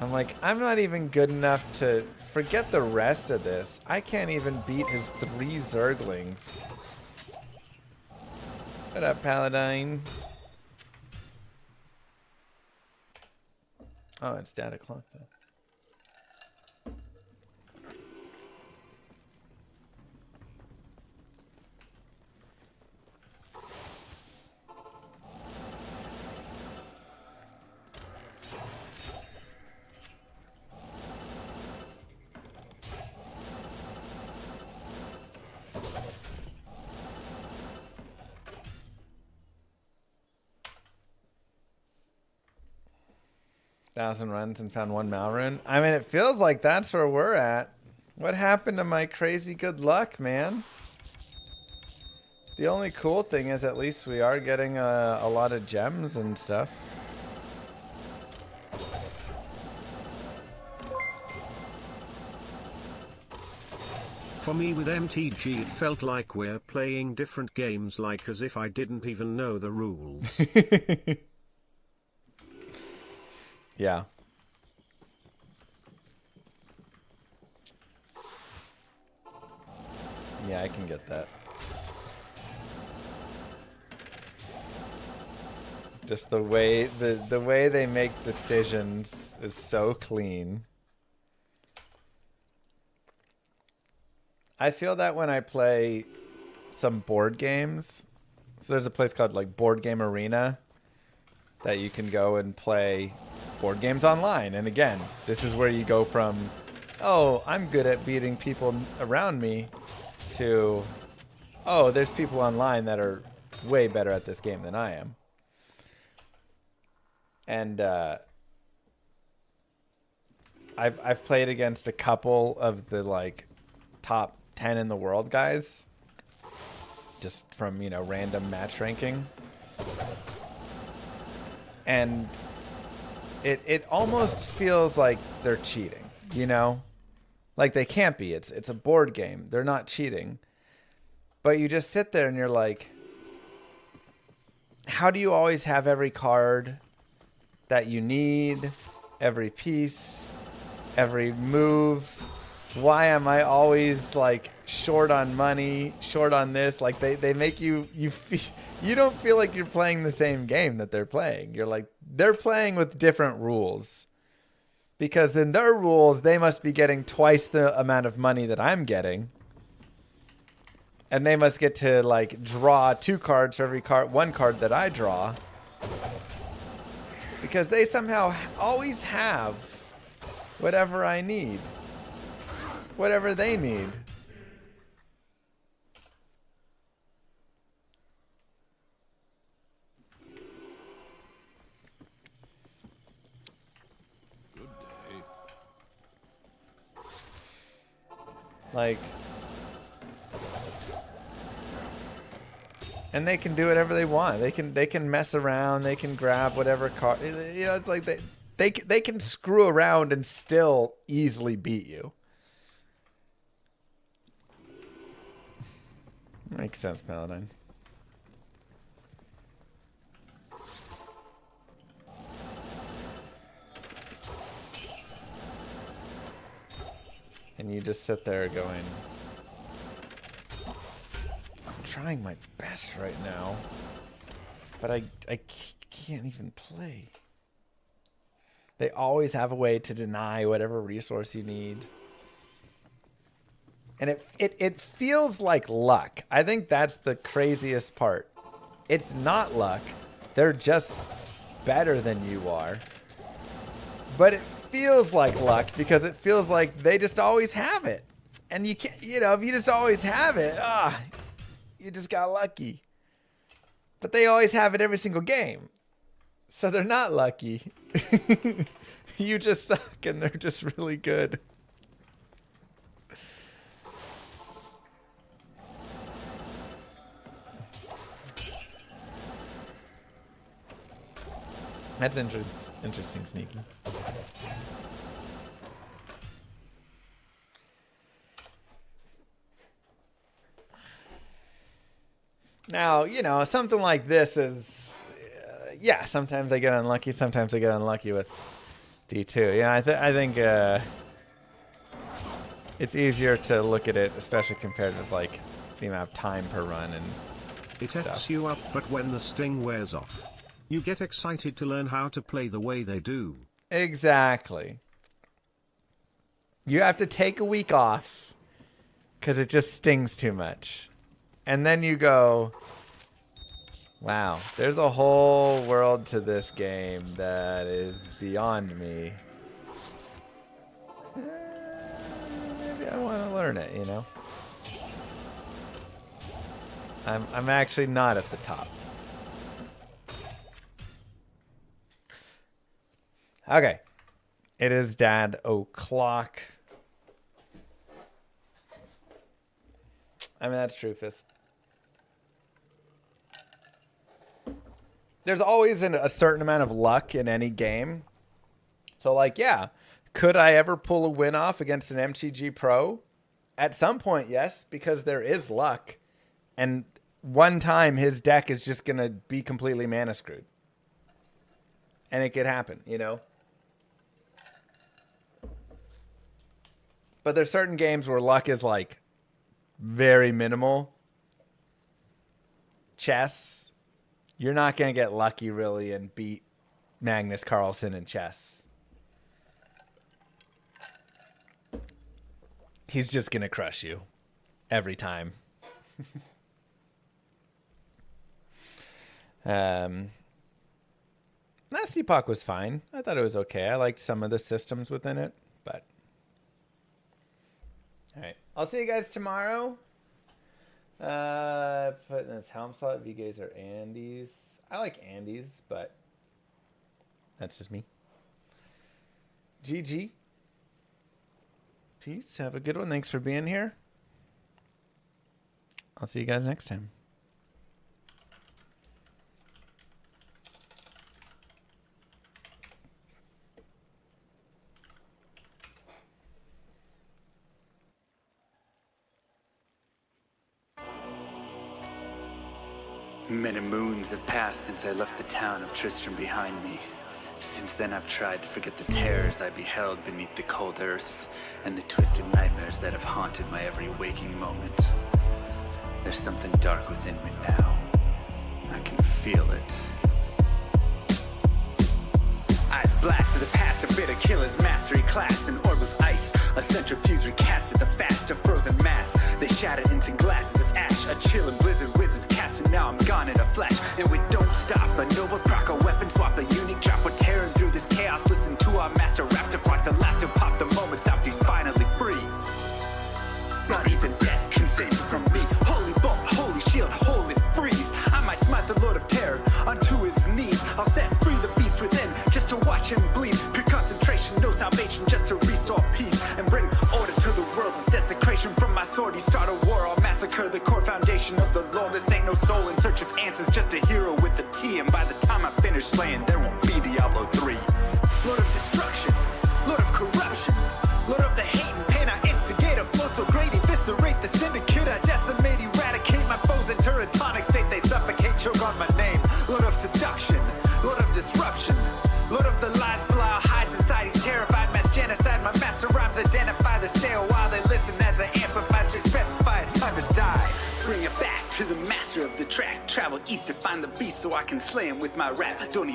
I'm like, I'm not even good enough to forget the rest of this. I can't even beat his 3 zerglings. What up, Paladine? Oh, it's data clock though. Thousand runs and found 1 Malrune. I mean, it feels like that's where we're at. What happened to my crazy good luck, man? The only cool thing is at least we are getting a lot of gems and stuff. For me with MTG it felt like we're playing different games, like as if I didn't even know the rules. Yeah. Yeah, I can get that. Just the way the way they make decisions is so clean. I feel that when I play some board games. So there's a place called like Board Game Arena that you can go and play board games online. And again, this is where you go from, oh, I'm good at beating people around me, to, oh, there's people online that are way better at this game than I am. And I've played against a couple of the like top 10 in the world guys, just from, you know, random match ranking. And it almost feels like they're cheating, you know? Like they can't be. It's a board game. They're not cheating. But you just sit there and you're like, how do you always have every card that you need, every piece, every move? Why am I always like short on money, short on this? Like they make you don't feel like you're playing the same game that they're playing. You're like, they're playing with different rules. Because in their rules, they must be getting twice the amount of money that I'm getting. And they must get to like draw 2 cards for every one card that I draw. Because they somehow always have whatever I need. Whatever they need. Like, and they can do whatever they want. They can mess around. They can grab whatever card. You know, it's like they can screw around and still easily beat you. Makes sense, Paladin. And you just sit there going, I'm trying my best right now, but I can't even play. They always have a way to deny whatever resource you need. And it feels like luck. I think that's the craziest part. It's not luck. They're just better than you are. But it feels like luck because it feels like they just always have it. And you can't, you know, if you just always have it, you just got lucky. But they always have it every single game. So they're not lucky. You just suck and they're just really good. That's interesting, Sneaky. Now, you know, something like this is, yeah, sometimes I get unlucky. Sometimes I get unlucky with D2. Yeah, I think it's easier to look at it, especially compared with, like, the amount of time per run and it stuff. F's you up, but when the sting wears off, you get excited to learn how to play the way they do. Exactly. You have to take a week off because it just stings too much. And then you go, wow, there's a whole world to this game that is beyond me. Maybe I want to learn it, you know? I'm actually not at the top. Okay. It is Dad O'Clock. I mean, that's true, Fist. There's always a certain amount of luck in any game. So, like, yeah. Could I ever pull a win off against an MTG Pro? At some point, yes, because there is luck. And one time, his deck is just going to be completely mana screwed. And it could happen, you know? But there's certain games where luck is, like, very minimal. Chess, you're not going to get lucky, really, and beat Magnus Carlsen in chess. He's just going to crush you every time. Nasty Puck was fine. I thought it was okay. I liked some of the systems within it, but... All right. I'll see you guys tomorrow. Put in this helm slot if you guys are Andes. I like Andes, but that's just me. GG. Peace. Have a good one. Thanks for being here. I'll see you guys next time. Many moons have passed since I left the town of Tristram behind me. Since then I've tried to forget the terrors I beheld beneath the cold earth and the twisted nightmares that have haunted my every waking moment. There's something dark within me now. I can feel it. Ice blast to the past, a bitter killer's mastery class, an orb of ice, a centrifuge recasted the fast, a frozen mass. They shattered into glasses of ash, a chill and blizzard wizards cast, and now I'm gone in a flash. And we don't stop, a nova proc, a weapon swap, a unique drop. We're tearing through this chaos. Listen to our master rap to flock. The last who pop the moment stopped, he's finally free. Not even death can save from me. Holy bolt, holy shield, holy freeze. I might smite the Lord of Terror unto his knees. I'll set free the beast within just to watch him bleed. Pure concentration, no salvation, just to restore peace and bring order to the world. The desecration from my sword, he start a war. I'll massacre the core foundation of the law. This ain't no soul in search of answers, just a hero with a T. And by the time I finish slaying, there won't be Diablo 3. Lord of destruction, Lord of corruption, Lord of the hate and pain. I instigate a flow so great, eviscerate the syndicate. I decimate, eradicate my foes. Enter a tonic state, they suffocate, choke on my name. Lord of seduction, Lord of disruption, Lord of the lies Belial hides inside. He's terrified, mass genocide. My master rhymes identify the stale while they listen as I amplify. Strict specify it's time to die. Bring it back to the master of the track. Travel east to find the beast so I can slay him with my rap. Don't